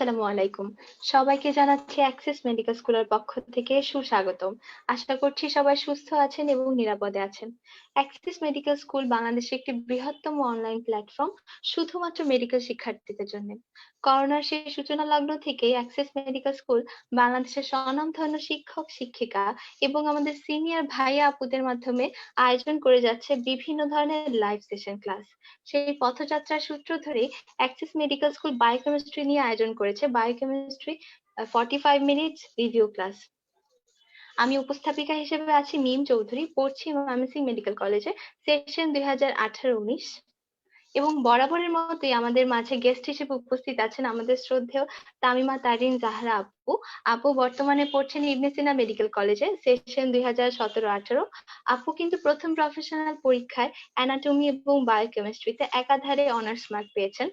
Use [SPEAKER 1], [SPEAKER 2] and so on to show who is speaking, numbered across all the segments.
[SPEAKER 1] আসসালামু আলাইকুম। সবাইকে জানাচ্ছি অ্যাক্সিস মেডিকেল স্কুলের পক্ষ থেকে সুস্বাগতম। আশা করছি সবাই সুস্থ আছেন এবং নিরাপদে আছেন। অ্যাক্সিস মেডিকেল স্কুল বাংলাদেশের একটি বৃহত্তম অনলাইন প্ল্যাটফর্ম শুধুমাত্র মেডিকেল শিক্ষার্থীদের জন্য। করোনার সেই সূচনা লগ্ন থেকেই অ্যাক্সিস মেডিকেল স্কুল বাংলাদেশের স্বনামধন্য শিক্ষক, শিক্ষিকা এবং আমাদের সিনিয়র ভাইয়া আপুদের মাধ্যমে আয়োজন করে যাচ্ছে বিভিন্ন ধরনের লাইভ সেশন ক্লাস। সেই পথযাত্রার সূত্র ধরেই অ্যাক্সিস মেডিকেল স্কুল বায়োকেমিস্ট্রি নিয়ে আয়োজন করেছে বায়োকেমিস্ট্রি 45 মিনিটস রিভিউ ক্লাস। আমি উপস্থাপিকা হিসেবে আছি মিম চৌধুরী, পড়ছি ময়মনসিংহ মেডিকেল কলেজে, সেশন 2018-19। এবং বরাবরের মতোই আমাদের মাঝে গেস্ট হিসেবে উপস্থিত আছেন আমাদের শ্রদ্ধেয় তামিমা তারিন জাহরা আপু। আপু বর্তমানে পড়ছেন ইবনে সিনা মেডিকেল কলেজে, সেশন 2017-18। আপু কিন্তু প্রথম প্রফেশনাল পরীক্ষায় অ্যানাটমি এবং বায়োকেমিস্ট্রিতে একাধারে অনার্স মার্ক পেয়েছেন।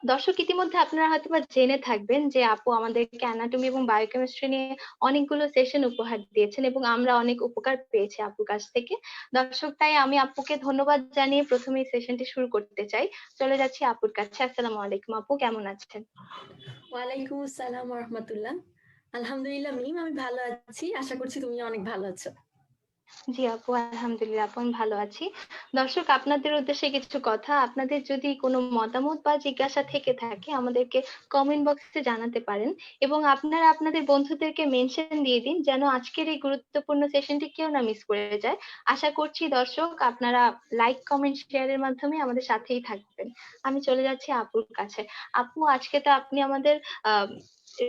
[SPEAKER 1] দর্শক ইতিমধ্যে আপনারা হয়তোবা জেনে থাকবেন যে আপু আমাদেরকে অ্যানাটমি এবং বায়োকেমিস্ট্রি নিয়ে অনেকগুলো সেশন উপহার দিয়েছেন এবং আমরা অনেক উপকার পেয়েছি আপুর কাছ থেকে। দর্শক, তাই আমি আপুকে ধন্যবাদ জানিয়ে প্রথমে এই সেশনটি শুরু করতে চাই। চলে যাচ্ছি আপুর কাছে। আসসালামু আলাইকুম আপু, কেমন আছেন?
[SPEAKER 2] ওয়ালাইকুম আসসালাম ওয়া রাহমাতুল্লাহ। আলহামদুলিল্লাহ মিম, আমি ভালো আছি। আশা করছি তুমি অনেক ভালো আছো।
[SPEAKER 1] জি আপু, আলহামদুলিল্লাহ আপু আমি ভালো আছি। দর্শক, আপনাদের উদ্দেশ্যে কিছু কথা। আপনাদের যদি কোনো মতামত বা জিজ্ঞাসা থেকে থাকে আমাদেরকে কমেন্ট বক্সে জানাতে পারেন এবং আপনারা আপনাদের বন্ধুদেরকে মেনশন দিয়ে দিন যেন আজকের এই গুরুত্বপূর্ণ সেশনটি কেউ না মিস করে যায়। আশা করছি দর্শক আপনারা লাইক, কমেন্ট, শেয়ারের মাধ্যমে আমাদের সাথেই থাকবেন। আমি চলে যাচ্ছি আপুর কাছে। আপু, আজকে তো আপনি আমাদের আহ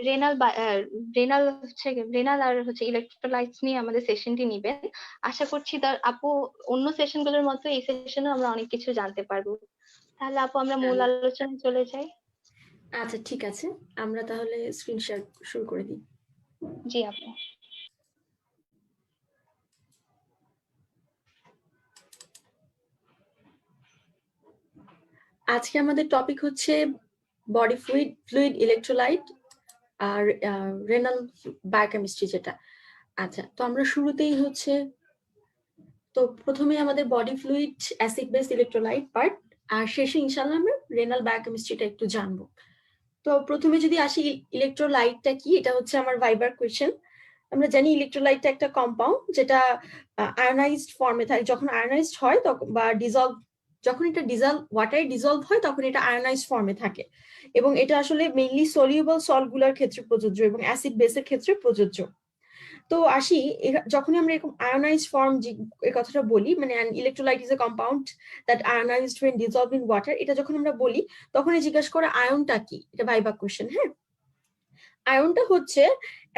[SPEAKER 1] রেনাল রেনাল আর ইলেকট্রোলাইটস নিয়ে আমাদের সেশনটি নিবেন। আশা করছি আপু অন্য সেশন গুলোর মতো এই সেশনে আমরা অনেক কিছু জানতে পারবো। তাহলে আপু আমরা মূল আলোচনায় চলে যাই।
[SPEAKER 2] আচ্ছা ঠিক আছে, আমরা তাহলে স্ক্রিন শেয়ার শুরু করে দিই।
[SPEAKER 1] জি আপু।
[SPEAKER 2] আজকে আমাদের টপিক হচ্ছে বডি ফ্লুইড ইলেকট্রোলাইট আর রেনাল বায়োকেমিস্ট্রি যেটা। আচ্ছা, তো আমরা শুরুতেই হচ্ছে তো প্রথমে আমাদের body fluid acid base electrolyte part, আর শেষে ইনশাআল্লাহ আমরা রেনাল বায়োকেমিস্ট্রিটা একটু জানবো। তো প্রথমে যদি আসি ইলেকট্রোলাইটটা কি, এটা হচ্ছে আমার ভাইবার কোয়েশ্চেন। আমরা জানি ইলেকট্রোলাইটটা একটা কম্পাউন্ড যেটা আয়নাইজড ফর্মে থাকে। যখন আয়নাইজড হয় তখন বা ডিজলভ, যখন এটা ওয়াটারে ডিজলভ হয় তখন এটা আয়নাইজড ফর্মে থাকে এবং এটা আসলে মেইনলি সলিউবল সল্টগুলোর ক্ষেত্রে প্রযোজ্য এবং অ্যাসিড বেসের ক্ষেত্রে প্রযোজ্য। তো আসি, যখনই আমরা এরকম আয়োনাইজড ফর্ম এই কথাটা বলি, মানে electrolyte is a compound that ionized when dissolved in water, এটা যখন আমরা বলি তখনই জিজ্ঞাসা করে আয়নটা কি। এটা ভাইবা কোশ্চেন। হ্যাঁ, আয়নটা হচ্ছে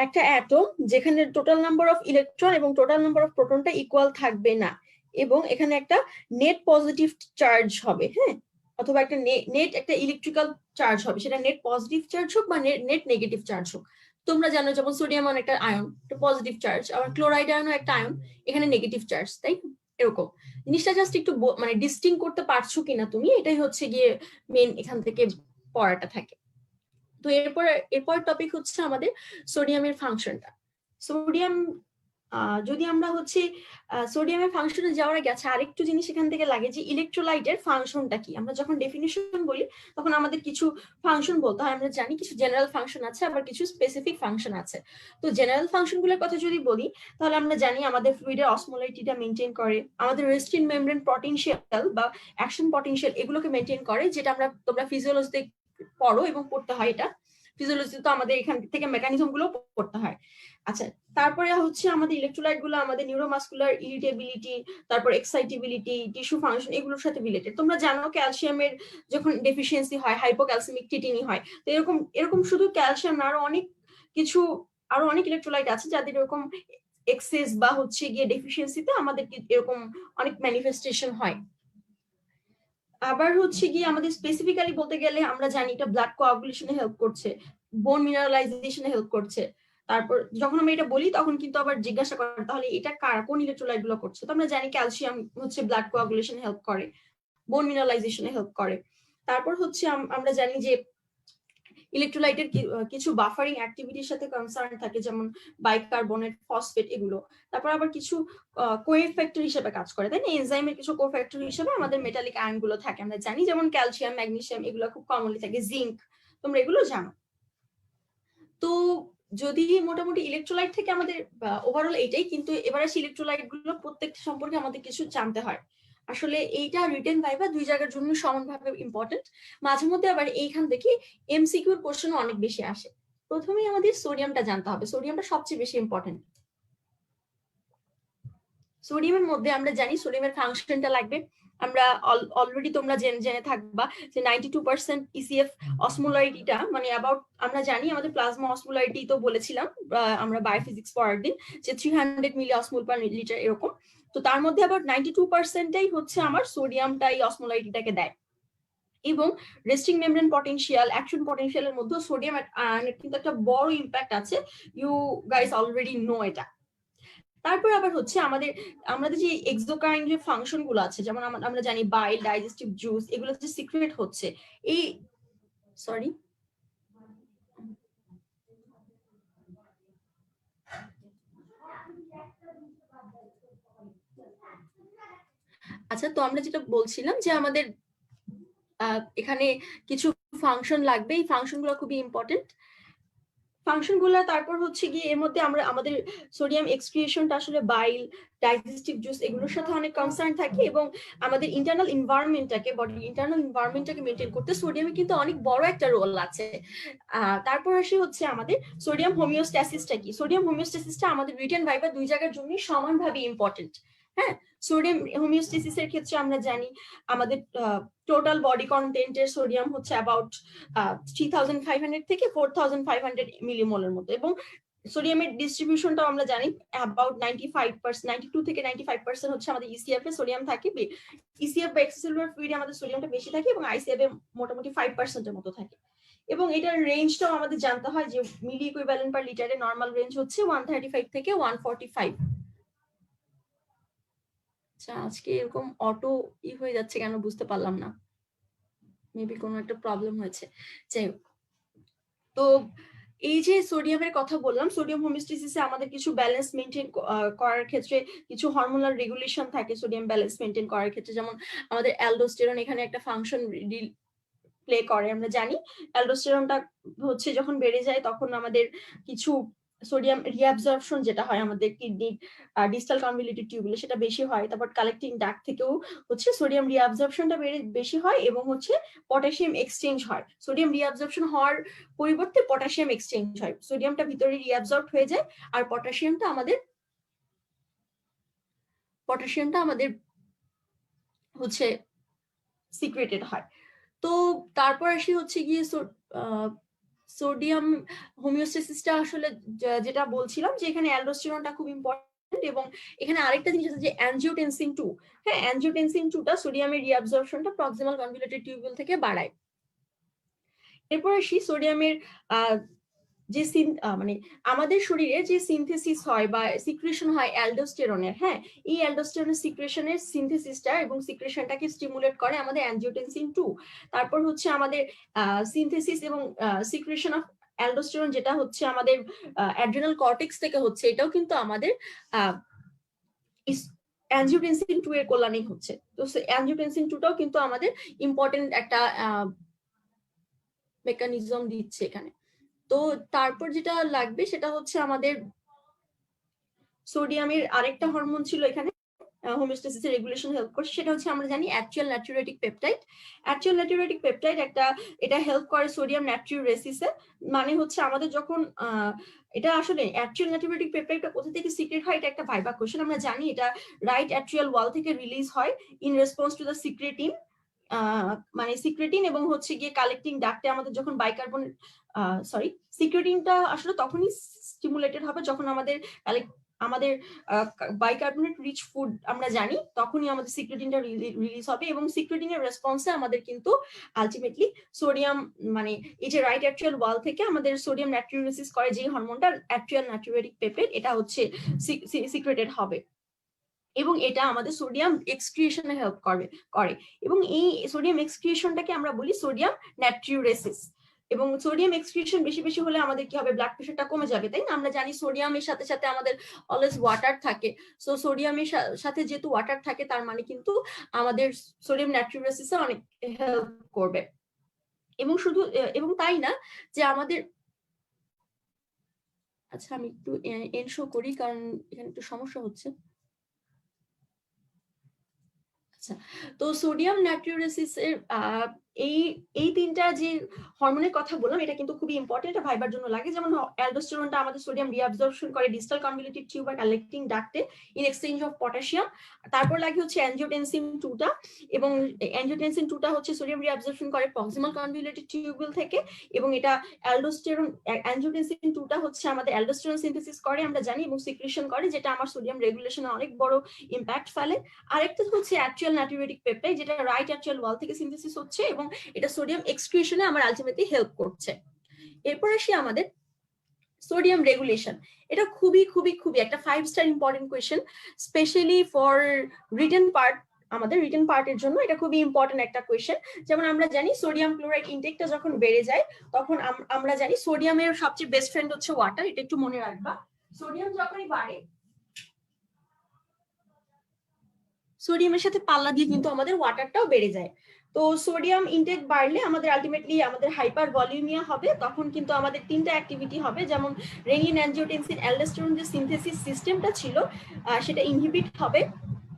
[SPEAKER 2] একটা অ্যাটম যেখানে টোটাল নাম্বার অফ ইলেকট্রন এবং টোটাল নাম্বার অফ প্রোটনটা ইকুয়াল থাকবে না এবং এখানে একটা নেট পজিটিভ চার্জ হবে। হ্যাঁ, অথবা একটা নেট একটা ইলেকট্রিক্যাল চার্জ হবে, সেটা নেট পজিটিভ চার্জ হোক বা নেট নেগেটিভ চার্জ হোক। তোমরা জানো যেমন সোডিয়াম আয়ন একটা আয়ন, একটা পজিটিভ চার্জ, আবার ক্লোরাইড আয়নও একটা আয়ন, এখানে নেগেটিভ চার্জ, তাই এরকম জিনিসটা জাস্ট একটু মানে ডিস্টিং করতে পারছো কিনা তুমি, এটাই হচ্ছে গিয়ে মেন এখান থেকে পড়াটা থাকে। তো এরপর টপিক হচ্ছে আমাদের সোডিয়ামের ফাংশনটা। সোডিয়াম যদি আমরা হচ্ছে সোডিয়ামের ফাংশনে যাওয়ার আগে আছে আরেকটু জিনিস এখান থেকে লাগে যে ইলেকট্রোলাইটের ফাংশনটা কি। আমরা যখন ডেফিনিশন বলি তখন আমাদের কিছু ফাংশন বলতে হয়। আমরা জানি কিছু জেনারেল ফাংশন আছে, আবার কিছু স্পেসিফিক ফাংশন আছে। তো জেনারেল ফাংশনগুলোর কথা যদি বলি তাহলে আমরা জানি আমাদের ফ্লুইডের অসমোলারিটিটা মেনটেন করে, আমাদের রেস্টিন মেমব্রেন পটেনশিয়াল বা অ্যাকশন পটেনশিয়াল এগুলোকে মেনটেন করে, যেটা তোমরা ফিজিওলজিতে পড়ো এবং পড়তে হয়। এটা ফিজিওলজি তো আমাদের এখান থেকে মেকানিজম গুলো পড়তে হয়। আচ্ছা, তারপরে হচ্ছে আমাদের ইলেকট্রোলাইট গুলো আমাদের নিউরোমাসকুলার ইরিটেবিলিটি, তারপর এক্সাইটেবিলিটি, টিস্যু ফাংশন এগুলোর সাথে রিলেটেড। তোমরা জানো ক্যালসিয়ামের যখন ডেফিসিয়েন্সি হয় হাইপোক্যালসিমিক টিটিনি হয়। তো এরকম শুধু ক্যালসিয়াম না, আরো অনেক ইলেকট্রোলাইট আছে যাদের এরকম এক্সেস বা হচ্ছে গিয়ে ডেফিসিয়েন্সিতে আমাদের এরকম অনেক ম্যানিফেস্টেশন হয়। আবার হচ্ছে গিয়ে আমাদের স্পেসিফিক্যালি বলতে গেলে আমরা জানি এটা ব্লাড কোয়াগুলেশনে হেল্প করছে, বোন মিনারেলাইজেশনে হেল্প করছে। তারপর যখন আমরা এটা বলি তখন কিন্তু আবার জিজ্ঞাসা করে তাহলে এটা কোন ইলেকট্রোলাইট গুলো করছে। তো আমরা জানি ক্যালসিয়াম হচ্ছে ব্লাড কোয়াগুলেশনে হেল্প করে, বোন মিনারেলাইজেশনে হেল্প করে। তারপর হচ্ছে আমরা জানি যে ইলেকট্রোলাইটের কিছু বাফারিং অ্যাক্টিভিটির সাথে কনসার্ন থাকে, যেমন বাইকার্বনেট, ফসফেট এগুলো। তারপর আবার কিছু কোএফ্যাক্টর হিসেবে কাজ করে, তাই না? এনজাইমের কিছু কোএফ্যাক্টর হিসেবে আমাদের মেটালিক আয়ন গুলো থাকে আমরা জানি, যেমন ক্যালসিয়াম, ম্যাগনেসিয়াম এগুলো খুব কমনলি থাকে, জিঙ্ক, তোমরা এগুলো জানো। তো যদি মোটামুটি ইলেকট্রোলাইট থেকে আমাদের ওভারঅল এইটাই, কিন্তু এবার আসি ইলেকট্রোলাইট গুলো প্রত্যেকটা সম্পর্কে আমাদের কিছু জানতে হয়। আসলে এইটা রিটেন ভাইভা দুই জায়গার জন্য সমানভাবে ইম্পর্টেন্ট। মাঝে মধ্যে আবার এইখান থেকে এমসিকিউর কোশ্চেন অনেক বেশি আসে। প্রথমেই আমাদের সোডিয়ামটা জানতে হবে, সোডিয়ামটা সবচেয়ে বেশি ইম্পর্টেন্ট। সোডিয়ামের মধ্যে আমরা জানি সোডিয়ামের ফাংশনটা লাগবে, আমরা অলরেডি তোমরা জেনে থাকবা যে 92% ইসিএফ অসমোলারিটিটা, মানে অ্যাবাউট আমরা জানি আমাদের প্লাজমা অসমোলারিটি তো বলেছিলাম আমরা বায়োফিজিক্স পড়ার দিন যে 300 মিলি অসমোল পার লিটার এরকম। তো তার মধ্যে আবার 92%টাই হচ্ছে আমার সোডিয়ামটা এই অসমোলারিটিটাকে দেয়। এবং রেস্টিং মেমব্রেন পটেনশিয়াল, অ্যাকশন পটেনশিয়ালের মধ্যে সোডিয়াম কিন্তু একটা বড় ইম্প্যাক্ট আছে, ইউ গাইস অলরেডি নো এটা। তারপর আবার হচ্ছে আমাদের যে এক্সোক্রাইন যে ফাংশন গুলো আছে, যেমন আমরা জানি বাইল, ডাইজেস্টিভ জুস, এগুলো যে সিক্রেট হচ্ছে এই সরি আচ্ছা, তো আমরা যেটা বলছিলাম যে আমাদের এখানে কিছু ফাংশন লাগবে, এই ফাংশন গুলো খুবই ইম্পর্টেন্ট ফাংশন গুলা। তারপর হচ্ছে গিয়ে এর মধ্যে আমরা আমাদের সোডিয়াম এক্সক্রিয়েশনটা আসলে বাইল, ডাইজেস্টিভ জুস এগুলোর সাথে অনেক কনসার্ন থাকে, এবং আমাদের ইন্টারনাল এনভায়রনমেন্টটাকে, বডির ইন্টারনাল এনভায়রনমেন্টটাকে মেনটেন করতে সোডিয়ামে কিন্তু অনেক বড় একটা রোল আছে। তারপর আসে হচ্ছে আমাদের সোডিয়াম হোমিওস্ট্যাসিসটা কি। সোডিয়াম হোমিওস্ট্যাসিসটা আমাদের রিটেন ভাইভা দুই জায়গার জন্য সমানভাবে ইম্পর্টেন্ট। হ্যাঁ, সোডিয়াম হোমিওস্ট্যাসিসের ক্ষেত্রে আমরা জানি আমাদের টোটাল বডি কন্টেন্টের সোডিয়াম হচ্ছে অ্যাবাউট 3500 থেকে 4500 মিলিমোলের মতো, এবং সোডিয়ামের ডিস্ট্রিবিউশনটাও আমরা জানি অ্যাবাউট 95%, 92 থেকে 95% হচ্ছে আমাদের ইসিএফ এ সোডিয়াম থাকে। ইসিএফ বা এক্সট্রাসেলুলার ফ্লুইডে আমাদের সোডিয়ামটা বেশি থাকে এবং আইসিএফ এ মোটামুটি 5% এর মতো থাকে। এবং এটার রেঞ্জটাও আমাদের জানতে হয় যে মিলি ইকুইভ্যালেন্ট পার লিটারে নরমাল রেঞ্জ হচ্ছে 135 থেকে 145। আচ্ছা, আজকে এরকম অটো হয়ে যাচ্ছে কেন বুঝতে পারলাম না, মেবি কোনো একটা প্রবলেম হয়েছে। যাই হোক, তো এই যে সোডিয়ামের কথা বললাম, সোডিয়াম হোমিওস্ট্যাসিসে আমাদের কিছু ব্যালেন্স মেনটেন করার ক্ষেত্রে কিছু হরমোনাল রেগুলেশন থাকে সোডিয়াম ব্যালেন্স মেনটেন করার ক্ষেত্রে, যেমন আমাদের অ্যালডোস্টেরন এখানে একটা ফাংশন প্লে করে। আমরা জানি অ্যালডোস্টেরনটা হচ্ছে যখন বেড়ে যায় তখন আমাদের কিছু সোডিয়াম রিঅ্যাবজর্পশন যেটা হয় আমাদের কিডনির ডিস্টাল কনভলিউটেড টিউবুলে সেটা বেশি হয়। তারপর কালেক্টিং ডাক্ট থেকেও হচ্ছে সোডিয়াম রিঅ্যাবজর্পশনটা বেশি হয় এবং হচ্ছে পটাশিয়াম এক্সচেঞ্জ হয়। সোডিয়াম রিঅ্যাবজর্পশন হওয়ার পরিবর্তে পটাশিয়াম এক্সচেঞ্জ হয়, সোডিয়ামটা ভিতরে রিঅ্যাবজর্ব হয়ে যায় আর পটাশিয়ামটা আমাদের হচ্ছে সিক্রেটেড হয়। তো তারপর আসি হচ্ছে গিয়ে সোডিয়াম হোমিওস্ট্যাসিসটা আসলে যেটা বলছিলাম যে এখানে অ্যালডোস্টেরনটা খুব ইম্পর্টেন্ট, এবং এখানে আরেকটা জিনিস আছে যে অ্যানজিওটেনসিন 2। হ্যাঁ, অ্যানজিওটেনসিন 2টা সোডিয়ামের রিঅ্যাবজর্পশনটা প্রক্সিমাল কনভলিউটেড টিউবুল থেকে বাড়ায়। এরপর আসি সোডিয়ামের যে মানে আমাদের শরীরে যে সিনথেসিস হয় বা সিক্রেশন হয় অ্যালডোস্টেরনের, হ্যাঁ, এই অ্যালডোস্টেরনের সিক্রেশনের সিনথেসিসটা এবং সিক্রেশনটাকে স্টিমুলেট করে আমাদের অ্যানজিওটেনসিন 2। তারপর হচ্ছে আমাদের সিনথেসিস এবং সিক্রেশন অফ অ্যালডোস্টেরন যেটা হচ্ছে আমাদের অ্যাড্রিনাল কর্টেক্স থেকে হচ্ছে, এটাও কিন্তু আমাদের অ্যানজিওটেনসিন 2 এর কল্যাণেই হচ্ছে। তো অ্যানজিওটেনসিন 2টাও কিন্তু আমাদের ইম্পর্টেন্ট একটা মেকানিজম দিচ্ছে এখানে। তো তারপর যেটা লাগবে সেটা হচ্ছে আমাদের সোডিয়ামের আরেকটা হরমোন ছিল এখানে হোমিওস্ট্যাসিসের রেগুলেশন হেল্প করছে, সেটা হচ্ছে আমরা জানি অ্যাকচুয়াল নাট্রিউরেটিক পেপটাইড। অ্যাকচুয়াল নাট্রিউরেটিক পেপটাইড এটা হেল্প করে সোডিয়াম নাট্রিউরেসিসে। মানে হচ্ছে আমাদের যখন এটা আসলে অ্যাকচুয়াল নাট্রিউরেটিক পেপটাইডটা কোথা থেকে সিক্রেট হয় এটা একটা ভাইবা কোশ্চেন। আমরা জানি এটা রাইট অ্যাট্রিয়াল ওয়াল থেকে রিলিজ হয় in response to the secretin, মানে সিক্রেটিন এবং হচ্ছে গিয়ে কালেক্টিং ডাক্টে আমাদের যখন বাইকার্বনেট সিক্রেটিনটা আসলে তখনই স্টিমুলেটেড হবে যখন আমাদের বাইকার্বনেট রিচ ফুড আমরা জানি, তখনই আমাদের সিক্রেটিনটা রিলিজ হবে এবং সিক্রেটিনের রেসপন্সে আমাদের কিন্তু আলটিমেটলি সোডিয়াম, মানে এই যে রাইট অ্যাট্রিয়াল ওয়াল থেকে আমাদের সোডিয়াম নাট্রিউরেসিস করে যে হরমোনটা অ্যাট্রিয়াল নাট্রিউরেটিক পেপটাইড, এটা হচ্ছে সিক্রেটেড হবে এবং এটা আমাদের সোডিয়াম এক্সক্রিয়েশনে হেল্প করে এবং এই সোডিয়াম এক্সক্রিয়েশনটাকে আমরা বলি সোডিয়াম নাট্রিউরেসিস। এবং সোডিয়াম এক্সক্রিয়েশন বেশি বেশি হলে আমাদের কি হবে, ব্লাড প্রেশারটা কমে যাবে, তাই না? আমরা জানি সোডিয়ামের সাথে সাথে আমাদের অলওয়েজ ওয়াটার থাকে, সো সোডিয়ামের সাথে যেহেতু ওয়াটার থাকে তার মানে কিন্তু আমাদের সোডিয়াম নাট্রিউরেসিসে অনেক হেল্প করবে। এবং তাই না যে আমাদের আচ্ছা আমি একটু এনশো করি কারণ এখানে একটু সমস্যা হচ্ছে। আচ্ছা, তো সোডিয়াম নাইট্রিউরেসিস এর এই এই তিনটা যে হরমোনের কথা বললাম এটা কিন্তু খুবই ইম্পর্টেন্ট, এটা ভাইবার জন্য লাগে। যেমন অ্যালডোস্টেরনটা আমাদের সোডিয়াম রিঅ্যাবজর্পশন করে ডিস্টাল কনভলিউটিভ টিউব আর কালেক্টিং ডাক্টে ইন এক্সচেঞ্জ অফ পটাশিয়াম। তারপর লাগে হচ্ছে অ্যানজিওটেনসিন 2টা, এবং অ্যানজিওটেনসিন 2টা হচ্ছে সোডিয়াম রিঅ্যাবজর্পশন করে প্রক্সিমাল কনভলিউটিভ টিউবুল থেকে, এবং এটা অ্যালডোস্টেরন অ্যানজিওটেনসিন 2টা হচ্ছে আমাদের অ্যালডোস্টেরন সিনথেসিস করে আমরা জানি, এবং সিক্রেশন করে, যেটা আমার সোডিয়াম রেগুলেশনে অনেক বড় ইম্প্যাক্ট ফেলে। আরেকটা হচ্ছে অ্যাট্রিয়াল নাইট্রিউরেটিক পেপটাইড, যেটা রাইট অ্যাট্রিয়াল ওয়াল থেকে সিনথেসিস হচ্ছে এবং এটা সোডিয়াম এক্সক্রিশনে আমার আলটিমেটলি হেল্প করছে। এরপর আসি আমাদের সোডিয়াম রেগুলেশন। এটা খুবই খুবই খুবই একটা 5 star important question, specially for written part. আমাদের রিটেন পার্টের জন্য এটা খুবই ইম্পর্টেন্ট একটা কোয়েশ্চেন। যেমন আমরা জানি সোডিয়াম ক্লোরাইড ইনটেকটা যখন বেড়ে যায় তখন আমরা জানি সোডিয়ামের সবচেয়ে বেস্ট ফ্রেন্ড হচ্ছে ওয়াটার, এটা একটু মনে রাখবা। সোডিয়াম যখনই বাড়ে, সোডিয়ামের সাথে পাল্লা দিয়ে কিন্তু আমাদের ওয়াটারটাও বেড়ে যায়। তো সোডিয়াম ইনটেক বাড়লে আমাদের আলটিমেটলি আমাদের হাইপার ভলিউমিয়া হবে, তখন কিন্তু আমাদের তিনটা অ্যাক্টিভিটি হবে, যেমন রেনিন অ্যানজিওটেনসিন অ্যালডোস্টেরন যে সিনথেসিস সিস্টেমটা ছিল সেটা ইনহিবিট হবে,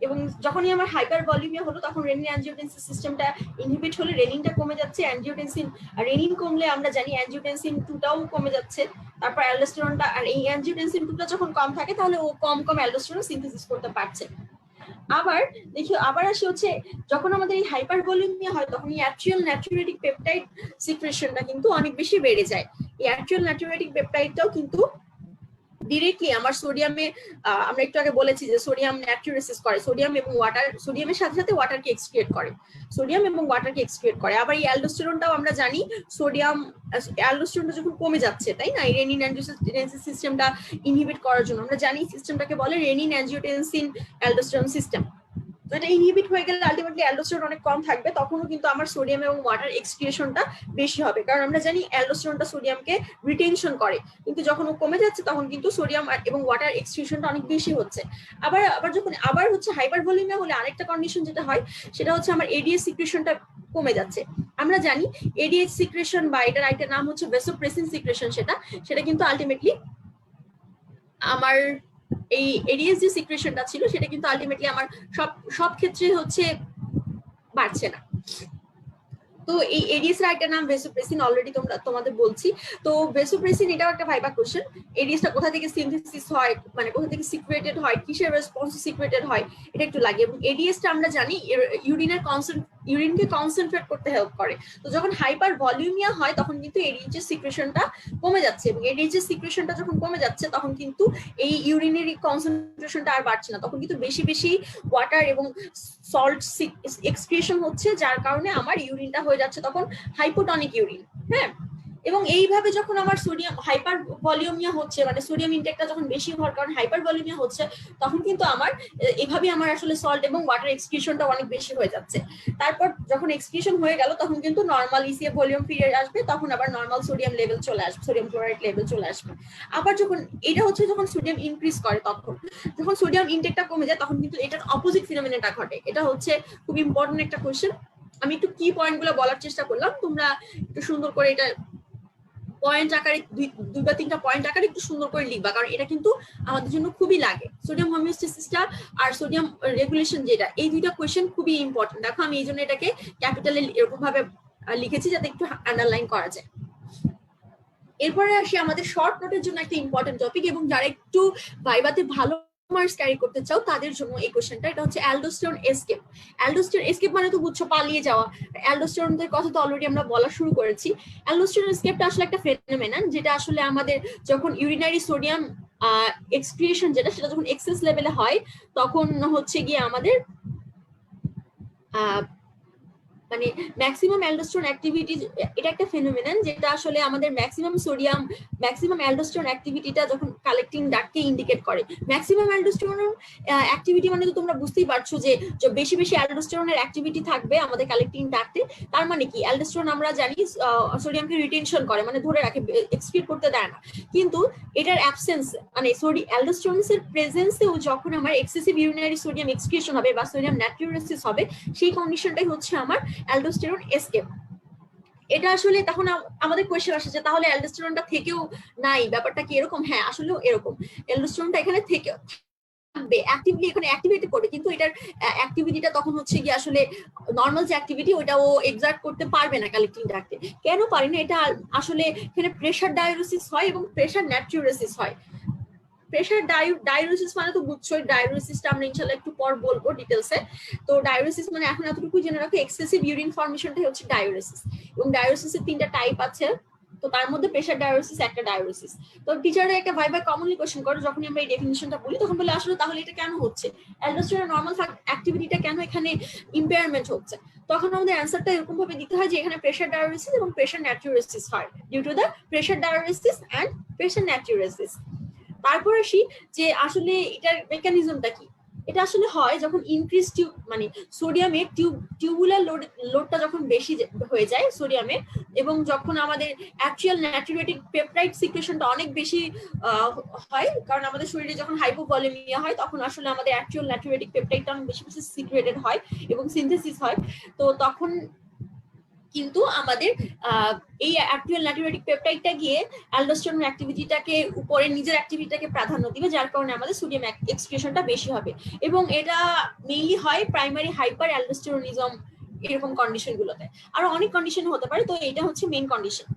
[SPEAKER 2] এবং যখনই আমার হাইপার ভলিউমিয়া হলো তখন রেনিন অ্যানজিওটেনসিন সিস্টেমটা ইনহিবিট হলে রেনিনটা কমে যাচ্ছে, অ্যানজিওটেনসিন রেনিন কমলে আমরা জানি অ্যানজিওটেনসিন 2টাও কমে যাচ্ছে, তারপর অ্যালডোস্টেরনটা, আর এই অ্যানজিওটেনসিন 2টা যখন কম থাকে তাহলে ও কম কম অ্যালডোস্টেরন সিনথেসিস করতে পারছে। আবার দেখি আবার আসি হচ্ছে যখন আমাদের এই হাইপার ভলিউমিয়া হয় তখন এই অ্যাট্রিয়াল নাইট্রিউরেটিক পেপটাইড সিক্রেশনটা কিন্তু অনেক বেশি বেড়ে যায়। এই অ্যাট্রিয়াল নাইট্রিউরেটিক পেপটাইডটাও কিন্তু ডিরেক্টলি আমার সোডিয়ামে, আমরা একটু আগে বলেছি যে সোডিয়াম নাইট্রিউরেসিস করে, সোডিয়াম এবং ওয়াটার, সোডিয়ামের সাথে সাথে ওয়াটারকে এক্সক্রিয়েট করে, সোডিয়াম এবং ওয়াটারকে এক্সক্রিয়েট করে। আবার এই অ্যালডোস্টেরনটাও আমরা জানি সোডিয়াম অ্যালডোস্টেরনটা যখন কমে যাচ্ছে, তাই না, এই রেনিন অ্যানজিওটেনসিন সিস্টেমটা ইনহিবিট করার জন্য আমরা জানি সিস্টেমটাকে বলে রেনিন অ্যানজিওটেনসিন অ্যালডোস্টেরন সিস্টেম। তো এটা ইনহিবিট হয়ে গেলে আলটিমেটলি অ্যালডোস্টেরন অনেক কম থাকবে, তখনও কিন্তু আমার সোডিয়াম এবং ওয়াটার এক্সক্রিয়েশনটা বেশি হবে, কারণ আমরা জানি অ্যালডোস্টেরনটা সোডিয়ামকে রিটেনশন করে, কিন্তু যখন ও কমে যাচ্ছে তখন কিন্তু সোডিয়াম এবং ওয়াটার এক্সক্রিয়েশনটা অনেক বেশি হচ্ছে। আবার যখন আবার হচ্ছে হাইপার ভলিউমিয়া হলে আরেকটা কন্ডিশন যেটা হয় সেটা হচ্ছে আমার এডিএস সিক্রেশনটা কমে যাচ্ছে। আমরা জানি এডিএস সিক্রেশন বা এটার একটা নাম হচ্ছে ভেসোপ্রেসিন সিক্রেশন, সেটা কিন্তু আলটিমেটলি আমার এই এডিএস যে সিক্রেশনটা ছিল সেটা কিন্তু আলটিমেটলি আমার সব ক্ষেত্রে হচ্ছে বাড়ছে না। তো এই এডিএস এর একটা নাম ভেসোপ্রেসিন, অলরেডি তোমাদের বলছি। তো ভেসোপ্রেসিন এটাও একটা ভাইবা কোশ্চেন, এডিএসটা কোথা থেকে সিনথেসিস হয়, মানে কোথা থেকে সিক্রেটেড হয়, কিসের রেসপন্সে সিক্রেটেড হয়, এটা একটু লাগে। এবং এডিএসটা আমরা জানি ইউরিনকে কনসেন্ট্রেট করতে হেল্প করে। তো যখন হাইপার ভলিউমিয়া হয় তখন কিন্তু এডিএইচ এর সিক্রেশনটা কমে যাচ্ছে, এবং এডিএইচ এর সিক্রেশনটা যখন কমে যাচ্ছে তখন কিন্তু এই ইউরিনের কনসেন্ট্রেশনটা আর বাড়ছে না, তখন কিন্তু বেশি বেশি ওয়াটার এবং সল্ট এক্সক্রিয়েশন হচ্ছে, যার কারণে আমার ইউরিনটা হয়ে যাচ্ছে তখন হাইপোটনিক ইউরিন। হ্যাঁ, এবং এইভাবে যখন আমার সোডিয়াম হাইপার ভলিউমিয়া হচ্ছে, মানে সোডিয়াম ইনটেকটা যখন বেশি হওয়ার কারণে হাইপার ভলিউমিয়া হচ্ছে, তখন কিন্তু আমার এভাবে আমার আসলে সল্ট এবং ওয়াটার এক্সক্রিয়েশনটা অনেক বেশি হয়ে যাচ্ছে। তারপর যখন এক্সক্রিয়েশন হয়ে গেল তখন কিন্তু নর্মাল ইসিএ ভলিউম ফিরে আসবে, তখন আবার নর্মাল সোডিয়াম লেভেল চলে আসবে, সোডিয়াম ক্লোরাইড লেভেল চলে আসবে। আবার যখন এটা হচ্ছে যখন সোডিয়াম ইনক্রিজ করে, তখন যখন সোডিয়াম ইনটেকটা কমে যায় তখন কিন্তু এটার অপোজিট ফিনোমেনাটা ঘটে। এটা হচ্ছে খুব ইম্পর্টেন্ট একটা কোশ্চেন, আমি একটু কি পয়েন্টগুলো বলার চেষ্টা করলাম, তোমরা একটু সুন্দর করে এটা পয়েন্ট আকারে দুই বা তিনটা পয়েন্ট আকারে একটু সুন্দর করে লিখবা, কারণ এটা কিন্তু আমাদের জন্য খুবই লাগে। সোডিয়াম হোমিওস্ট্যাসিসটা আর সোডিয়াম রেগুলেশন যেটা, এই দুইটা কোয়েশ্চেন খুবই ইম্পর্টেন্ট। দেখো আমি এই জন্য এটাকে ক্যাপিটালে এরকম ভাবে লিখেছি যাতে একটু আন্ডারলাইন করা যায়। এরপরে আসি আমাদের শর্ট নোটের জন্য একটা ইম্পর্টেন্ট টপিক, এবং যারা একটু ভাইভাতে ভালো মার্কস ক্যারি করতে চাও তাদের জন্য এই কোশ্চেনটা। এটা হচ্ছে অ্যালডোস্টেরন এসকেপ। অ্যালডোস্টেরন এসকেপ মানে তো বুঝছো পালিয়ে যাওয়া, অ্যালডোস্টেরনের কথা তো অলরেডি আমরা বলা শুরু করেছি। অ্যালডোস্টেরন এসকেপটা আসলে একটা ফেনোমেনন, যেটা আসলে আমাদের যখন ইউরিনারি সোডিয়াম এক্সক্রিয়েশন যেটা, সেটা যখন এক্সেস লেভেলে হয় তখন হচ্ছে গিয়ে আমাদের মানে ম্যাক্সিমাম অ্যালডোস্টেরন অ্যাক্টিভিটি, এটা একটা ফেনোমেনন যেটা আসলে আমাদের ম্যাক্সিমাম অ্যালডোস্টেরন অ্যাক্টিভিটিটা যখন কালেক্টিং ডাক্টকে ইন্ডিকেট করে। ম্যাক্সিমাম অ্যালডোস্টেরন অ্যাক্টিভিটি মানে তো তোমরা বুঝতেই পারছো যে বেশি বেশি অ্যালডোস্টেরনের অ্যাক্টিভিটি থাকবে আমাদের কালেক্টিং ডাক্টে। তার মানে কি, অ্যালডোস্টেরন আমরা জানি সোডিয়ামকে রিটেনশন করে, মানে ধরে রাখে, এক্সক্রিট করতে দেয় না। কিন্তু এটার অ্যাবসেন্স মানে অ্যালডোস্টেরনের প্রেজেন্সেও যখন আমার এক্সেসিভ ইউরিনারি সোডিয়াম এক্সক্রিয়েশন হবে বা সোডিয়াম নাইট্রিউরেসিস হবে, সেই কন্ডিশনটাই হচ্ছে আমার অ্যালডোস্টেরন এসকেপ। এটা আসলে তখন আমাদের কোয়েশ্চেন আসে যে তাহলে অ্যালডোস্টেরনটা থেকেও নাই, ব্যাপারটা কি এরকম? হ্যাঁ আসলেও এরকম, অ্যালডোস্টেরনটা এখানে থেকে থাকবে, অ্যাক্টিভলি এখানে অ্যাক্টিভিটি করে, কিন্তু এটার অ্যাক্টিভিটিটা তখন হচ্ছে কি আসলে নর্মাল যে অ্যাক্টিভিটি ওটা ও এক্সার্ট করতে পারবে না কালেক্টিং ডাক্টে। কেন পারি না? এটা আসলে এখানে প্রেসার ডায়োরেসিস হয় এবং প্রেসার ন্যাট্রিউরেসিস হয়। প্রেসার ডায়োরেসিস মানে তো বুঝছোই, ডায়োরেসিসটা আমরা ইনশাআল্লাহ একটু পর বলবো ডিটেলসে। তো ডায়োরেসিস মানে এখন এতটুকু জেনে রাখো, এক্সেসিভ ইউরিন ফর্মেশনটাই হচ্ছে ডায়োরেসিস, এবং ডায়োরেসিসের 3টা টাইপ আছে। তো তার মধ্যে প্রেসার ডায়োরেসিস একটা ডায়োরেসিস। তো টিচাররা একটা ভাইবা কমনলি কোশ্চেন করে যখন আমরা এই ডেফিনিশনটা বলি, তখন বলে আসলে তাহলে এটা কেন হচ্ছে, অ্যালডোস্টেরন নরমাল অ্যাক্টিভিটিটা কেন এখানে ইম্পেয়ারমেন্ট হচ্ছে? তখন আমাদের অ্যান্সারটা এরকম ভাবে দিতে হয় যে এখানে প্রেসার ডায়োরেসিস এবং প্রেসার ন্যাট্রিউরেসিস হয় due to the pressure diuresis and pressure natriuresis. তারপর আসি যে আসলে এটার মেকানিজমটা কি। এটা আসলে হয় যখন ইনক্রিজ মানে সোডিয়ামের টিউবুলার লোডটা যখন বেশি হয়ে যায় সোডিয়ামের, এবং যখন আমাদের অ্যাকচুয়াল ন্যাট্রিউরেটিক পেপটাইড সিক্রেশনটা অনেক বেশি হয়, কারণ আমাদের শরীরে যখন হাইপোভলিমিয়া হয় তখন আসলে আমাদের অ্যাকচুয়াল ন্যাট্রিউরেটিক পেপটাইডটা অনেক বেশি বেশি সিক্রেটেড হয় এবং সিনথেসিস হয়। তো তখন কিন্তু আমাদের এই অ্যাকচুয়াল ন্যাট্রিউরেটিক পেপটাইডটা গিয়ে অ্যালডোস্টেরন অ্যাক্টিভিটিটাকে উপরে নিজের অ্যাক্টিভিটিটাকে প্রাধান্য দিবে, যার কারণে আমাদের সোডিয়াম এক্সক্রিশনটা বেশি হবে। এবং এটা মেইনলি হয় প্রাইমারি হাইপার অ্যালডোস্টেরনিজম এরকম কন্ডিশন গুলোতে। আরো অনেক কন্ডিশন হতে পারে, তো এটা হচ্ছে মেইন কন্ডিশন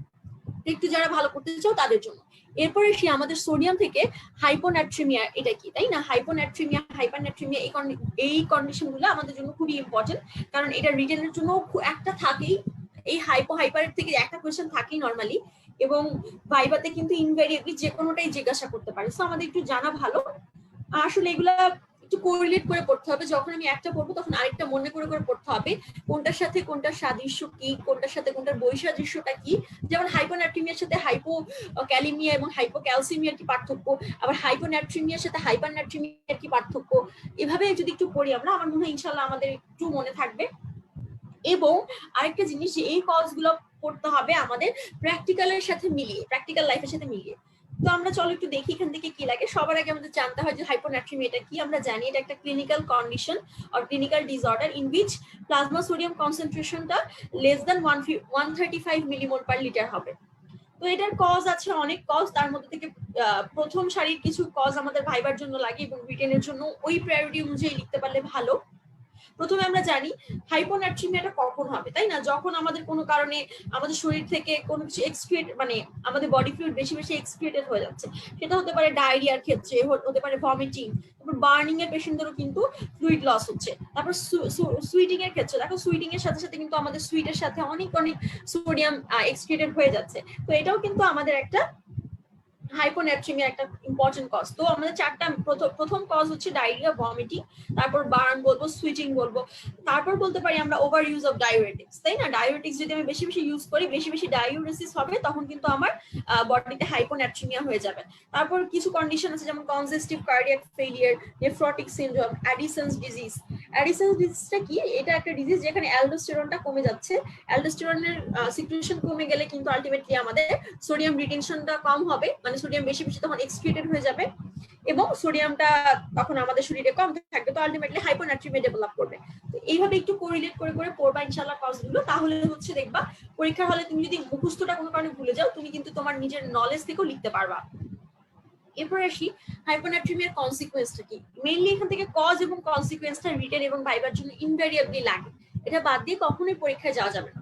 [SPEAKER 2] একটু যারা ভালো করতে চাও তাদের জন্য। এরপরে সে আমাদের সোডিয়াম থেকে হাইপোন্যাট্রিমিয়া, এটা কি তাই না? হাইপোন্যাট্রিমিয়া, হাইপারন্যাট্রিমিয়া এই কন্ডিশন গুলো আমাদের জন্য খুবই ইম্পর্টেন্ট, কারণ এটা রিটেনের জন্য একটা থাকেই। এই হাইপারের থেকে একটা কোয়েশ্চেন থাকেই নর্মালি, এবং ভাইভাতে কিন্তু ইনভেরিয়েবলি যে কোনোটাই জিজ্ঞাসা করতে পারে। সো আমাদের একটু জানা ভালো। আসলে এগুলা একটু কোরিলেট করে পড়তে হবে, যখন আমি একটা পড়বো তখন আরেকটা মনে করে করে পড়তে হবে, কোনটার সাথে কোনটার সাদৃশ্য কি, কোনটার সাথে কোনটার বৈসাদৃশ্যটা কি। যেমন হাইপোন্যাট্রিমিয়ার সাথে হাইপোক্যালিমিয়া এবং হাইপোক্যালসিমিয়ার কি পার্থক্য, আবার হাইপোন্যাট্রিমিয়ার সাথে হাইপারন্যাট্রিমিয়ার কি পার্থক্য। এভাবে যদি একটু পড়ি আমরা, আমার মনে হয় ইনশাআল্লাহ আমাদের একটু মনে থাকবে। এবং আরেকটা জিনিস, যে এই কজগুলো পড়তে হবে আমাদের প্র্যাকটিক্যালের সাথে মিলিয়ে, প্র্যাকটিক্যাল লাইফের সাথে মিলিয়ে। তো আমরা চলো একটু দেখি এখান থেকে কি লাগে। সবার আগে আমাদের জানতে হয় যে হাইপোন্যাট্রিমিয়া কি। আমরা জানি এটা একটা clinical condition or clinical disorder in which plasma sodium কনসেন্ট্রেশনটা less than 135 millimole per litre হবে। তো এটার কজ আছে অনেক কজ, তার মধ্যে থেকে প্রথম সারির কিছু কজ আমাদের ভাইবার জন্য লাগে এবং রিটেনের জন্য ওই প্রায়োরিটি অনুযায়ী লিখতে পারলে ভালো। প্রথমে আমরা জানি হাইপোন্যাট্রিমিয়াটা কখন হবে, তাই না? যখন আমাদের কোনো কারণে আমাদের শরীর থেকে কোনো কিছু এক্সক্রিয়েট, মানে আমাদের বডি ফ্লুইড বেশি বেশি এক্সক্রিয়েটেড হয়ে যাচ্ছে। সেটা হতে পারে ডায়রিয়ার ক্ষেত্রে, হতে পারে ভমিটিং, তারপর বার্নিং এর পেশেন্টদেরও কিন্তু ফ্লুইড লস হচ্ছে। তারপর সুইটিং এর ক্ষেত্রে দেখো, সুইটিং এর সাথে সাথে কিন্তু আমাদের সুইটের সাথে অনেক অনেক সোডিয়াম এক্সক্রিয়েটেড হয়ে যাচ্ছে। তো এটাও কিন্তু আমাদের একটা হাইপোন্যাট্রিমিয়া একটা ইম্পর্টেন্ট কজ। তো আমাদের চারটা, প্রথম কজ হচ্ছে ডায়রিয়া, ভমিটিং, তারপর বার্ন বলবো, সুইচিং বলবো, তারপর বলতে পারি আমরা ওভার ইউজ অফ ডায়োরেটিক্স, তাই না? ডায়োরেটিক্স যদি আমি বেশি বেশি ইউজ করি, বেশি বেশি ডায়োরেসিস হবে, তখন কিন্তু আমার বডিতে হাইপোন্যাট্রিমিয়া হয়ে যাবে। তারপর কিছু কন্ডিশন আছে যেমন congestive cardiac failure, nephrotic syndrome, Addison's disease. Addison's ডিজিজটা কি? এটা একটা ডিজিজ যেখানে অ্যালডোস্টেরনটা কমে যাচ্ছে। অ্যালডোস্টেরনের সিক্রেশন কমে গেলে কিন্তু আলটিমেটলি আমাদের সোডিয়াম রিটেনশনটা কম হবে, মানে সোডিয়াম বেশি বেশি তখন এক্সক্রিয়েটেড হয়ে যাবে এবং সোডিয়ামটা তখন আমাদের শরীরে কম থাকবে, তো আলটিমেটলি হাইপোন্যাট্রিমিয়া ডেভেলপ করবে। তো এইভাবে একটু কোরিলেট করে করে পড়বা ইনশাআল্লাহ কজগুলো, তাহলে হচ্ছে দেখবা পরীক্ষার হলে তুমি যদি মুখস্থটা কোনো কারণে ভুলে যাও, তুমি কিন্তু তোমার নিজের নলেজ থেকেও লিখতে পারবা। এরপর আসি হাইপোন্যাট্রিমিয়ার কনসিকুয়েন্সটা কি। মেইনলি এখান থেকে কজ এবং কনসিকুয়েন্সটা রিটেন এবং ভাইবার জন্য ইনভেরিয়েবলি লাগে, এটা বাদ দিয়ে কখনোই পরীক্ষায় যাওয়া যাবে না।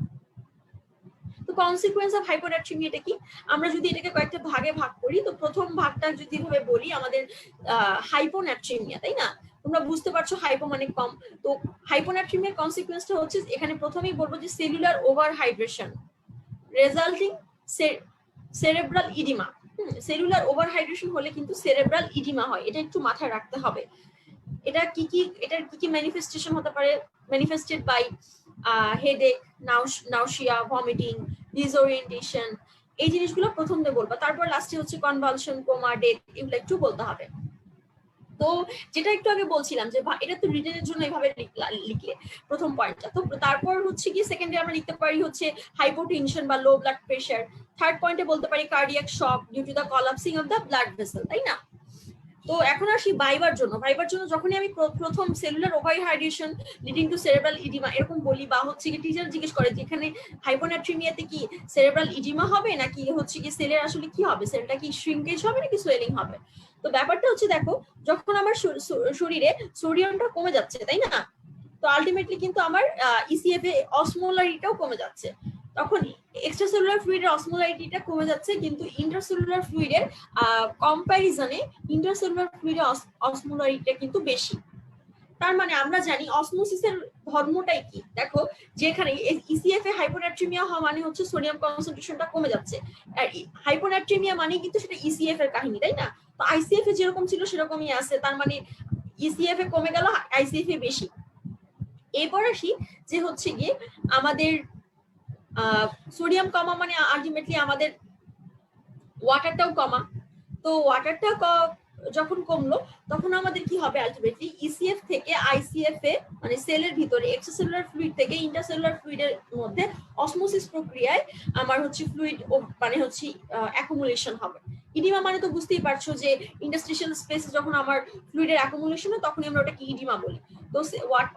[SPEAKER 2] তো কনসিকুয়েন্স অফ হাইপোন্যাট্রিমিয়া এটা কি? আমরা যদি এটাকে কয়েকটা ভাগে ভাগ করি, তো প্রথম ভাগটা যদি ভাবে বলি আমাদের হাইপোন্যাট্রিমিয়া, তাই না? তোমরা বুঝতে পারছো হাইপো মানে কম। তো হাইপোন্যাট্রিমিয়ার কনসিকুয়েন্সটা হচ্ছে, এখানে প্রথমেই বলবো যে cellular over hydration resulting cerebral oedema. Cellular over hydration হলে কিন্তু সেরেব্রাল ইডিমা হয়, এটা একটু মাথায় রাখতে হবে। এটার কি কি ম্যানিফেস্টেশন হতে পারে? ম্যানিফেস্টেড বাই হেডেক, নাউশিয়া, ভমিটিং, ডিসওরিয়েন্টেশন, এই জিনিসগুলো প্রথম দিয়ে বলবো। তারপর লাস্টে হচ্ছে কনভালশন, কোমা, ডেথ, এগুলো একটু বলতে হবে। তো যেটা একটু আগে বলছিলাম যে এটা তো রিটেনের জন্য এইভাবে লিখলে প্রথম পয়েন্টটা। তো তারপর হচ্ছে কি সেকেন্ডে আমরা লিখতে পারি হচ্ছে হাইপোটেনশন বা লো ব্লাড প্রেশার। থার্ড পয়েন্টে বলতে পারি cardiac shock due to the collapsing of the blood vessel, তাই না? তো এখন আসি ভাইবার জন্য যখনই আমি প্রথম cellular overhydration leading to cerebral oedema এরকম বলি, বা হচ্ছে কি টিচার জিজ্ঞেস করে যে এখানে হাইপোনাট্রিমিয়াতে কি সেরেব্রাল ইডিমা হবে নাকি হচ্ছে কি সেলের আসলে কি হবে, সেলটা কি শ্রিঙ্কেজ হবে নাকি সোয়েলিং হবে। তো ব্যাপারটা হচ্ছে দেখো, যখন আমার শরীরে সোডিয়ামটা কমে যাচ্ছে তাই না, তো আলটিমেটলি কিন্তু আমার ইসিএফ এ অসমোলারিটাও কমে যাচ্ছে, তখন এক্সট্রাসেলুলার ফ্লুইডের অসমোলারিটিটা কমে যাচ্ছে, কিন্তু ইন্টারসেলুলার ফ্লুইডের কম্প্যারিজনে ইন্টারসেলুলার ফ্লুইডের অসমোলারিটিটা কিন্তু বেশি। তার মানে আমরা জানি অসমোসিসের ধর্মটাই কি, দেখো যেখানে ইসিএফ এ হাইপোনাট্রিমিয়া হওয়া মানে হচ্ছে সোডিয়াম কনসেন্ট্রেশনটা কমে যাচ্ছে, আর হাইপোনাট্রিমিয়া মানে কিন্তু সেটা ইসিএফ এর কাহিনী তাই না। তো আইসিএফ এ যেরকম ছিল সেরকমই আছে, তার মানে ইসিএফ এ কমে গেল, আইসিএফ এ বেশি। এরপর আসি যে হচ্ছে গিয়ে আমাদের সোডিয়াম কমা মানে আলটিমেটলি আমাদের ওয়াটারটাও কমা। তো ওয়াটারটা যখন কমলো তখন আমাদের কি হবে, আলটিমেটলি ইসিএফ থেকে আইসিএফ এ মানে সেলের ভিতরে এক্সট্রাসেলুলার ফ্লুইড থেকে ইন্টারসেলুলার ফ্লুইডের মধ্যে অসমোসিস প্রক্রিয়ায় আমার হচ্ছে ফ্লুইড মানে হচ্ছে অ্যাকুমুলেশন হবে। ইডিমা মানে তো বুঝতেই পারছো যে ইন্ডাস্ট্রিয়াল স্পেসে যখন আমার ফ্লুইডের অ্যাকুমুলেশন হয় তখনই আমরা ওটাকে ইডিমা বলি। তো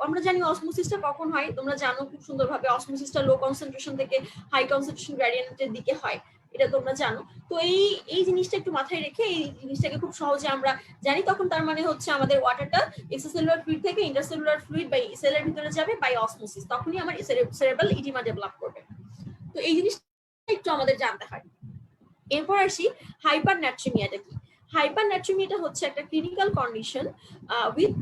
[SPEAKER 2] আমরা জানি অসমোসিসটা কখন হয়, তোমরা জানো খুব সুন্দরভাবে, অসমোসিসটা লো কনসেন্ট্রেশন থেকে হাই কনসেন্ট্রেশন গ্রেডিয়েন্টের দিকে হয়, এটা তোমরা জানো। তো এই জিনিসটা একটু মাথায় রেখে এই জিনিসটাকে খুব সহজে আমরা জানি, তখন তার মানে হচ্ছে আমাদের ওয়াটারটা এক্সট্রাসেলুলার ফ্লুইড থেকে ইন্টারসেলুলার ফ্লুইড বাই সেলের ভিতরে যাবে বাই অসমোসিস, তখনই আমার সেরেব্রাল ইডিমা ডেভেলপ করবে। তো এই জিনিসটা একটু আমাদের জানতে হয়। এরপর আসি হাইপারন্যাট্রিমিয়াটা কি। হাইপারন্যাট্রিমিয়াটা হচ্ছে একটা ক্লিনিক্যাল কন্ডিশন উইথ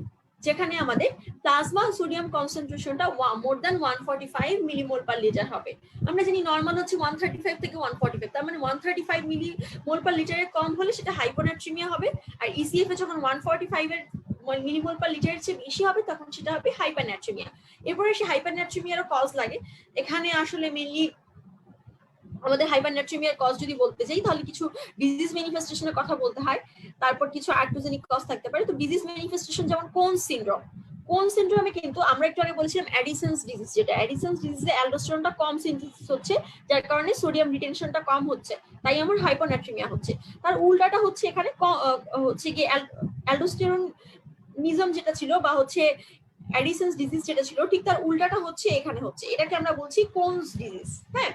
[SPEAKER 2] যেখানে আমাদের প্লাজমা সোডিয়াম কনসেন্ট্রেশনটা more than 145 millimole per litre হবে। আমরা জানি নর্মাল হচ্ছে 135 থেকে 145, তার মানে 135 মিলিমোল পার লিটারের কম হলে সেটা হাইপোনাট্রিমিয়া হবে, আর ইসিএফ এ যখন 145 এর মিলিমোল পার লিটারের চেয়ে বেশি হবে তখন সেটা হবে হাইপারন্যাট্রিমিয়া। এরপরে সে হাইপারন্যাট্রিমিয়ারও কজ লাগে, এখানে আসলে মেইনলি আমাদের হাইপারন্যাট্রিমিয়ার কজ যদি বলতে যাই তাহলে কিছু ডিজিজ ম্যানিফেস্টেশনের কথা বলতে হয়, তারপর কিছু আর্টোজেনিক কজ থাকতে পারে। তো ডিজিজ ম্যানিফেস্টেশন যেমন কোন সিনড্রোমে কিন্তু আমরা একটু আগে বলেছিলাম অ্যাডিসন্স ডিজিজ, যেটা অ্যাডিসন্স ডিজিজে অ্যালডোস্টেরনটা কম সিনথেসিস হচ্ছে, যার কারণে সোডিয়াম রিটেনশনটা কম হচ্ছে, তাই আমার হাইপোনাট্রিমিয়া হচ্ছে। তার উল্টাটা হচ্ছে এখানে হচ্ছে কি অ্যালডোস্টেরনিজম যেটা ছিল বা হচ্ছে অ্যাডিসন্স ডিজিজ যেটা ছিল, ঠিক তার উল্টাটা হচ্ছে এখানে হচ্ছে, এটাকে আমরা বলছি কোনস ডিজিজ। হ্যাঁ,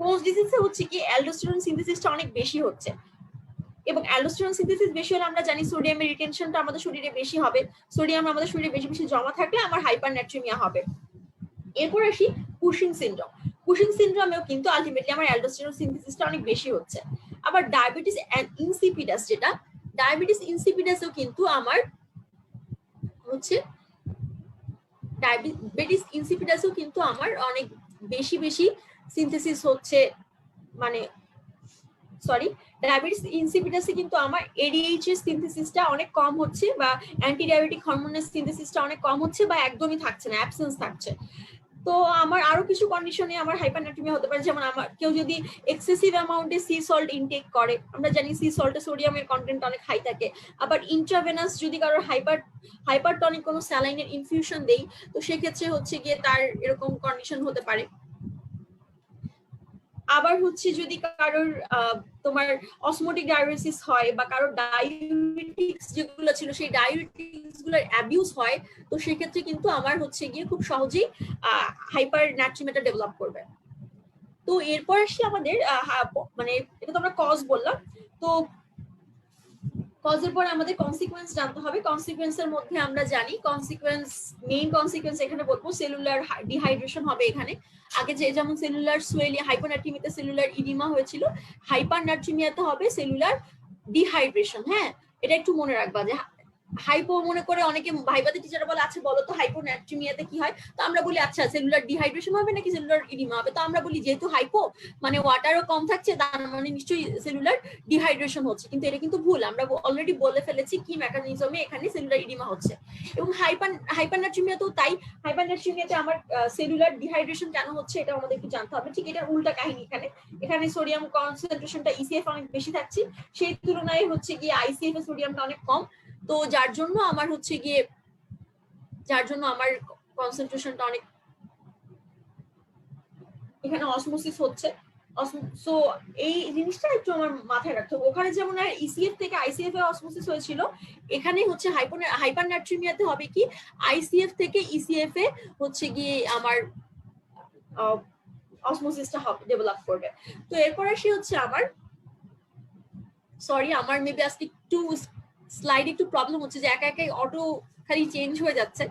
[SPEAKER 2] কোনস ডিজিজে হচ্ছে কি অ্যালডোস্টেরন সিনথেসিসটা অনেক বেশি হচ্ছে, এবং অ্যালডোস্টেরন সিনথেসিস বেশি হলে আমরা জানি সোডিয়ামের রিটেনশনটা আমাদের শরীরে বেশি হবে, সোডিয়াম আমাদের শরীরে বেশি বেশি জমা থাকলে আমার হাইপারন্যাট্রিমিয়া হবে। এরপর আসি কুশিং সিনড্রোমেও কিন্তু আলটিমেটলি আমার অ্যালডোস্টেরন সিনথেসিসটা অনেক বেশি হচ্ছে। আবার ডায়াবেটিস ইনসিপিডাস যেটা, ডায়াবেটিস ইনসিপিডাসেও কিন্তু আমার হচ্ছে ডায়াবেটিস ইনসিপিডাসেও কিন্তু আমার অনেক বেশি বেশি সিনথেসিস হচ্ছে, মানে সরি ডায়াবেটিস ইনসিপিডাসে কিন্তু আমার এডিএইচএস সিনথেসিসটা অনেক কম হচ্ছে, বা অ্যান্টি ডায়াবেটিক হরমোনের সিনথেসিসটা অনেক কম হচ্ছে, বা একদমই থাকছে না, অ্যাবসেন্স থাকছে। তো আমার আরো কিছু কন্ডিশনে আমার হাইপারন্যাট্রিমিয়া হতে পারে, যেমন আমার কেউ যদি এক্সেসিভ অ্যামাউন্টে সি সল্ট ইনটেক করে, আমরা জানি সি সল্টে সোডিয়ামের কন্টেন্ট অনেক হাই থাকে, আবার ইন্ট্রাভেনাস যদি কারোর হাইপারটনিক কোনো স্যালাইনের ইনফিউশন দেই, তো সেক্ষেত্রে হচ্ছে গিয়ে তার এরকম কন্ডিশন হতে পারে। আবার হচ্ছে যদি কারোর তোমার অসমোটিক ডায়াবেটিস হয়, বা কারোর ডায়াবেটিক্স যেগুলো ছিল সেই ডায়াবেটিক্স গুলোর অ্যাবিউজ হয়, তো সেক্ষেত্রে কিন্তু আমার হচ্ছে গিয়ে খুব সহজেই হাইপারন্যাট্রিমিয়া ডেভেলপ করবে। তো এরপর আসি আমাদের মানে এটা তো আমরা কজ বললাম, তো কজের পরে আমাদের কনসিকুয়েন্স জানতে হবে। কনসিকুয়েন্সের মধ্যে আমরা জানি মেইন কনসিকুয়েন্স এখানে বলবো সেলুলার ডিহাইড্রেশন হবে। এখানে আগে যেমন সেলুলার হাইপোনাট্রিমিয়াতে সেলুলার ইডিমা হয়েছিল, হাইপারনাট্রিমিয়াতে হবে সেলুলার ডিহাইড্রেশন। হ্যাঁ, এটা একটু মনে রাখবা যে হাইপো মনে করে অনেকে ভাইবাতে টিচার বলে আচ্ছা বলো তো হাইপোনাট্রিমিয়াতে কি হয়, তো আমরা বলি আচ্ছা সেলুলার ডিহাইড্রেশন হবে নাকি সেলুলার ইডিমা হবে, তো আমরা বলি যেহেতু হাইপো মানে ওয়াটারও কম থাকছে তার মানে নিশ্চয়ই সেলুলার ডিহাইড্রেশন হচ্ছে, কিন্তু এটা কিন্তু ভুল। আমরা অলরেডি বলে ফেলেছি কি মেকানিজমে এখানে সেলুলার ইডিমা হচ্ছে। এবং হাইপারনাট্রিমিয়াতেও তাই, হাইপারনাট্রিমিয়াতে আমার সেলুলার ডিহাইড্রেশন কেন হচ্ছে এটা আমাদের একটু জানতে হবে। ঠিক এটার উল্টা কাহিনী, এখানে সোডিয়াম কনসেন্ট্রেশনটা ইসিএফ অনেক বেশি থাকছে, সেই তুলনায় হচ্ছে গিয়ে আইসিএফ এ সোডিয়ামটা অনেক কম, তো যার জন্য আমার কনসেন্ট্রেশনটা অনেক, এখানে অসমোসিস হচ্ছে, সো এই জিনিসটা একটু আমার মাথায় রাখতে হবে। ওখানে যেমন ইসিএফ থেকে আইসিএফ এ অসমোসিস হয়েছিল, এখানে হচ্ছে হাইপারনাট্রিমিয়াতে হবে কি আইসিএফ থেকে ইসিএফ এ হচ্ছে গিয়ে আমার অসমোসিসটা ডেভেলপ করবে। তো এরপর আসি হচ্ছে আমার সরি আমার মেবি আজকে একটু স্লাইড একটু প্রবলেম হচ্ছে যে একা একা অটো খালি চেঞ্জ হয়ে যাচ্ছে।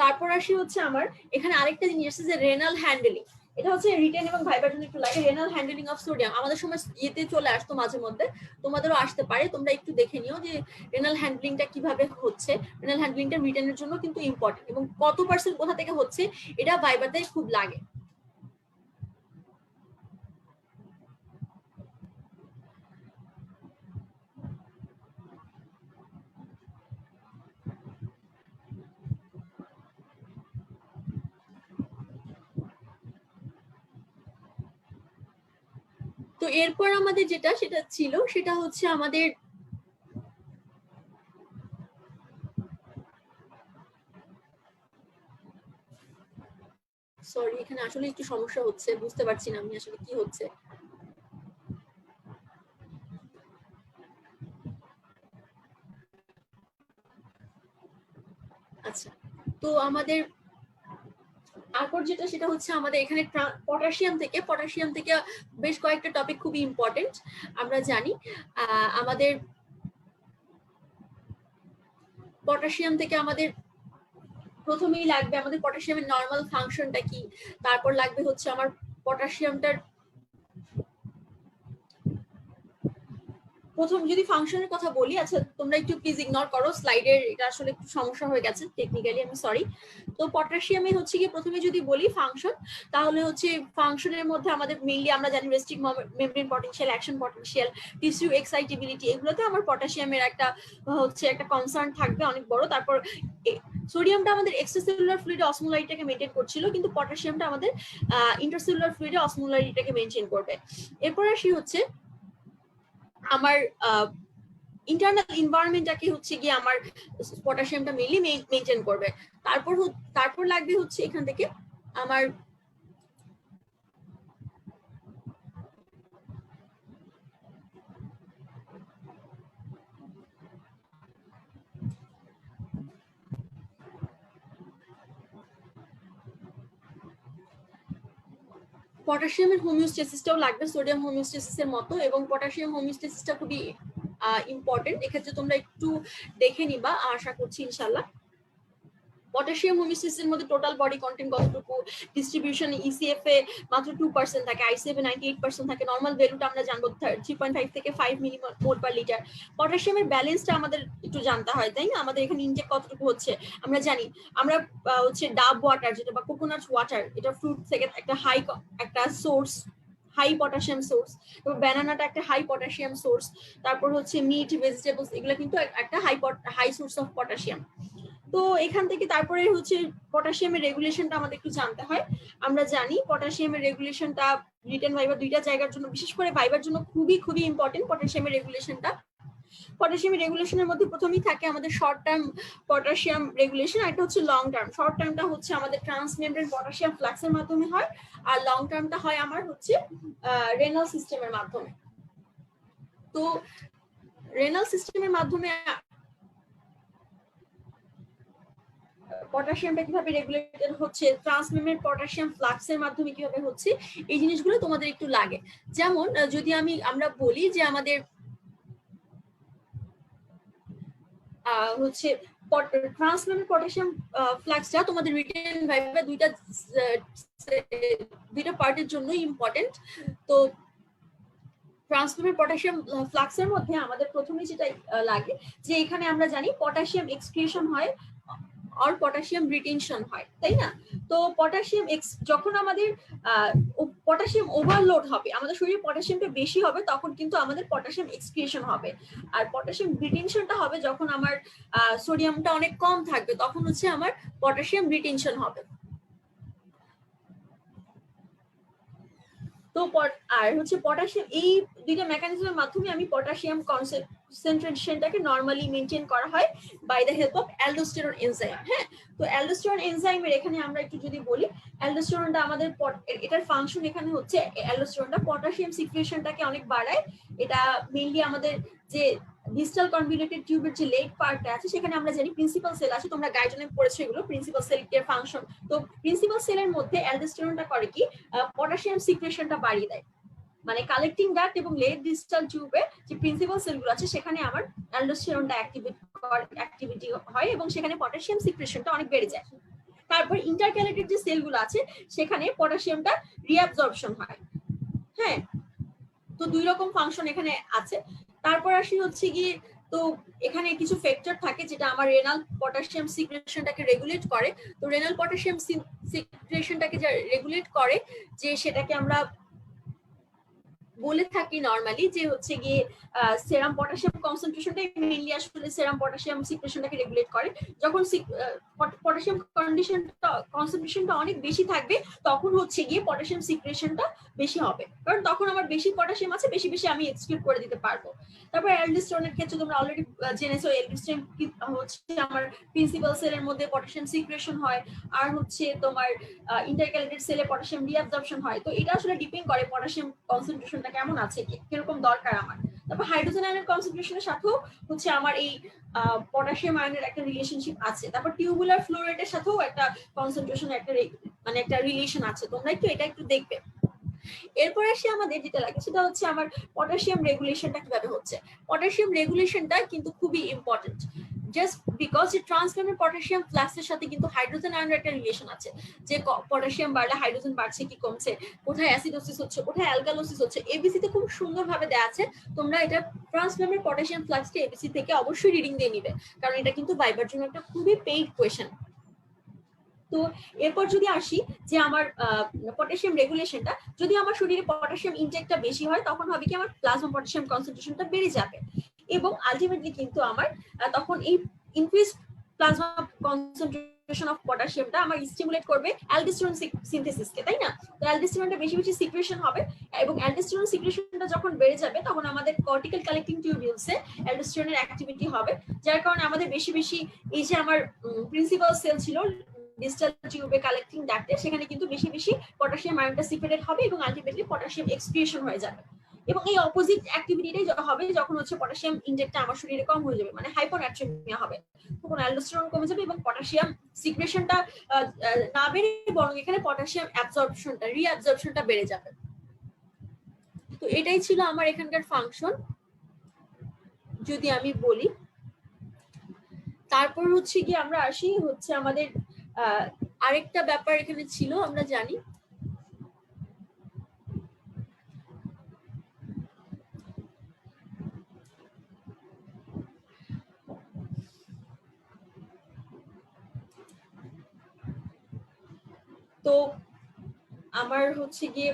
[SPEAKER 2] তারপর আসি হচ্ছে আমার এখানে আরেকটা জিনিস আছে যে রেনাল হ্যান্ডেলিং। এটা হচ্ছে রিটেন এবং ভাইবার জন্য একটু লাগে। রেনাল হ্যান্ডেলিং অফ সোডিয়াম আমাদের সময় ইয়েতে চলে আসতো মাঝে মধ্যে, তোমাদেরও আসতে পারে, তোমরা একটু দেখে নিও যে রেনাল হ্যান্ডলিংটা কিভাবে হচ্ছে। রেনাল হ্যান্ডলিংটা রিটেনের জন্য কিন্তু ইম্পর্টেন্ট এবং কত পার্সেন্ট কোথা থেকে হচ্ছে এটা ভাইবাতে খুব লাগে। তো এরপর আমাদের যেটা সেটা ছিল সেটা হচ্ছে আমাদের সরি এখানে আসলে একটু সমস্যা হচ্ছে, বুঝতে পারছি না আমি আসলে কি হচ্ছে। আচ্ছা, তো আমাদের তারপর যেটা সেটা হচ্ছে আমাদের এখানে পটাশিয়াম থেকে বেশ কয়েকটা টপিক খুবই ইম্পর্টেন্ট আমরা জানি। আমাদের পটাশিয়াম থেকে আমাদের প্রথমেই লাগবে আমাদের পটাশিয়ামের নর্মাল ফাংশনটা কি, তারপর লাগবে হচ্ছে আমার পটাশিয়ামটার প্রথম যদি ফাংশনের কথা বলি। আচ্ছা তোমরা একটু প্লিজ ইগনোর করো স্লাইডের, এটা আসলে একটু সমস্যা হয়ে গেছে টেকনিক্যালি, আমি সরি। তো পটাশিয়ামে হচ্ছে কি প্রথমে যদি বলি ফাংশন, তাহলে হচ্ছে ফাংশনের মধ্যে আমাদের মেইনলি আমরা জানি restrict membrane potential, action potential, tissue excitability, এগুলোতে আমার পটাশিয়ামের একটা হচ্ছে একটা কনসার্ন থাকবে অনেক বড়। তারপর সোডিয়ামটা আমাদের এক্সট্রাসেলুলার ফ্লুইডে অসমোলারিটিটাকে মেইনটেইন করছিল, কিন্তু পটাশিয়ামটা আমাদের ইন্টারসেলুলার ফ্লুইডে অসমোলারিটিটাকে মেইনটেইন করবে। এরপর আসি হচ্ছে আমার ইন্টারনাল এনভায়রনমেন্টটাকে হচ্ছে গিয়ে আমার পটাশিয়ামটা মেইনলি মেইনটেইন করবে। তারপর লাগবে হচ্ছে এখান থেকে আমার পটাশিয়ামের হোমিওস্টেসিসটাও লাগবে সোডিয়াম হোমিওস্টেসিসের মতো, এবং পটাশিয়াম হোমিওস্টেসিসটা খুবই ইম্পর্টেন্ট। এক্ষেত্রে তোমরা একটু দেখে নিবা, আশা করছি ইনশাল্লাহ। পটাশিয়াম হোমিওস্টেসিসের মধ্যে টোটাল বডি কন্টেন্ট কতটুকু, ডিস্ট্রিবিউশন ইসিএফ এ মাত্র 2% থাকে, আইসিএফ এ 98% থাকে, নরমাল ভ্যালুটা আমরা জানবো 3.5 থেকে 5 মিলিমোল পার লিটার। পটাশিয়ামের ব্যালেন্সটা আমাদের একটু জানতে হয়, তাই না? আমাদের এখানে ইনটেক কতটুকু হচ্ছে আমরা জানি। আমরা হচ্ছে ডাব ওয়াটার যেটা বা কোকোনাট ওয়াটার, এটা ফ্রুট থেকে একটা সোর্স, হাই পটাশিয়াম সোর্স, এবং ব্যানানাটা একটা হাই পটাশিয়াম সোর্স। তারপর হচ্ছে মিট, ভেজিটেবলস, এগুলো কিন্তু একটা হাই সোর্স অফ পটাশিয়াম। তো এখান থেকে তারপরে হচ্ছে পটাশিয়ামের রেগুলেশনটা আমাদের একটু জানতে হয়। আমরা জানি পটাশিয়ামের রেগুলেশনটা রিটেন ভাইবার দুইটা জায়গার জন্য, বিশেষ করে ভাইবার জন্য খুবই ইম্পর্টেন্ট পটাশিয়ামের রেগুলেশনটা। পটাশিয়াম রেগুলেশনের মধ্যে প্রথমেই থাকে আমাদের শর্ট টার্ম পটাশিয়াম রেগুলেশন, আর একটা হচ্ছে লং টার্ম। শর্ট টার্মটা হচ্ছে আমাদের ট্রান্সমেমব্রেন পটাশিয়াম ফ্লাক্সের মাধ্যমে হয়, আর লং টার্মটা হয় আমার হচ্ছে রেনাল সিস্টেমের মাধ্যমে। তো রেনাল সিস্টেমের মাধ্যমে পটাশিয়ামটা কিভাবে রেগুলেটেড হচ্ছে, ট্রান্সমেমব্রেন পটাশিয়াম ফ্লাক্সের মাধ্যমে কিভাবে হচ্ছে, এই জিনিসগুলো তোমাদের একটু লাগে। যেমন যদি আমরা বলি যে আমাদের হচ্ছে ট্রান্সমেমব্রেন পটাশিয়াম ফ্লাক্সটা তোমাদের রিটেন ভাইবা দুইটা পার্টের জন্য ইম্পর্টেন্ট। তো ট্রান্সমেমব্রেন পটাশিয়াম ফ্লাক্সের মধ্যে আমাদের প্রথমে যেটা লাগে যে এখানে আমরা জানি পটাশিয়াম এক্সক্রিশন হয় আর পটাশিয়াম রিটেনশন হয়, তাই না? তো পটাশিয়াম যখন আমাদের পটাশিয়াম ওভারলোড হবে, আমাদের শরীরে পটাশিয়ামটা বেশি হবে, তখন কিন্তু আমাদের পটাশিয়াম এক্সক্রিশন হবে। আর পটাশিয়াম রিটেনশনটা হবে যখন আমার সোডিয়ামটা অনেক কম থাকবে, তখন হচ্ছে আমার পটাশিয়াম রিটেনশন হবে। তো আর হচ্ছে পটাশিয়াম, এই দুইটা মেকানিজমের মাধ্যমে আমি পটাশিয়াম কনসেন্ট্রেশনটাকে নরমালি মেনটেন করা হয় by the help of aldosterone enzyme. হ্যাঁ, তো অ্যালডোস্টেরন এনজাইমের এখানে আমরা একটু যদি বলি, অ্যালডোস্টেরনটা আমাদের এটার ফাংশন এখানে হচ্ছে অ্যালডোস্টেরনটা পটাশিয়াম সিক্রিয়েশনটাকে অনেক বাড়ায়। এটা মেইনলি আমাদের যে ডিস্টাল কনভলিউটেড টিউবের যে লেগ পার্টটা আছে সেখানে আমরা জানি প্রিন্সিপাল সেল আছে, তোমরা গাইডলাইনে পড়েছো এগুলো, প্রিন্সিপাল সেলের ফাংশন। তো প্রিন্সিপাল সেলের মধ্যে অ্যালডোস্টেরনটা করে কি, পটাশিয়াম সিক্রিয়েশনটা বাড়িয়ে দেয়। মানে কালেক্টিং ডাক্ট এবং লেট ডিস্টাল টিউবে যে প্রিন্সিপাল সেলগুলো আছে সেখানে আমার অ্যালডোস্টেরনটা অ্যাক্টিভিটি হয় এবং সেখানে পটাশিয়াম সিক্রেশনটা অনেক বেড়ে যায়। তারপর ইন্টারক্যালেটেড যে সেলগুলো আছে সেখানে পটাশিয়ামটা রিঅ্যাবজর্পশন হয়। হ্যাঁ, তো দুই রকম ফাংশন এখানে আছে। তারপর আসি হচ্ছে গিয়ে, তো এখানে কিছু ফ্যাক্টর থাকে যেটা আমার রেনাল পটাশিয়াম সিক্রেশনটাকে রেগুলেট করে। তো রেনাল পটাশিয়াম সিক্রেশনটাকে যা রেগুলেট করে, যে সেটাকে আমরা বলে থাকি নরমালি যে হচ্ছে গিয়ে সেরাম পটাশিয়াম কনসেন্ট্রেশনটাই মেইনলি আসলে সেরাম পটাশিয়াম সিক্রেশনটাকে রেগুলেট করে। যখন পটাশিয়াম কনসেন্ট্রেশনটা অনেক বেশি থাকবে তখন হচ্ছে গিয়ে পটাশিয়াম সিক্রেশনটা বেশি হবে, কারণ তখন আমার বেশি পটাশিয়াম আছে, বেশি বেশি আমি এক্সক্রিট করে দিতে পারবো। তারপর অ্যালডোস্টেরনের ক্ষেত্রে তোমরা অলরেডি জেনেছো, অ্যালডোস্টেরন হচ্ছে আমার প্রিন্সিপাল সেলের মধ্যে পটাশিয়াম সিক্রেশন হয়, আর হচ্ছে তোমার ইন্টারক্যালেটেড সেলে পটাশিয়াম রিঅ্যাবজর্পশন হয়। তো এটা আসলে ডিপেন্ড করে পটাশিয়াম কনসেন্ট্রেশনটা কেমন আছে, কিরকম দরকার আমার। তারপর হাইড্রোজেন আয়নের কনসেন্ট্রেশনের সাথেও হচ্ছে আমার এই পটাশিয়াম আয়নের একটা রিলেশনশিপ আছে। তারপর টিউবুলার ফ্লোরাইডের সাথেও একটা কনসেন্ট্রেশন একটা মানে একটা রিলেশন আছে, তোমরা একটু এটা একটু দেখবে। এরপর আসি আমাদের যেটা লাগে সেটা হচ্ছে আমার পটাশিয়াম রেগুলেশনটা কিভাবে হচ্ছে। পটাশিয়াম রেগুলেশনটা কিন্তু খুবই ইম্পর্টেন্ট, জাস্ট বিকজ যে ট্রান্সফার্মের পটাশিয়াম ফ্লাক্সের সাথে কিন্তু হাইড্রোজেন আয়নের একটা রিলেশন আছে, যে পটাশিয়াম বাড়লে হাইড্রোজেন বাড়ছে কি কমছে, কোথায় অ্যাসিডোসিস হচ্ছে, কোথায় অ্যালকালোসিস হচ্ছে, এবিসি তে খুব সুন্দরভাবে দেওয়া আছে। তোমরা এটা ট্রান্সফার্মের পটাশিয়াম ফ্লাক্সটা এবিসি থেকে অবশ্যই রিডিং দিয়ে নিবে, কারণ এটা কিন্তু ভাইবার জন্য একটা খুবই পেইড কোয়েশ্চেন। তো এরপর যদি আসি যে আমার পটাশিয়াম রেগুলেশনটা, যদি আমার শরীরে পটাশিয়াম ইনটেকটা বেশি হয় তখন হবে কি আমার প্লাজমা পটাশিয়াম কনসেন্ট্রেশনটা বেড়ে যাবে, এবং আলটিমেটলি কিন্তু আমার তখন এই ইনক্রিজ প্লাজমা কনসেন্ট্রেশন অফ পটাশিয়ামটা আমার স্টিমুলেট করবে অ্যালডোস্টেরন সিনথেসিসকে, তাই না? তো অ্যালডোস্টেরনটা বেশি বেশি সিক্রেশন হবে, এবং অ্যালডোস্টেরন সিক্রেশনটা যখন বেড়ে যাবে তখন আমাদের কর্টিক্যাল কালেক্টিং টিউবিউলসে অ্যালডোস্টেরনের অ্যাক্টিভিটি হবে, যার কারণে আমাদের বেশি বেশি এই যে আমার প্রিন্সিপাল সেল ছিল ডিস্টাল টিউবে কালেক্টিং ডাক্টে, সেখানে কিন্তু বেশি বেশি পটাশিয়াম আয়নটা সিক্রেটেড হবে এবং আলটিমেটলি পটাশিয়াম এক্সক্রিয়েশন হয়ে যাবে। এবং এই অপোজিট অ্যাক্টিভিটিটাই হবে যখন হচ্ছে পটাশিয়াম ইনটেকটা আমার শরীরে কম হয়ে যাবে, মানে হাইপোনাট্রিমিয়া হবে, তখন অ্যালডোস্টেরন কমে যাবে এবং পটাশিয়াম সিক্রেশনটা না বেড়ে বরং এখানে পটাশিয়াম অ্যাবজর্পশনটা রিঅ্যাবজর্পশনটা বেড়ে যাবে। তো এটাই ছিল আমার এখানকার ফাংশন যদি আমি বলি। তারপর হচ্ছে কি আমরা আসি হচ্ছে আমাদের আরেকটা ব্যাপার এখানে ছিল, আমরা জানি তো আমার হচ্ছে গিয়ে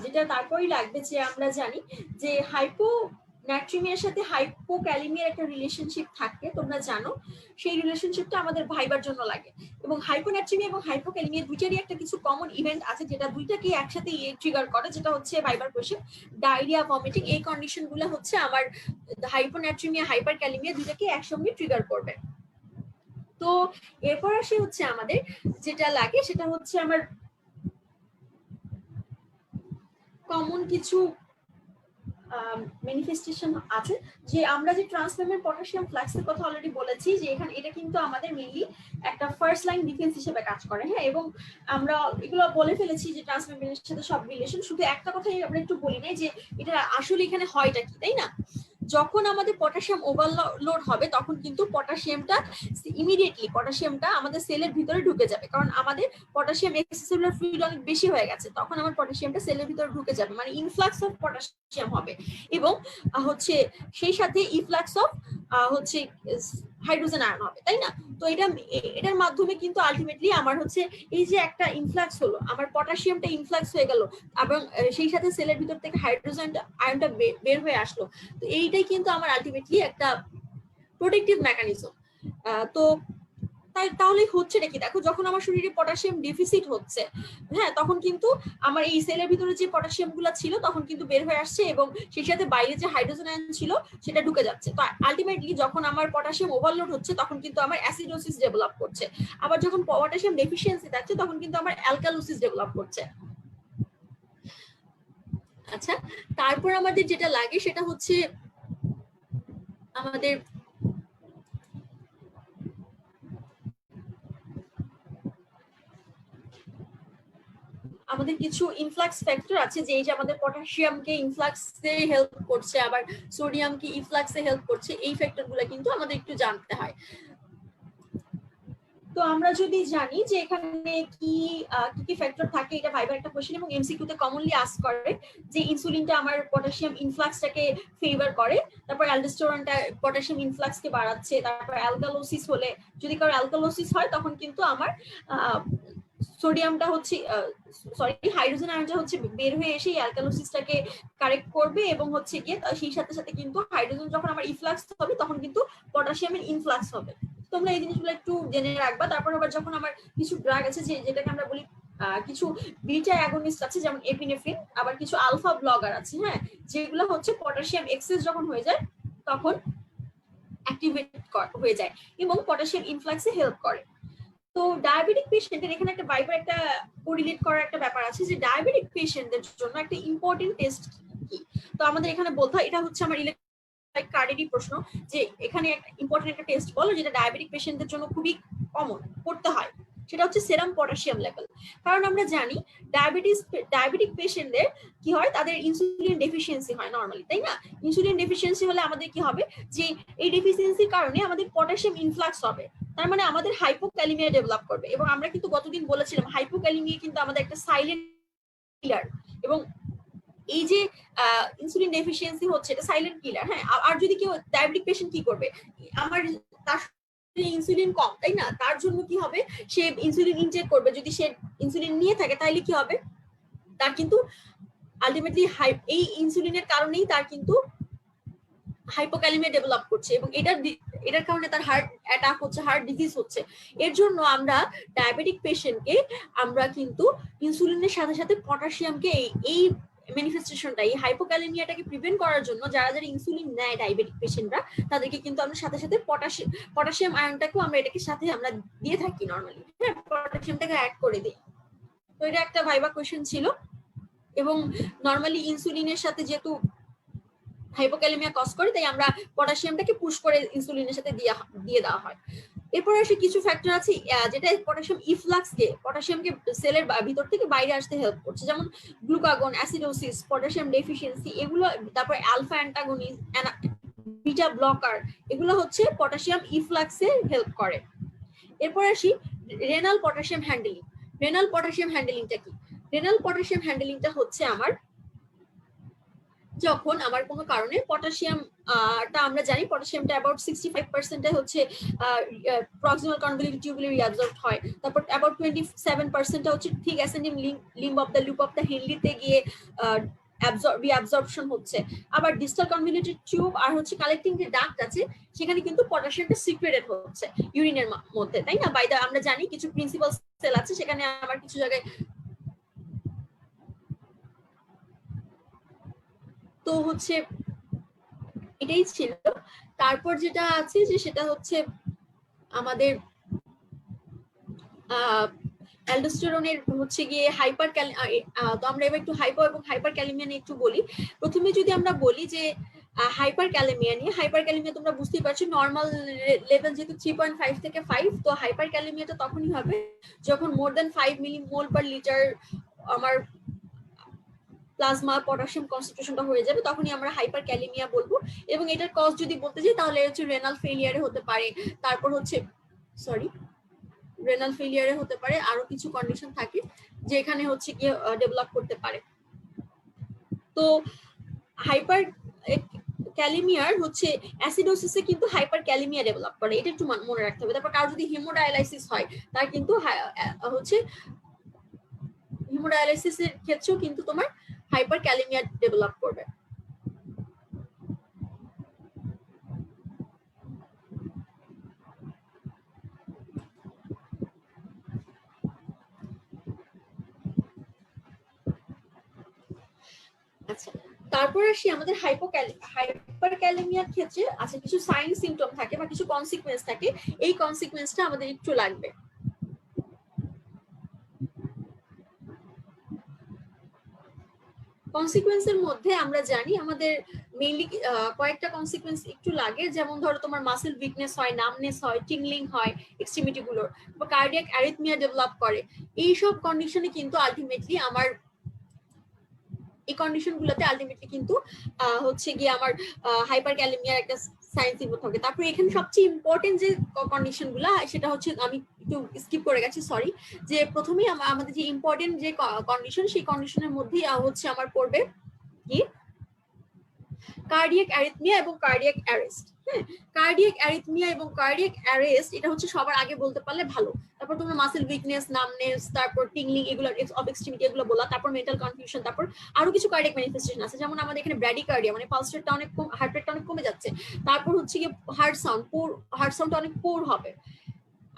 [SPEAKER 2] যেটা তারপরই লাগবে যে আমরা জানি যে হাইপোনাট্রিমিয়ার সাথে হাইপোক্যালিমিয়ার একটা রিলেশনশিপ থাকে, তোমরা জানো সেই রিলেশনশিপটা আমাদের ভাইবার জন্য লাগে। এবং হাইপোনাট্রিমিয়া এবং হাইপোক্যালিমিয়া দুইটারই একটা কিছু কমন ইভেন্ট আছে যেটা দুইটাকে একসাথে ট্রিগার করে, যেটা হচ্ছে ভাইবার কোয়েশ্চেন ডায়রিয়া, ভমিটিং। এই কন্ডিশনগুলো হচ্ছে আমার হাইপোনাট্রিমিয়া হাইপারক্যালিমিয়া দুইটাকে একসঙ্গে ট্রিগার করবে। তো এরপর আসে হচ্ছে আমাদের যেটা লাগে সেটা হচ্ছে আমার কমন কিছু ম্যানিফেস্টেশন আছে, যে আমরা যে ট্রান্সফার্মের পটাশিয়াম ফ্লাক্সের কথা অলরেডি বলেছি যে এখানে এটা কিন্তু আমাদের মেইনলি একটা ফার্স্ট লাইন ডিফেন্স হিসেবে কাজ করে। হ্যাঁ, এবং আমরা এগুলো বলে ফেলেছি যে ট্রান্সফার্মের সাথে সব রিলেশন, শুধু একটা কথাই আমরা একটু বলি নাই যে এটা আসলে এখানে হয়টা কি, তাই না? যখন আমাদের পটাশিয়াম ওভারলোড হবে তখন কিন্তু পটাশিয়ামটা ইমিডিয়েটলি পটাশিয়ামটা আমাদের সেলের ভিতরে ঢুকে যাবে, কারণ আমাদের পটাশিয়াম এক্সট্রাসেলুলার ফ্লুইড অনেক বেশি হয়ে গেছে, তখন আমার পটাশিয়ামটা সেলের ভিতরে ঢুকে যাবে, মানে ইনফ্লাক্স অফ পটাশিয়াম হবে, এবং হচ্ছে সেই সাথে ইফ্লাক্স অফ হচ্ছে হাইড্রোজেন আয়ন হবে, তাই না? তো এটার মাধ্যমে কিন্তু আলটিমেটলি আমার হচ্ছে এই যে একটা ইনফ্লাক্স হলো, আমার পটাশিয়ামটা ইনফ্লাক্স হয়ে গেল এবং সেই সাথে সেলের ভিতর থেকে হাইড্রোজেন আয়নটা বের হয়ে আসলো। তো এইটাই কিন্তু আমার আলটিমেটলি একটা প্রোটেক্টিভ মেকানিজম। তো তাহলে হচ্ছেটা কি দেখো, যখন আমার শরীরে পটাশিয়াম ডেফিসিট হচ্ছে, হ্যাঁ, তখন কিন্তু আমার এই সেলের ভিতরে যে পটাশিয়াম গুলো ছিল তখন কিন্তু বের হয়ে আসছে এবং সেই সাথে বাইরে যে হাইড্রোজেন আয়ন ছিল সেটা ঢুকে যাচ্ছে। তো আলটিমেটলি যখন আমার পটাশিয়াম ওভারলোড হচ্ছে তখন কিন্তু আমার অ্যাসিডোসিস ডেভেলপ করছে, আবার যখন পটাশিয়াম ডেফিসিয়েন্সি থাকছে তখন কিন্তু আমার অ্যালকালোসিস ডেভেলপ করছে। আচ্ছা, তারপর আমাদের যেটা লাগে সেটা হচ্ছে আমাদের কিছু ইনফ্লাক্স ফ্যাক্টর আছে যে এই যে আমাদের পটাশিয়ামকে ইনফ্লাক্সে হেল্প করছে, আবার সোডিয়ামকে ইনফ্লাক্সে হেল্প করছে, এই ফ্যাক্টরগুলো কিন্তু আমাদের একটু জানতে হয়। তো আমরা যদি জানি যে এখানে কি কি ফ্যাক্টর থাকে, এটা ভাইবার একটা কোশ্চেন এবং এমসিকিউ তে কমনলি আস্ক করে যে ইনসুলিনটা আমার পটাশিয়াম ইনফ্লাক্সটাকে ফেভার করে, তারপর অ্যালডোস্টেরনটা পটাশিয়াম ইনফ্লাক্সকে বাড়াচ্ছে, তারপর অ্যালকালোসিস হলে, যদি কারো অ্যালকালোসিস হয় তখন কিন্তু আমার সোডিয়ামটা হচ্ছে সরি হাইড্রোজেন আয়নটা হচ্ছে বের হয়ে এসে অ্যালকালোসিসটাকে কারেক্ট করবে এবং হচ্ছে গিয়ে সেই সাথে সাথে কিন্তু হাইড্রোজেন যখন আমার ইনফ্লাক্স হবে তখন কিন্তু পটাশিয়ামের ইনফ্লাক্স হবে। তোমরা এই জিনিসগুলো একটু জেনে রাখবা। তারপর আবার যখন আমার কিছু ড্রাগ আছে যেটাকে আমরা বলি কিছু বিটা অ্যাগনিস্ট আছে যেমন এপিনেফ্রিন, আবার কিছু আলফা ব্লগার আছে, হ্যাঁ, যেগুলো হচ্ছে পটাশিয়াম এক্সেস যখন হয়ে যায় তখন অ্যাক্টিভেট হয়ে যায় এবং পটাশিয়াম ইনফ্লাক্সে হেল্প করে। তো ডায়াবেটিক পেশেন্টের এখানে একটা ভাইবার একটা কোরিলেট করার একটা ব্যাপার আছে যে ডায়াবেটিক পেশেন্টদের জন্য একটা ইম্পর্টেন্ট টেস্ট কি। তো আমাদের এখানে বলতে হয়, এটা হচ্ছে আমার কার্ডেরই প্রশ্ন, যে এখানে একটা ইম্পর্টেন্ট একটা টেস্ট বলো যেটা ডায়াবেটিক পেশেন্টদের জন্য খুবই কমন করতে হয়, সেটা হচ্ছে সেরাম পটাশিয়াম লেভেল। কারণ আমরা জানি ডায়াবেটিক পেশেন্টদের কি হয়, তাদের ইনসুলিন ডেফিসিয়েন্সি হয় নর্মালি, তাই না? ইনসুলিন ডেফিসিয়েন্সি হলে আমাদের কি হবে, যে এই ডেফিসিয়েন্সির কারণে আমাদের পটাশিয়াম ইনফ্লাক্স হবে, তার মানে আমাদের হাইপোক্যালিমিয়া ডেভেলপ করবে। এবং আমরা কিন্তু গতদিন বলেছিলাম হাইপোক্যালিমিয়া কিন্তু আমাদের একটা সাইলেন্ট কিলার, এবং এই যে ইনসুলিন ডেফিসিয়েন্সি হচ্ছে এটা সাইলেন্ট কিলার, হ্যাঁ। আর যদি কেউ ডায়াবেটিক পেশেন্ট কি করবে, আমার তার ইনসুলিন কম, তাই না, তার জন্য কি হবে, সে ইনসুলিন ইনজেক্ট করবে, যদি সে ইনসুলিন নিয়ে থাকে তাহলে কি হবে, তার কিন্তু আলটিমেটলি এই ইনসুলিনের কারণেই তার কিন্তু হাইপোক্যালিমিয়া ডেভেলপ করছে এবং এটার কারণে তার হার্ট অ্যাটাক হচ্ছে, হার্ট ডিজিজ হচ্ছে। এর জন্য আমরা ডায়াবেটিক পেশেন্টকে আমরা কিন্তু ইনসুলিনের সাথে সাথে পটাশিয়ামকে এই ম্যানিফেস্টেশনটা, এই হাইপোক্যালিমিয়াটাকে প্রিভেন্ট করার জন্য যারা যারা ইনসুলিন নেয় ডায়াবেটিক পেশেন্টরা, তাদেরকে কিন্তু আমরা সাথে সাথে পটাশিয়াম আয়নটাকেও আমরা এটাকে সাথে আমরা দিয়ে থাকি নর্মালি, হ্যাঁ, পটাশিয়ামটাকে অ্যাড করে দিই। তো এটা একটা ভাইবা কোয়েশ্চেন ছিল। এবং নর্মালি ইনসুলিনের সাথে যেহেতু হাইপোক্যালিমিয়া কজ করে, তাই আমরা পটাশিয়ামটাকে পুশ করে ইনসুলিনের সাথে দিয়ে দেওয়া হয়। এরপর আসে কিছু ফ্যাক্টর আছে যেটা পটাশিয়ামকে সেলের ভিতর থেকে বাইরে আসতে হেল্প করছে, যেমন গ্লুকাগন, অ্যাসিডোসিস, পটাশিয়াম ডেফিসিয়েন্সি, এগুলো, তারপর আলফা অ্যান্টাগনিস্ট, বিটা ব্লকার, এগুলো হচ্ছে পটাশিয়াম ইফ্লাক্সে হেল্প করে। এরপর আসি renal potassium handling. Renal potassium হ্যান্ডেলিংটা কি? রেনাল পটাশিয়াম হ্যান্ডেলিংটা হচ্ছে আমার যখন আমার কোনো কারণে পটাশিয়ামটা, আমরা জানি পটাশিয়ামটা অ্যাবাউট 65% হচ্ছে প্রক্সিমাল কনভলিউটেড টিউবুলার রিঅ্যাবজর্বড হয়, তারপর অ্যাবাউট 27% হচ্ছে thick ascending limb of the loop of the হেনলিতে গিয়ে রিঅ্যাবজর্পশন হচ্ছে। আবার ডিস্টাল কনভলিউটেড টিউব আর হচ্ছে কালেক্টিং যে ডাক্ট আছে সেখানে কিন্তু পটাশিয়ামটা সিক্রেটেড হচ্ছে ইউরিনের মধ্যে, তাই না? বাই দ্য আমরা জানি কিছু প্রিন্সিপাল সেল আছে, সেখানে আবার কিছু জায়গায়। তো হচ্ছে এটাই ছিল। তারপর যেটা আছে যে সেটা হচ্ছে আমাদের অ্যালডোস্টেরনের হচ্ছে গিয়ে তো আমরা এবার একটু হাইপো এবং হাইপার ক্যালিমিয়া নিয়ে একটু বলি। প্রথমে যদি আমরা বলি যে হাইপার ক্যালিমিয়া নিয়ে, হাইপার ক্যালিমিয়া তোমরা বুঝতেই পারছো নর্মাল লেভেল যেহেতু 3.5 থেকে 5, তো হাইপার ক্যালিমিয়াটা তখনই হবে যখন মোর দেন 5 মিলিমোল পার লিটার আমার প্লাজমা পটাশিয়াম কনসেন্ট্রেশনটা হয়ে যাবে, তখনই আমরা হাইপার ক্যালিমিয়া বলবো। এবং এটার কজ যদি বলতে যাই তাহলে হচ্ছে রেনাল ফেলিয়ারে হতে পারে, তারপর হচ্ছে রেনাল ফেলিয়ারে হতে পারে, আরো কিছু কন্ডিশন থাকে যে এখানে হচ্ছে কি ডেভেলপ করতে পারে। তো হাইপার ক্যালিমিয়ার হচ্ছে অ্যাসিডোসিসে কিন্তু হাইপার ক্যালিমিয়া ডেভেলপ করে, এটা একটু মনে রাখতে হবে। তারপর কারো যদি হিমোডায়ালাইসিস হয় তার কিন্তু হচ্ছে হিমোডায়ালাইসিসের ক্ষেত্রেও কিন্তু তোমার হাইপার ক্যালিমিয়া ডেভেলপ করবে। আচ্ছা, তারপর আসি আমাদের হাইপারক্যালেমিয়ার ক্ষেত্রে আচ্ছা কিছু সাইন সিমটম থাকে বা কিছু কনসিকুয়েন্স থাকে, এই কনসিকুয়েন্সটা আমাদের একটু লাগবে। কনসিকুয়েন্সের মধ্যে আমরা জানি আমাদের মেইনলি কয়েকটা কনসিকুয়েন্স একটু লাগে, যেমন ধরো তোমার মাসেল উইকনেস হয়, নামনেস হয়, টিংলিং হয় এক্সট্রিমিটি গুলোর, বা কার্ডিয়াক অ্যারিথমিয়া ডেভেলপ করে। এইসব কন্ডিশনে কিন্তু আলটিমেটলি আমার এই কন্ডিশন গুলোতে আলটিমেটলি কিন্তু হচ্ছে গিয়ে আমার হাইপারক্যালেমিয়ার একটা সাইন সিম্পটম থাকে। তারপরে এখানে সবচেয়ে ইম্পর্টেন্ট যে কন্ডিশন গুলা সেটা হচ্ছে, আমি একটু স্কিপ করে গেছি সরি, যে প্রথমেই আমাদের যে ইম্পর্টেন্ট যে কন্ডিশন সেই কন্ডিশনের মধ্যেই হচ্ছে আমার পড়বে কি কার্ডিয়াক অ্যারিথমিয়া এবং কার্ডিয়াক অ্যারেস্ট। হ্যাঁ, কার্ডিয়াক অ্যারিথমিয়া এবং কার্ডিয়াক অ্যারেস্ট এটা হচ্ছে সবার আগে বলতে পারলে ভালো। তারপর তোমরা মাসেল উইকনেস, নামনেস, তারপর টিংলিং, এগুলো অফ এক্সট্রিমিটি এগুলো বলা, তারপর মেন্টাল কনফিউশন, তারপর আরো কিছু কার্ডিয়াক ম্যানিফেস্টেশন আছে, যেমন আমাদের এখানে ব্র্যাডিকার্ডিয়া মানে পালস রেটটা অনেক কম, হার্ট রেটটা অনেক কমে যাচ্ছে। তারপর হচ্ছে কি হার্ট সাউন্ডটা অনেক পোর হবে।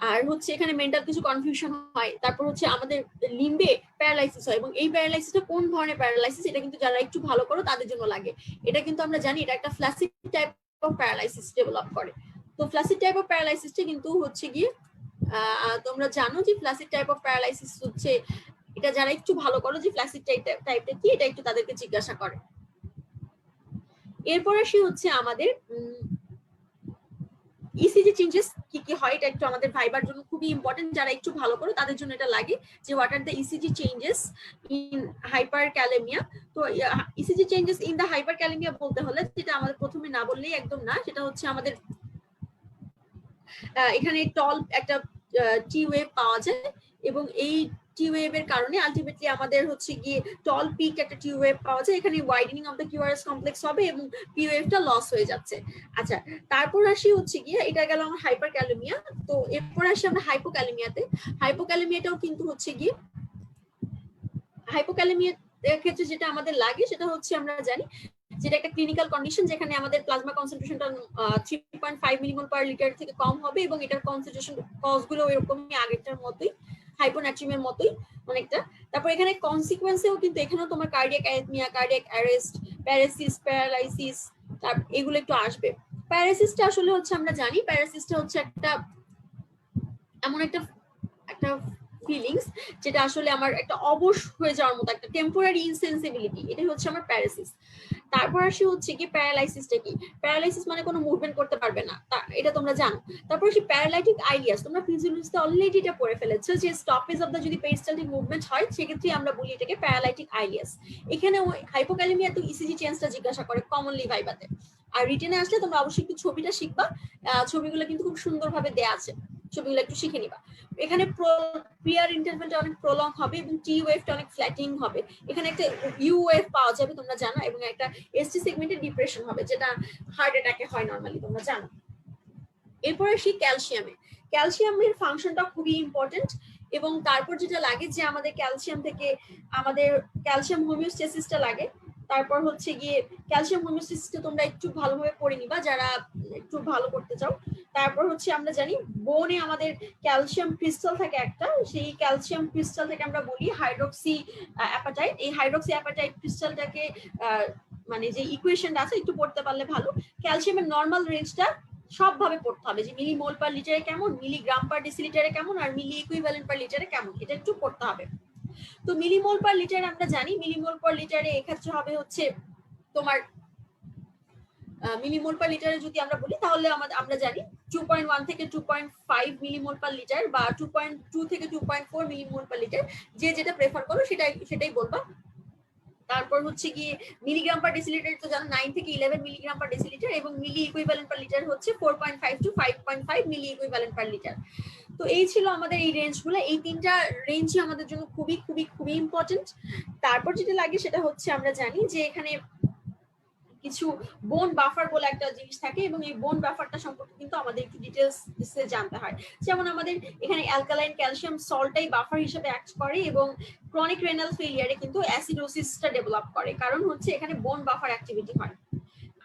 [SPEAKER 2] আর হচ্ছে এখানে মেন্টাল কিছু কনফিউশন হয়। তারপর হচ্ছে আমাদের লিম্বে প্যারালাইসিস হয়, এবং এই প্যারালাইসিসটা কোন ধরনের প্যারালাইসিস এটা কিন্তু যারা একটু ভালো করো তাদের জন্য লাগে। এটা কিন্তু আমরা জানি এটা একটা flaccid type of paralysis develop করে। তো ফ্ল্যাসিড টাইপ অফ প্যারালাইসিসটা কিন্তু হচ্ছে গিয়ে তোমরা জানো যে ফ্ল্যাসিড টাইপ অফ প্যারালাইসিস হচ্ছে, এটা যারা একটু ভালো করো যে ফ্ল্যাসিড টাইপটা কি এটা একটু তাদেরকে জিজ্ঞাসা করে। এরপর আসি হচ্ছে আমাদের ইসিজি চেঞ্জেস কি কি হয়, এটা একটু আমাদের ভাইবার জন্য খুবই ইম্পর্টেন্ট, যারা একটু ভালো করো তাদের জন্য এটা লাগে যে what are the ECG changes in hyperkalaemia. তো ECG changes in the hyperkalaemia বলতে হলে যেটা আমাদের প্রথমে না বললেই একদম না, সেটা হচ্ছে আমাদের এখানে টল একটা টি ওয়েভ পাওয়া যায়, এবং এই টি ওয়েভের কারণে আলটিমেটলি আমাদের হচ্ছে গিয়ে টল পিক একটা টি ওয়েভ পাওয়া যায়, এখানে widening of the QRS complex হবে এবং পি ওয়েভটা লস হয়ে যাচ্ছে। আচ্ছা, তারপর আসি হচ্ছে গিয়ে এটা গেল আমার হাইপারক্যালেমিয়া। তো এরপর আসি আমরা হাইপোক্যালেমিয়াতে। হাইপোক্যালেমিয়াটাও কিন্তু হচ্ছে গিয়ে হাইপোক্যালেমিয়ার ক্ষেত্রে যেটা আমাদের লাগে সেটা হচ্ছে আমরা জানি যেটা একটা ক্লিনিক্যাল কন্ডিশন, যেখানে আমাদের প্লাজমা কনসেন্ট্রেশনটা 3.5 মিলিমোল পার লিটার থেকে কম হবে, এবং এটার কনসেন্ট্রেশন কজগুলো এরকমই আগেরটার মতোই, হাইপোনাট্রিয়ামের মতোই অনেকটা। তারপর এখানে কনসিকুয়েন্সেও কিন্তু এখানেও তোমার cardiac arrhythmia, cardiac arrest, paresis, paralysis এগুলো একটু আসবে। প্যারাসিসটা আসলে হচ্ছে আমরা জানি প্যারাসিসটা হচ্ছে একটা এমন একটা ফিলিংস যেটা আসলে আমার একটা অবশ হয়ে যাওয়ার মতো একটা টেম্পোরারি ইনসেনসিবিলিটি, এটাই হচ্ছে আমার প্যারাসিস। তারপর আসি হচ্ছে কি প্যারালাইসিসটা কি, প্যারালাইসিস মানে কোনো মুভমেন্ট করতে পারবে না, এটা তোমরা জানো। তারপর আসি প্যারালাইটিক আইলিয়াস, তোমরা ফিজিওলজিতে অলরেডি এটা পড়ে ফেলেছো যে স্টপেজ অফ দ্য যদি পেরিস্টালটিক মুভমেন্ট হয় সেক্ষেত্রে আমরা বলি এটাকে প্যারালাইটিক আইলিয়াস। এখানে হাইপোক্যালেমিয়া তো ইসিজি চেঞ্জটা জিজ্ঞাসা করে কমনলি ভাইবাতে, আর রিটেনে আসলে তোমরা অবশ্যই একটু ছবিটা শিখবা, ছবিগুলো কিন্তু খুব সুন্দরভাবে দেয়া আছে, ছবিগুলো একটু শিখে নিবা। এখানে প্রিয়ার ইন্টারভেলটা অনেক প্রলং হবে এবং টি ওয়েভটা অনেক ফ্ল্যাটিং হবে। এখানে একটা ইউ ওয়েভ পাওয়া যাবে তোমরা জানো, এবং একটা এসটি সেগমেন্টের ডিপ্রেশন হবে যেটা হার্ট অ্যাটাকে হয় নরমালি, তোমরা জানো। এরপর আসি ক্যালসিয়ামে। ক্যালসিয়ামের ফাংশনটা খুবই ইম্পর্টেন্ট, এবং তারপর যেটা লাগে যে আমাদের ক্যালসিয়াম থেকে আমাদের ক্যালসিয়াম হোমিওস্টেসিসটা লাগে। তারপর হচ্ছে গিয়ে ক্যালসিয়াম হোমিওস্টেসিসটা তোমরা একটু ভালোভাবে পড়ে নিবা যারা একটু ভালো করতে চাও। তারপর হচ্ছে আমরা জানি বোনে আমাদের ক্যালসিয়াম ক্রিস্টাল থাকে একটা, সেই ক্যালসিয়াম ক্রিস্টাল থেকে আমরা বলি হাইড্রক্সি অ্যাপাটাইট। এই হাইড্রক্সি অ্যাপাটাইট ক্রিস্টালটাকে মানে যে ইকুয়েশনটা আছে একটু পড়তে পারলে ভালো। ক্যালসিয়ামের নর্মাল রেঞ্জটা সবভাবে পড়তে হবে, যে মিলিমোল পার লিটারে কেমন, মিলিগ্রাম পার ডেসিলিটারে কেমন, আর মিলি ইকুইভ্যালেন্ট পার লিটারে কেমন, এটা একটু পড়তে হবে। তো মিলিমোল পার লিটারে আমরা জানি মিলিমোল পার লিটারে এক্ষেত্রে হবে হচ্ছে তোমার মিলিমোল পার লিটারে যদি আমরা বলি তাহলে আমরা জানি 2.1 থেকে 2.5 মিলিমোল পার লিটার বা 2.2 থেকে 2.4 মিলিমোল পার লিটার, যে যেটা প্রেফার করো সেটাই বলবা। তারপর হচ্ছে গিয়ে মিলিগ্রাম পার ডেসিলিটার তো জানো 9 থেকে 11 মিলিগ্রাম পার ডেসিলিটার, এবং মিলি ইকুইভ্যালেন্ট পার লিটার হচ্ছে 4.5 টু 5.5 মিলি ইকুইভ্যালেন্ট পার লিটার। তো এই ছিল আমাদের এই রেঞ্জগুলো, এই তিনটা রেঞ্জই আমাদের জন্য খুবই খুবই খুবই ইম্পর্টেন্ট। তারপর যেটা লাগে সেটা হচ্ছে আমরা জানি যে এখানে কিছু বোন বাফার বলে একটা জিনিস থাকে, এবং এই বোন বাফারটা সম্পর্কে কিন্তু আমাদের একটু ডিটেলস জানতে হয়। যেমন আমাদের এখানে অ্যালকালাইন ক্যালসিয়াম সল্টটাই বাফার হিসেবে অ্যাক্ট করে, এবং ক্রনিক রেনাল ফেলিয়ারে কিন্তু অ্যাসিডোসিসটা ডেভেলপ করে, কারণ হচ্ছে এখানে বোন বাফার অ্যাক্টিভিটি হয়।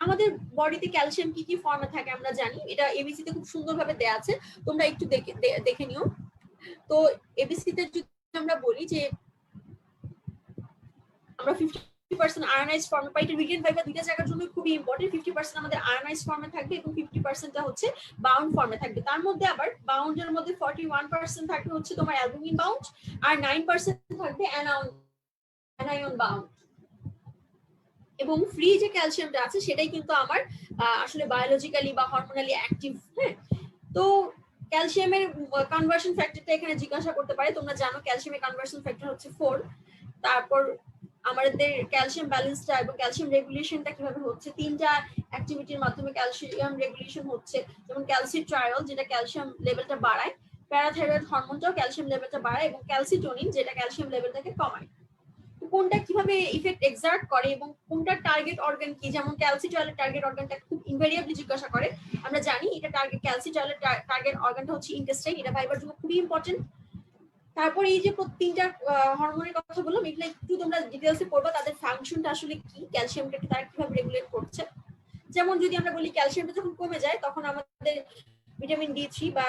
[SPEAKER 2] আমাদের বডিতে ক্যালসিয়াম কি কি ফর্মে থাকে আমরা জানি, এটা এবিসি তে খুব সুন্দরভাবে দেয়া আছে, তোমরা একটু দেখে নিও। তো এবিসি তে যদি আমরা বলি যে আমরা 50% আয়নাইজ ফর্মে পাই। এটা রিটেন ভাইবা দুইটা জায়গার জন্য খুবই ইম্পর্টেন্ট। 50% আমাদের আয়নাইজ ফর্মে থাকবে এবং 50%টা হচ্ছে বাউন্ড ফর্মে থাকবে। তার মধ্যে আবার বাউন্ডের মধ্যে 41% থাকবে হচ্ছে তোমার অ্যালবুমিন বাউন্ড, আর 9% থাকবে অ্যানায়ন বাউন্ড। এবং ফ্রি যে ক্যালসিয়ামটা আছে সেটাই কিন্তু আমার আসলে বায়োলজিক্যালি বা হরমোনালি অ্যাক্টিভ। হ্যাঁ, তো ক্যালসিয়ামের কনভার্সন ফ্যাক্টরটা এখানে জিজ্ঞাসা করতে পারে। তোমরা জানো ক্যালসিয়ামের কনভার্সন ফ্যাক্টর হচ্ছে 4। তারপর আমাদের ক্যালসিয়াম ব্যালেন্সটা এবং ক্যালসিয়াম রেগুলেশনটা কিভাবে হচ্ছে, তিনটা অ্যাক্টিভিটির মাধ্যমে ক্যালসিয়াম রেগুলেশন হচ্ছে। যেমন ক্যালসিট্রায়ল যেটা ক্যালসিয়াম লেভেলটা বাড়ায়, প্যারাথাইরয়েড হরমোনটাও ক্যালসিয়াম লেভেলটা বাড়ায়, এবং ক্যালসিটোনিন যেটা ক্যালসিয়াম লেভেলটাকে কমায়। কোনটা কিভাবে ইফেক্ট এক্সার্ট করে এবং কোনটা টার্গেট অর্গান কি, যেমন ক্যালসিট্রায়লের টার্গেট অর্গানটা খুব ইনভেরিয়েবলি জিজ্ঞাসা করে। আমরা জানি এটা টার্গেট ক্যালসিট্রায়লের টার্গেট অর্গানটা হচ্ছে ইন্টেস্টাইন, এটা ভাইবার জন্য খুবই ইম্পর্টেন্ট। তারপরে এই যে তিনটা হরমোনের কথা বললাম, এগুলো একটু তোমরা ডিটেইলসে পড়বা, তাদের ফাংশনটা আসলে কি, ক্যালসিয়ামটাকে তারা কিভাবে রেগুলেট করছে। যেমন যদি আমরা বলি ক্যালসিয়ামটা যখন কমে যায় তখন আমাদের ভিটামিন D3 বা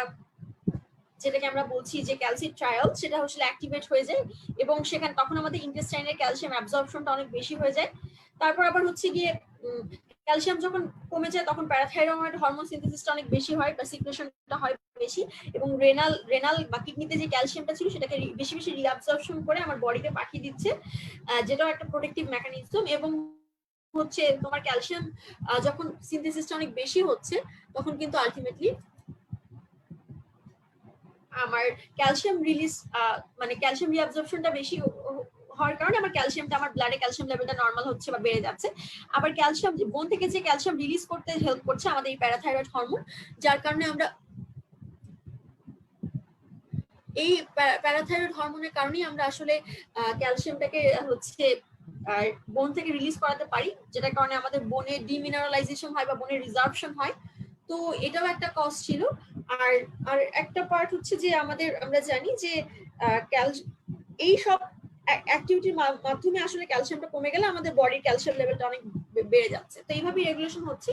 [SPEAKER 2] যেটাকে আমরা বলছি যে ক্যালসিট্রায়ল সেটা আসলে অ্যাক্টিভেট হয়ে যায়, এবং সেখানে তখন আমাদের ইন্টেস্টাইনের ক্যালসিয়াম অ্যাবজর্পশনটা অনেক বেশি হয়ে যায়। তারপর আবার হচ্ছে গিয়ে ক্যালসিয়াম যখন কমে যায় তখন প্যারাথাইরয়েড হরমোন সিনথেসিসটা অনেক বেশি হয় বা সিক্রেশনটা হয় বেশি, এবং রেনাল বা কিডনিতে যে ক্যালসিয়ামটা ছিল সেটাকে বেশি বেশি রিঅ্যাবজর্পশন করে আমার বডিতে পাঠিয়ে দিচ্ছে, যেটাও একটা প্রোটেক্টিভ মেকানিজম। এবং হচ্ছে তোমার ক্যালসিয়াম যখন সিনথেসিসটা অনেক বেশি হচ্ছে তখন কিন্তু আলটিমেটলি আমার ক্যালসিয়াম রিলিজ মানে ক্যালসিয়াম রিঅ্যাবজর্পশনটা বেশি হওয়ার কারণে আমার ক্যালসিয়ামটা আমার ব্লাডে ক্যালসিয়াম লেভেলটা নরমাল হচ্ছে বা বেড়ে যাচ্ছে। আবার ক্যালসিয়াম বোন থেকে যে ক্যালসিয়াম রিলিজ করতে হেল্প করছে আমাদের এই প্যারাথাইরয়েড হরমোন, যার কারণে আমরা এই প্যারাথাইরয়েড হরমোনের কারণেই আমরা আসলে ক্যালসিয়ামটাকে হচ্ছে বোন থেকে রিলিজ করাতে পারি, যেটার কারণে আমাদের বোনের ডিমিনারালাইজেশন হয় বা বোনের রিজার্ভশন হয়। তো এটাও একটা কজ ছিল। আর আর একটা পার্ট হচ্ছে যে আমাদের আমরা জানি যে এই সব অ্যাক্টিভিটির মাধ্যমে আসলে ক্যালসিয়ামটা কমে গেলে আমাদের বডির ক্যালসিয়াম লেভেলটা অনেক বেড়ে যাচ্ছে। তো এইভাবেই রেগুলেশন হচ্ছে।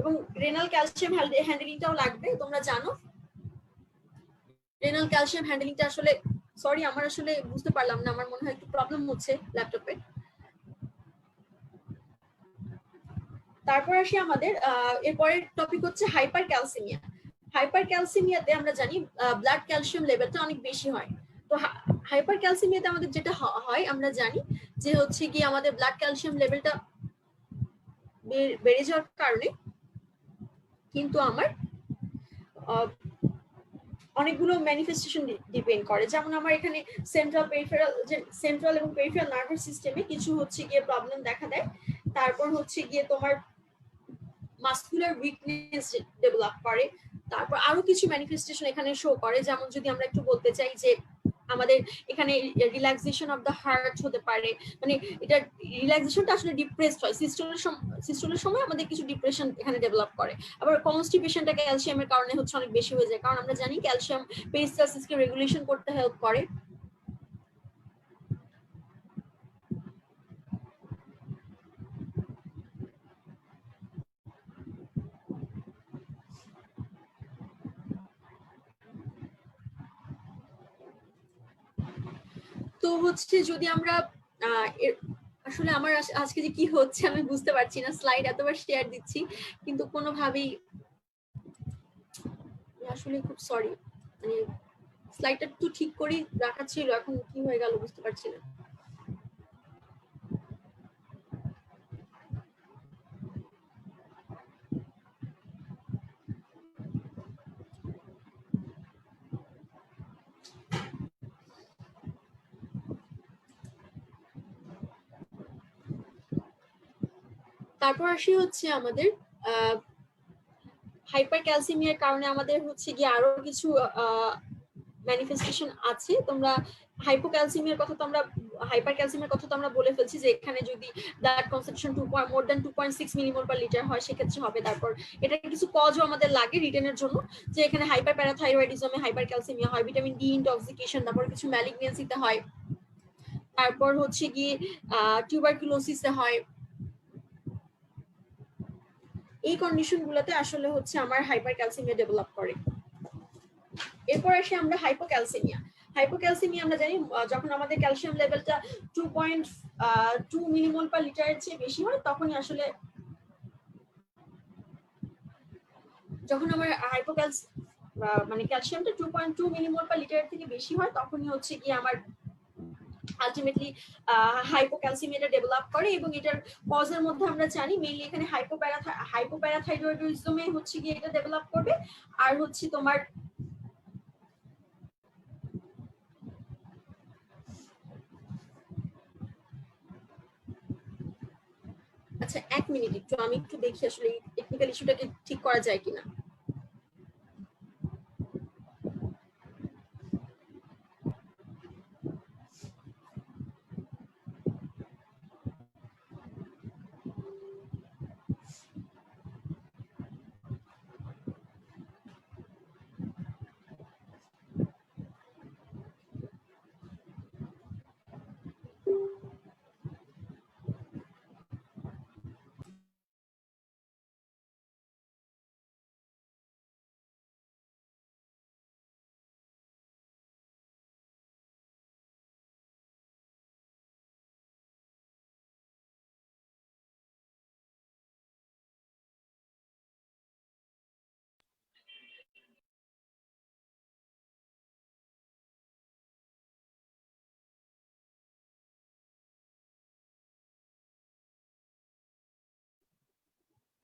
[SPEAKER 2] এবং রেনাল ক্যালসিয়াম হ্যান্ডেলিংটাও লাগবে। তোমরা জানো রেনাল ক্যালসিয়াম হ্যান্ডেলিংটা আসলে, সরি আমার আসলে বুঝতে পারলাম না, আমার মনে হয় একটু প্রবলেম হচ্ছে ল্যাপটপে। তারপর আসি আমাদের এরপরের টপিক হচ্ছে হাইপার ক্যালসিমিয়া। হাইপার ক্যালসিমিয়াতে আমরা জানি ব্লাড ক্যালসিয়াম লেভেলটা অনেক বেশি হয়। তো হাইপার ক্যালসিমিয়াতে আমাদের যেটা হয় আমরা জানি যে হচ্ছে কি আমাদের ব্লাড ক্যালসিয়াম লেভেলটা বেড়ে যাওয়ার কারণে কিন্তু আমার অনেকগুলো ম্যানিফেস্টেশন ডিপেন্ড করে। যেমন আমার এখানে সেন্ট্রাল এবং পেরিফেরাল নার্ভাস সিস্টেমে কিছু হচ্ছে গিয়ে প্রবলেম দেখা দেয়। তারপর হচ্ছে গিয়ে তোমার মাসকুলার উইকনেস ডেভেলপ করে। তারপর আরো কিছু ম্যানিফেস্টেশন এখানে শো করে। যেমন যদি আমরা একটু বলতে চাই যে আমাদের এখানে রিল্যাক্সেশন অফ দ্য হার্ট হতে পারে, মানে এটা রিল্যাক্সেশনটা আসলে ডিপ্রেসড হয়। সিস্টোলের সময় আমাদের কিছু ডিপ্রেশন এখানে ডেভেলপ করে। আবার কনস্টিপেশনটা ক্যালসিয়ামের কারণে হচ্ছে অনেক বেশি হয়ে যায়, কারণ আমরা জানি ক্যালসিয়াম পেরিস্টালসিসকে রেগুলেশন করতে হেল্প করে। তো হচ্ছে যদি আমরা আসলে আমার আজকে যে কি হচ্ছে আমি বুঝতে পারছি না, স্লাইড এতবার শেয়ার দিচ্ছি কিন্তু কোনোভাবেই, আসলে খুব সরি, মানে স্লাইডটা একটু ঠিক করে রাখা ছিল, এখন কি হয়ে গেল বুঝতে পারছি না। তারপর আসি হচ্ছে আমাদের হাইপার ক্যালসিমিয়ার কারণে আমাদের হচ্ছে গিয়ে আরো কিছু ম্যানিফেস্টেশন আছে। তোমরা হাইপোক্যালসিমিয়ার কথা তো আমরা হাইপার ক্যালসিমিয়ার কথা তো আমরা বলে ফেলছি যে এখানে যদি blood concentration more than 2.6 millimole per litre হয় সেক্ষেত্রে হবে। তারপর এটা কিছু কজও আমাদের লাগে রিটেনের জন্য, যে এখানে হাইপার প্যারাথাইরয়েডিজমে হাইপার ক্যালসিমিয়া হয়, ভিটামিন ডি ইনটক্সিকেশন, তারপর কিছু ম্যালিগনেন্সিতে হয়, তারপর হচ্ছে গিয়ে টিউবারকুলোসিসে হয়। এই কন্ডিশন গুলোতে আসলে হচ্ছে আমার হাইপার ক্যালসিমিয়া ডেভেলপ করে। এরপর আসি আমরা হাইপোক্যালসিমিয়া। হাইপোক্যালসিমিয়া আমরা জানি যখন আমাদের ক্যালসিয়াম লেভেলটা 2.2 মিলিমোল পার লিটারের চেয়ে বেশি হয় তখনই আসলে, যখন আমার মানে ক্যালসিয়ামটা 2.2 মিলিমোল পার লিটারের থেকে বেশি হয় তখনই হচ্ছে কি আমার আলটিমেটলি হাইপোক্যালসিমিয়াটা ডেভেলপ করে। এবং এটার কজের মধ্যে আমরা জানি মেইনলি এখানে হাইপোপ্যারাথাইরয়েডিজমে হচ্ছে কি এটা ডেভেলপ করবে, আর হচ্ছে তোমার আচ্ছা 1 মিনিট একটু আমি একটু দেখি আসলে এই টেকনিক্যাল ইস্যুটাকে ঠিক করা যায় কিনা।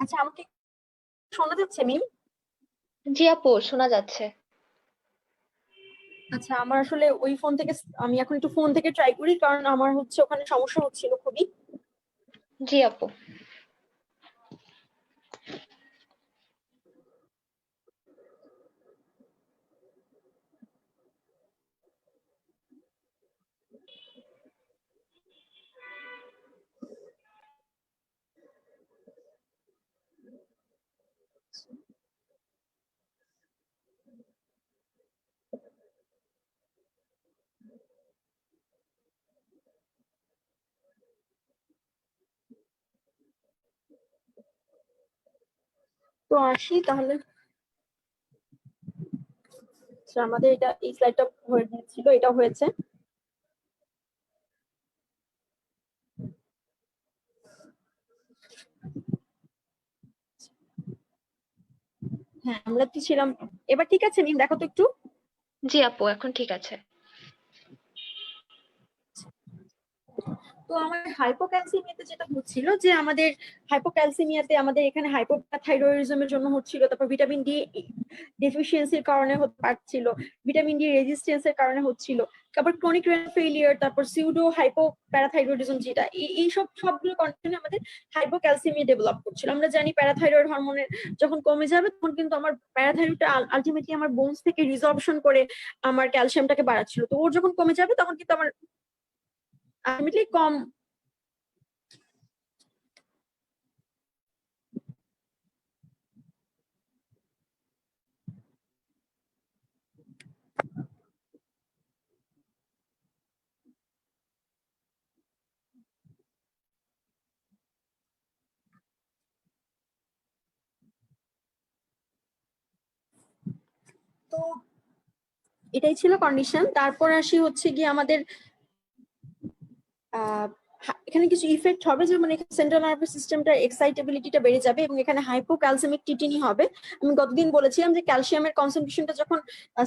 [SPEAKER 2] আচ্ছা আমাকে শোনা যাচ্ছে মিম?
[SPEAKER 1] জি আপু, শোনা যাচ্ছে।
[SPEAKER 2] আচ্ছা আমার আসলে ওই ফোন থেকে, আমি এখন একটু ফোন থেকে ট্রাই করি কারণ আমার হচ্ছে ওখানে সমস্যা হচ্ছিল খুবই।
[SPEAKER 1] জি আপু।
[SPEAKER 2] তো আসি তাহলে। আচ্ছা, আমাদের এটা এই স্লাইডটা হয়ে গিয়েছিল, এটা হয়েছে। হ্যাঁ আমরা তো ছিলাম, এবার ঠিক আছে মিম দেখো তো একটু।
[SPEAKER 1] জি আপু, এখন ঠিক আছে।
[SPEAKER 2] তো আমার হাইপোক্যালসিমিয়াতে যেটা হচ্ছিল যে আমাদের হাইপোক্যালসিমিয়াতে আমাদের এখানে হাইপোপ্যারাথাইরয়েডিজমের জন্য হচ্ছিল, তারপর ভিটামিন ডি ডেফিসিয়েন্সির কারণে হতে পারছিল, ভিটামিন ডি রেজিস্ট্যান্সের কারণে হচ্ছিল, তারপর ক্রনিক রেনাল ফেইলিয়ার, তারপর সিউডো হাইপোপ্যারাথাইরয়েডিজম যেটা এই সবগুলো কন্ডিশনে আমাদের হাইপোক্যালসিমিয়া ডেভেলপ করছিল। আমরা জানি প্যারাথাইরয়েড হরমোনের যখন কমে যাবে তখন কিন্তু আমার প্যারাথাইরয়েডটা আলটিমেটলি আমার বোনস থেকে রিজর্পশন করে আমার ক্যালসিয়ামটাকে বাড়াচ্ছিল। তো ওর যখন কমে যাবে তখন কিন্তু আমার আলটিমেটলি কম। তো এটাই ছিল কন্ডিশন। তারপর আসি হচ্ছে গিয়ে আমাদের এখানে কিছু ইফেক্ট হবে, যেমন এখানে সেন্ট্রাল নার্ভাস সিস্টেমটা এক্সাইটেবিলিটিটা বেড়ে যাবে এবং এখানে হাইপোক্যালসিমিক টিটিনি হবে। আমি গতদিন বলেছিলাম যে ক্যালসিয়ামের কনসেন্ট্রেশনটা যখন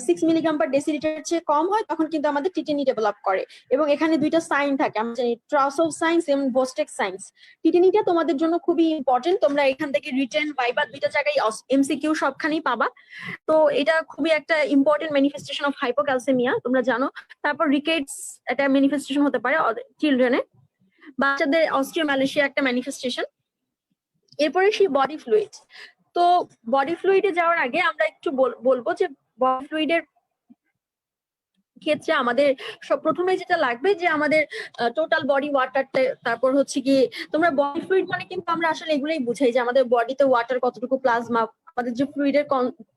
[SPEAKER 2] 6 মিলিগ্রাম পার ডেসিলিটারের চেয়ে কম হয় তখন কিন্তু আমাদের টিটিনি ডেভেলপ করে। এবং এখানে দুইটা সাইন থাকে, আমরা জানি ট্রাউসোভ সাইন্স এবং বোস্টেক সাইন্স। টিটিনিটা তোমাদের জন্য খুবই ইম্পর্টেন্ট, তোমরা এখান থেকে রিটেন ভাইবা দুইটা জায়গায় এমসিকিউ সবখানেই পাবা। তো এটা খুবই একটা ইম্পর্টেন্ট ম্যানিফেস্টেশন অফ হাইপোক্যালসেমিয়া, তোমরা জানো। তারপর রিকেটস একটা ম্যানিফেস্টেশন হতে পারে চিলড্রেনে, বাচ্চাদের অস্টিওম্যালেশিয়া একটা ম্যানিফেস্টেশন। এরপরে সেই বডি ফ্লুইড। তো বডি ফ্লুইডে যাওয়ার আগে আমরা একটু বলবো যে বডি ফ্লুইডের ক্ষেত্রে আমাদের সব প্রথমে যেটা লাগবে যে আমাদের টোটাল বডি ওয়াটারটা, তারপর হচ্ছে কি তোমরা বডি ফ্লুইড মানে কিন্তু আমরা আসলে এগুলোই বুঝাই যে আমাদের বডিতে ওয়াটার কতটুকু, প্লাজমা আমাদের যে ফ্লুইডের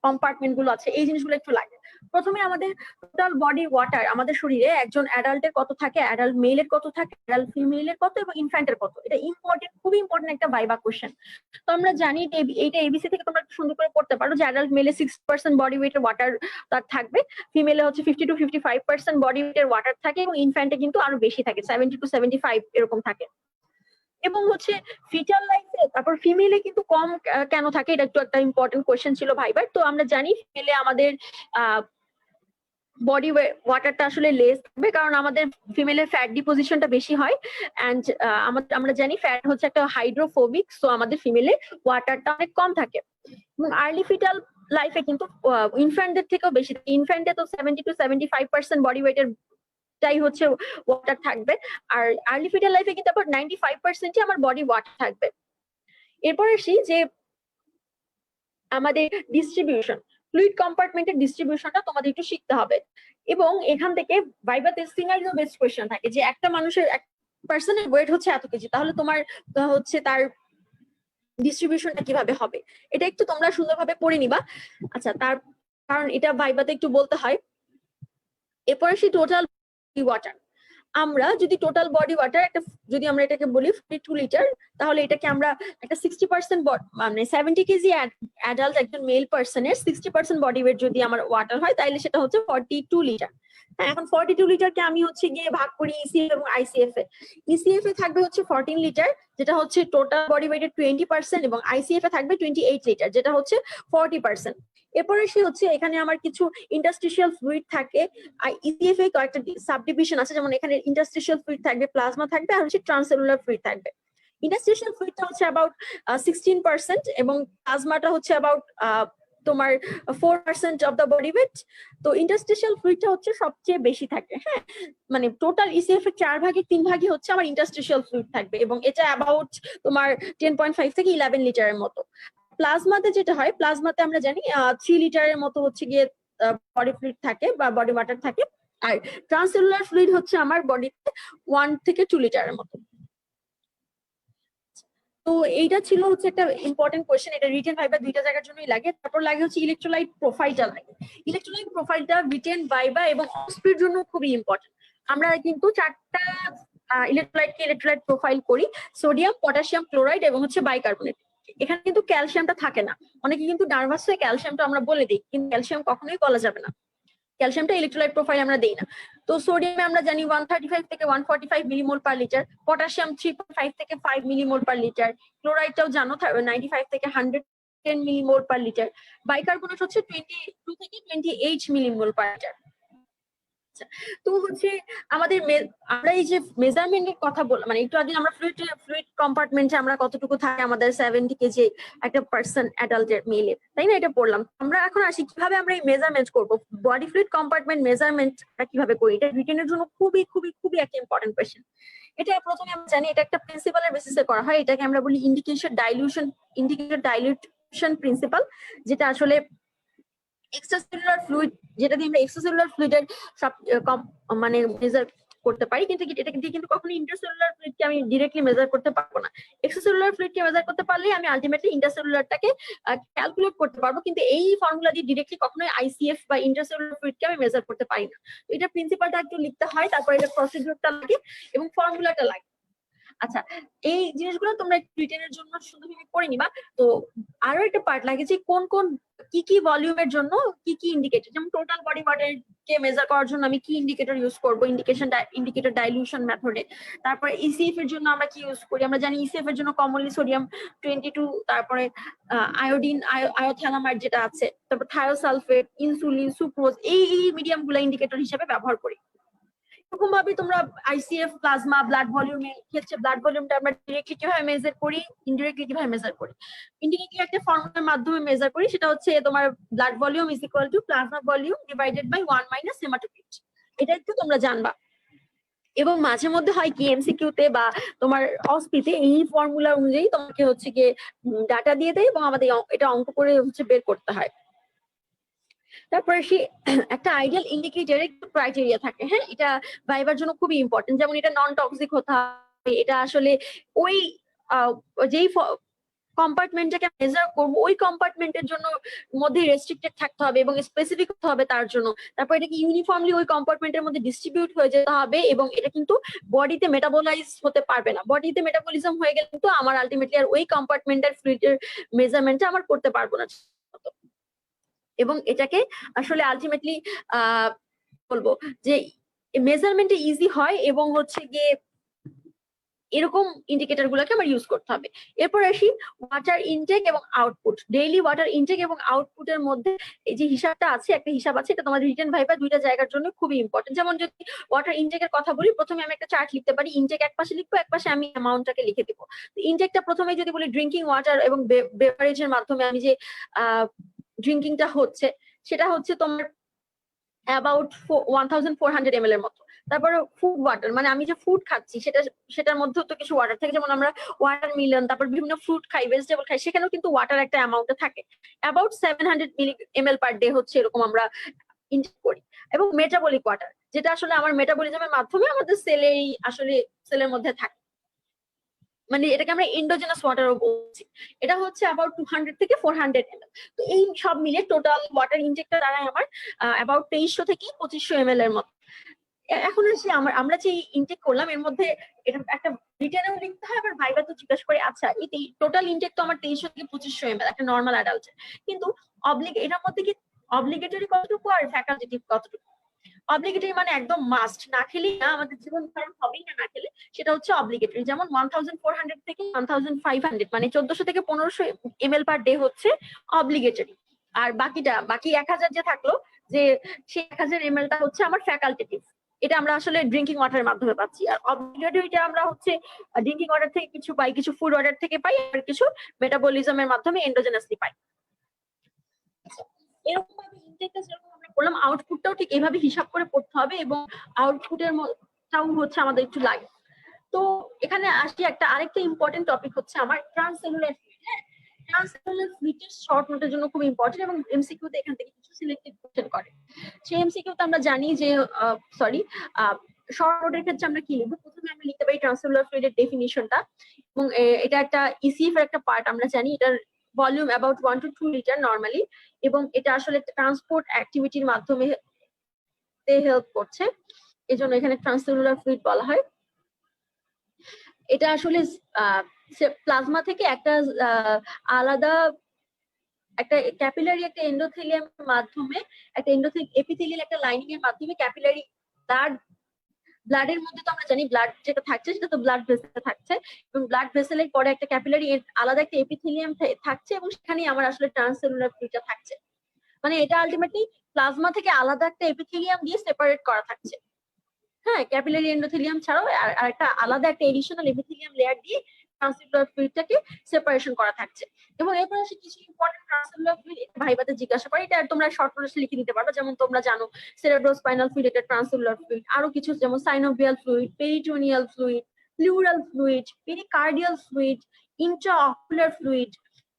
[SPEAKER 2] কম্পার্টমেন্ট গুলো আছে এই জিনিসগুলো একটু লাগে। প্রথমে আমাদের টোটাল বডি ওয়াটার আমাদের শরীরে একজন অ্যাডাল্টের কত থাকে, অ্যাডাল্ট মেলের কত থাকে, অ্যাডাল্ট ফিমেলের কত এবং ইনফ্যান্টের কত। এটা ইম্পর্টেন্ট, খুবই ইম্পর্টেন্ট একটা ভাইবা কোশ্চেন। তো আমরা জানি এইটা এবিসি থেকে তোমরা সুন্দর করে পড়তে পারো যে অ্যাডাল্ট মেলে 6% বডি ওয়েটের ওয়াটার তার থাকবে, ফিমেলে হচ্ছে 50 to 55% বডি ওয়েটের ওয়াটার থাকে এবং ইনফ্যান্টে কিন্তু আরো বেশি থাকে, 70 to 75 এরকম থাকে। এবং হচ্ছে ফিটাল লাইফে তারপর ফিমেলে কিন্তু কম কেন থাকে, এটা একটু একটা ইম্পর্টেন্ট কোয়েশ্চেন ছিল ভাইবার। তো আমরা জানি ফিমেলে আমাদের বডি ওয়াটারটা আসলে লেস থাকবে, কারণ আমাদের ফিমেলের ফ্যাট ডিপোজিশনটা বেশি হয় অ্যান্ড আমরা জানি ফ্যাট হচ্ছে একটা হাইড্রোফোবিক, সো আমাদের ফিমেলে ওয়াটারটা অনেক কম থাকে। এবং আর্লি ফিটাল লাইফে কিন্তু ইনফ্যান্টদের থেকেও বেশি থাকে। ইনফ্যান্টে তো 70 to 75% বডি ওয়েটের টাই হচ্ছে ওয়াটার থাকবে, আর আর্লি ফিটাল লাইফে কিন্তু আবার 95% আমার বডি ওয়াটার থাকবে। এরপর আসি যে আমাদের ডিস্ট্রিবিউশন, ফ্লুইড কম্পার্টমেন্টের ডিস্ট্রিবিউশনটা তোমাদের একটু শিখতে হবে। এবং এখান থেকে ভাইভাতে সিনারিও বেসড কোয়েশ্চেন থাকে যে একটা মানুষের এক পার্সনের ওয়েট হচ্ছে এত কেজি, তাহলে তোমার হচ্ছে তার ডিস্ট্রিবিউশনটা কিভাবে হবে, এটা একটু তোমরা সুন্দরভাবে পড়ে নিবা। আচ্ছা, তার কারণ এটা ভাইভাতে একটু বলতে হয়। এরপরে সেই টোটাল ওয়াটার, আমরা যদি টোটাল বডি ওয়াটার একটা, যদি আমরা এটাকে বলি 2 লিটার, তাহলে এটাকে আমরা একটা 60% মানে 70 কেজি অ্যাডাল্ট একজন মেল পার্সনের 60% বডি ওয়েট যদি আমার ওয়াটার হয়, তাহলে সেটা হচ্ছে 42 লিটার। হ্যাঁ, এখন 42 লিটারকে আমি হচ্ছে গিয়ে ভাগ করি ইসিএফ এবং আইসিএফ এ। ইসিএফ এ থাকবে হচ্ছে 14 লিটার, যেটা হচ্ছে টোটাল বডি ওয়েটের 20%, এবং আইসিএফ এ থাকবে 28 লিটার, যেটা হচ্ছে 40%। এরপরে সে হচ্ছে এখানে আমার কিছু ইন্টারস্টিশিয়াল ফ্লুইড থাকে, ইসিএফ এ কয়েকটা সাবডিভিশন আছে, যেমন এখানে ইন্টারস্টিশিয়াল ফ্লুইড থাকবে, প্লাজমা থাকবে, আর হচ্ছে ট্রান্সসেলুলার ফ্লুইড থাকবে। ইন্টারস্টিশিয়াল ফ্লুইডটা হচ্ছে অ্যাবাউট 16% এবং প্লাজমাটা হচ্ছে অ্যাবাউট তোমার 4% অফ দ্য বডি ওয়েট। তো ইন্টারস্টিশিয়াল ফ্লুইডটা হচ্ছে সবচেয়ে বেশি থাকে। হ্যাঁ, মানে টোটাল ইসিএফ এর 4 ভাগের 3 ভাগই হচ্ছে আমার ইন্টারস্টিশিয়াল ফ্লুইড থাকবে, এবং এটা অ্যাবাউট তোমার 10.5 থেকে 11 লিটারের মতো। প্লাজমাতে যেটা হয়, প্লাজমাতে আমরা জানি 3 লিটারের মতো হচ্ছে গিয়ে বডি ফ্লুইড থাকে বা বডি ওয়াটার থাকে, আর ট্রান্সসেলুলার ফ্লুইড হচ্ছে আমার বডিতে 1 থেকে 2 লিটারের মতো। তো এইটা ছিল হচ্ছে একটা ইম্পর্টেন্ট কোয়েশ্চেন, এটা রিটেন ভাইবা দুইটা জায়গার জন্যই লাগে। তারপর লাগে হচ্ছে ইলেকট্রোলাইট প্রোফাইলটা লাগে। ইলেকট্রোলাইট প্রোফাইলটা রিটেন ভাইবা এবং অস্পির জন্য খুবই ইম্পর্টেন্ট। আমরা কিন্তু 4টা ইলেকট্রোলাইট প্রোফাইল করি, সোডিয়াম, পটাশিয়াম ক্লোরাইড এবং হচ্ছে বাইকার্বনেট। এখানে কিন্তু ক্যালসিয়ামটা থাকে না, অনেকে কিন্তু নার্ভাস হয়ে ক্যালসিয়ামটা আমরা বলে দিই, কিন্তু ক্যালসিয়াম কখনোই বলা যাবে না, ক্যালসিয়ামটা ইলেকট্রোলাইট প্রোফাইল আমরা দেই না। তো সোডিয়ামে আমরা জানি 135 থেকে 145 মিলিমোল পার লিটার, পটাশিয়াম 3.5 থেকে 5 মিলিমোল পার লিটার, ক্লোরাইডটাও জানো 95 থেকে 110 মিলিমোল পার লিটার, বাইকার্বনেট হচ্ছে 22 থেকে 28 মিলিমোল পার লিটার। তো হচ্ছে আমাদের আমরা এই যে মেজারমেন্টের কথা বললাম, মানে একটু আগে আমরা ফ্লুইড কম্পার্টমেন্টে আমরা কতটুকু থাকে আমাদের 70 কেজি একটা পার্সন অ্যাডাল্টের মেলে, তাই না, এটা পড়লাম। আমরা এখন আসি কিভাবে আমরা এই মেজারমেন্ট করব, বডি ফ্লুইড কম্পার্টমেন্ট মেজারমেন্টটা কিভাবে করি। এটা রিটেনের জন্য খুবই খুবই খুবই একটা ইম্পর্টেন্ট কোয়েশ্চেন। এটা প্রথমে আমরা জানি এটা একটা প্রিন্সিপালের বেসিসে করা হয়, এটাকে আমরা বলি ইন্ডিকেটর ডাইলিউশন প্রিন্সিপাল, যেটা আসলে এক্সট্রাসেলুলার ফ্লুইড, যেটা দিয়ে আমরা এক্সট্রাসেলুলার ফ্লুইডের সব মানে মেজার করতে পারি, কিন্তু এটা দিয়ে কিন্তু কখনো ইন্টারসেলুলার ফ্লুইডকে আমি ডিরেক্টলি মেজার করতে পারবো না। এক্সট্রাসেলুলার ফ্লুইডকে মেজার করতে পারলে আমি আলটিমেটলি ইন্টারসেলুলারটাকে ক্যালকুলেট করতে পারবো, কিন্তু এই ফর্মুলা দিয়ে ডিরেক্টলি কখনোই আইসিএফ বা ইন্টারসেলুলার ফ্লুইডকে আমি মেজার করতে পারি না। তো এটা প্রিন্সিপালটা একটু লিখতে হয়, তারপর এটা প্রসিডিউরটা লাগে এবং ফর্মুলাটা লাগে। আচ্ছা, এই জিনিসগুলো তোমরা রিটেনের জন্য সুন্দরভাবে পড়ে নিবা। তো আরো একটা পার্ট লাগে যে কোন কোন কি কি ভলিউমের জন্য কি কি ইন্ডিকেটর, যেমন টোটাল বডি ওয়াটার কে মেজার করার জন্য আমি কি ইন্ডিকেটর ইউজ করব, ইন্ডিকেটর ডাইলিউশন মেথডে। তারপরে ইসিএফ এর জন্য আমরা কি ইউজ করি, আমরা জানি ইসিএফ এর জন্য কমনলি সোডিয়াম 22, তারপরে আয়োডিন, আয়োথ্যালামাইড যেটা আছে, তারপর থায়োসালফেট, ইনসুলিন, সুক্রোজ, এই মিডিয়াম গুলা ইন্ডিকেটর হিসেবে ব্যবহার করি। এরকম ভাবে তোমরা আইসিএফ, প্লাজমা, ব্লাড ভলিউমের ক্ষেত্রে ব্লাড ভলিউমটা আমরা ডিরেক্টলি কিভাবে মেজার করি, ইনডিরেক্টলি কিভাবে মেজার করি। ইনডিরেক্টলি একটা ফর্মুলার মাধ্যমে মেজার করি, সেটা হচ্ছে তোমার blood volume is equal to plasma volume divided by 1 minus haematocrit. এটা একটু তোমরা জানবা। এবং মাঝে মধ্যে হয় কি এমসিকিউতে বা তোমার অস্পিতে এই ফর্মুলা অনুযায়ী তোমাকে হচ্ছে গিয়ে ডাটা দিয়ে দেয় এবং আমাদের এটা অঙ্ক করে হচ্ছে বের করতে হয়। তারপরে সে একটা আইডিয়াল ইন্ডিকেটরের একটু ক্রাইটেরিয়া থাকে। হ্যাঁ, এটা ভাইবার জন্য খুবই ইম্পর্টেন্ট, যেমন এটা নন টক্সিক হতে হবে, এটা আসলে ওই যেই কম্পার্টমেন্টটাকে মেজার করবো, ওই কম্পার্টমেন্টের জন্য মধ্যে রেস্ট্রিক্টেড থাকতে হবে এবং স্পেসিফিক হতে হবে তার জন্য। তারপর এটাকে ইউনিফর্মলি ওই কম্পার্টমেন্টের মধ্যে ডিস্ট্রিবিউট হয়ে যেতে হবে এবং এটা কিন্তু বডিতে মেটাবোলাইজ হতে পারবে না। বডিতে মেটাবলিজম হয়ে গেলে কিন্তু আমার আলটিমেটলি আর ওই কম্পার্টমেন্টের ফ্লুইডের মেজারমেন্টটা আমার করতে পারবো না। এবং এটাকে আসলে আলটিমেটলি বলবো যে মেজারমেন্টে ইজি হয় এবং হচ্ছে গিয়ে এরকম ইন্ডিকেটর গুলোকে আমার ইউজ করতে হবে। এরপর আসি ওয়াটার ইনটেক এবং আউটপুট। ডেইলি ওয়াটার ইনটেক এবং আউটপুটের মধ্যে এই যে হিসাবটা আছে, একটা হিসাব আছে, এটা তোমাদের রিটেন ভাইবা দুইটা জায়গার জন্য খুবই ইম্পর্টেন্ট। যেমন যদি ওয়াটার ইনটেকের কথা বলি, প্রথমে আমি একটা চার্ট লিখতে পারি, ইনটেক এক পাশে লিখবো, এক পাশে আমি অ্যামাউন্টটাকে লিখে দিব। ইনটেকটা প্রথমে যদি বলি ড্রিঙ্কিং ওয়াটার এবং বেভারেজের মাধ্যমে আমি যে ড্রিঙ্কিংটা হচ্ছে সেটা হচ্ছে তোমার অ্যাবাউট 1400 ml এর মতো। তারপরে ফুড ওয়াটার, মানে আমি যে ফুড খাচ্ছি সেটার মধ্যেও তো কিছু ওয়াটার থাকে, যেমন আমরা ওয়াটার মিলন, তারপর বিভিন্ন ফ্রুট খাই, ভেজিটেবল খাই, সেখানেও কিন্তু ওয়াটার একটা অ্যামাউন্টে থাকে। অ্যাবাউট 700 ml পার ডে হচ্ছে এরকম আমরা ইনটেক করি। এবং মেটাবলিক ওয়াটার, যেটা আসলে আমার মেটাবলিজমের মাধ্যমে আমাদের সেলের মধ্যে থাকে, মানে এটাকে আমরা এন্ডোজেনাস ওয়াটারও বলছি। এটা হচ্ছে অ্যাবাউট 200 থেকে 400 ml। তো এই সব মিলে টোটাল ওয়াটার ইনটেকটা দাঁড়ায় আমার অ্যাবাউট 2300 থেকে 2500 ml এর মতো। এখন আসি আমরা যে ইনটেক করলাম এর মধ্যে এটা একটা রিটেনেও লিখতে হয়, আবার ভাইবা তো জিজ্ঞাসা করে আচ্ছা এই টোটাল ইনটেক তো আমার 2300 থেকে 2500 ml একটা নর্মাল অ্যাডাল্ট, কিন্তু এটার মধ্যে কি অব্লিগেটরি কতটুকু আর ফ্যাকাল্টেটিভ কতটুকু? অব্লিগেটরি মানে একদম মাস্ট, না খেলেই না আমাদের জীবন ধারণ হবেই না খেলে, সেটা হচ্ছে অব্লিগেটরি। যেমন 1400 থেকে 1500 মানে 1400 থেকে 1500 ml পার ডে হচ্ছে অব্লিগেটরি। আর বাকি 1000 যে থাকলো, যে সেই 1000 ml টা হচ্ছে আমার ফ্যাকাল্টেটিভ। এটা আমরা আসলে ড্রিঙ্কিং ওয়াটারের মাধ্যমে পাচ্ছি। আর অব্লিগেটরিটা আমরা হচ্ছে ড্রিঙ্কিং ওয়াটার থেকে কিছু পাই, কিছু ফুড ওয়াটার থেকে পাই, আর কিছু মেটাবলিজমের মাধ্যমে এন্ডোজেনাসলি পাই। এরকম ভাবে ইনটেকটা যেরকম আমরা করলাম, আউটপুটটাও ঠিক এইভাবে হিসাব করে পড়তে হবে এবং আউটপুটের টাও হচ্ছে আমাদের একটু লাগে। তো এখানে আসি আরেকটা ইম্পর্টেন্ট টপিক হচ্ছে আমার ট্রান্সসেলুলার ফ্লুইড। ট্রান্সসেলুলার ফ্লুইডের শর্ট নোটের জন্য খুব ইম্পর্টেন্ট এবং এমসিকিউ তে এখান থেকে কিছু সিলেক্টেড কোশ্চেন করে। সেই এমসিকিউ তে আমরা জানি যে শর্ট নোটের ক্ষেত্রে আমরা কি লিখবো, প্রথমে আমরা লিখতে পারি ট্রান্সসেলুলার ফ্লুইডের ডেফিনিশনটা, এবং এটা একটা ইসিএফ এর একটা পার্ট। আমরা জানি এটার volume about 1 to 2 litre normally, এবং এটা আসলে ট্রান্সপোর্ট অ্যাক্টিভিটির মাধ্যমে হেল্প করছে, এজন্য এখানে ট্রান্সসেলুলার ফ্লুইড বলা হয়। এটা আসলে প্লাজমা থেকে একটা আলাদা একটা ক্যাপিলারি একটা এন্ডোথেলিয়ামের মাধ্যমে একটা এপিথেলিয়াল একটা লাইনিং এর মাধ্যমে ক্যাপিলারি ব্লাডের মধ্যে তো আমরা জানি ব্লাড যেটা থাকছে সেটা তো ব্লাড ভেসেলে থাকছে, এবং ব্লাড ভেসেলের পরে একটা ক্যাপিলারি আলাদা একটা এপিথেলিয়াম থাকছে, এবং সেখানেই আমার আসলে ট্রান্সসেলুলার ফ্লুইডটা থাকছে। মানে এটা আলটিমেটলি প্লাজমা থেকে আলাদা একটা এপিথেলিয়াম দিয়ে সেপারেট করা থাকছে। হ্যাঁ, ক্যাপিলারি এন্ডোথেলিয়াম ছাড়াও আর একটা আলাদা একটা এডিশনাল এপিথেলিয়াম লেয়ার দিয়ে ট্রান্সসেলুলার ফ্লুইডটাকে সেপারেশন করা থাকছে। এবং এরপর আসে কিছু ইম্পর্টেন্ট ট্রান্সসেলুলার ফ্লুইড, ভাইবাতে জিজ্ঞাসা করে, এটা তোমরা শর্ট নোটে লিখে নিতে পারবে। যেমন তোমরা জানো সেরেব্রোস্পাইনাল ফ্লুইড এটা ট্রান্সসেলুলার ফ্লুইড, আরো কিছু যেমন synovial fluid, peritoneal fluid, plural fluid, pericardial fluid, intraocular fluid,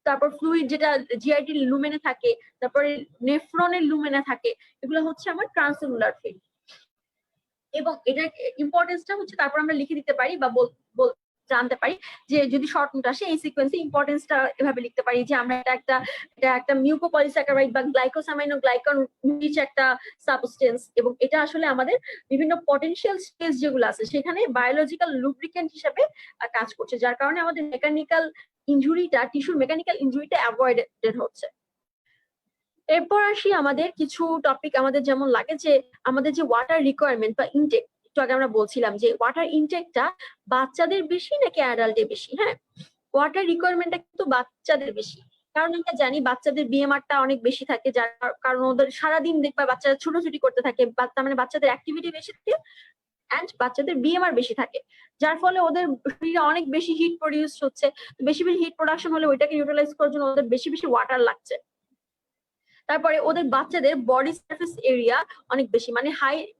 [SPEAKER 2] তারপর ফ্লুইড যেটা জিআইটি লুমেনে থাকে, তারপরে নেফ্রনের লুমেনে থাকে, এগুলো হচ্ছে আমার ট্রান্সসেলুলার ফ্লুইড। এবং এটার ইম্পর্টেন্সটা হচ্ছে তারপর আমরা লিখে দিতে পারি বা জানতে পারি যে যদি শর্ট নোট আসে এই সিকোয়েন্সে ইম্পর্টেন্সটা এভাবে লিখতে পারি যে আমরা এটা একটা মিউকোপলিস্যাকারাইড বা গ্লাইকোসামাইনোগ্লাইকান রিচ একটা সাবস্টেন্স, এবং এটা আসলে আমাদের বিভিন্ন পটেনশিয়াল স্পেস যেগুলো আছে সেখানে বায়োলজিক্যাল লুব্রিকেন্ট হিসেবে কাজ করছে, যার কারণে আমাদের টিস্যুর মেকানিক্যাল ইনজুরিটা অ্যাভয়েডেড হচ্ছে। এরপর আসি আমাদের কিছু টপিক আমাদের যেমন লাগে যে আমাদের যে ওয়াটার রিকোয়ারমেন্ট বা ইনটেক, একটু আগে আমরা বলছিলাম যে ওয়াটার ইনটেকটা বাচ্চাদের বেশি নাকি অ্যাডাল্টের বেশি। হ্যাঁ, ওয়াটার রিকোয়ারমেন্টটা কিন্তু বাচ্চাদের বেশি, কারণ আমরা জানি বাচ্চাদের বিএমআরটা অনেক বেশি থাকে, যার কারণ ওদের সারাদিন দেখবা বাচ্চারা ছুটোছুটি করতে থাকে, তার মানে বাচ্চাদের অ্যাক্টিভিটি বেশি থাকে অ্যান্ড বাচ্চাদের বিএমআর বেশি থাকে, যার ফলে ওদের শরীরে অনেক বেশি হিট প্রডিউস হচ্ছে। বেশি হিট প্রোডাকশন হলে ওইটাকে ইউটিলাইজ করার জন্য ওদের বেশি ওয়াটার লাগছে। তারপরে ওদের বাচ্চাদের বডি সারফেস এরিয়া অনেক বেশি, মানে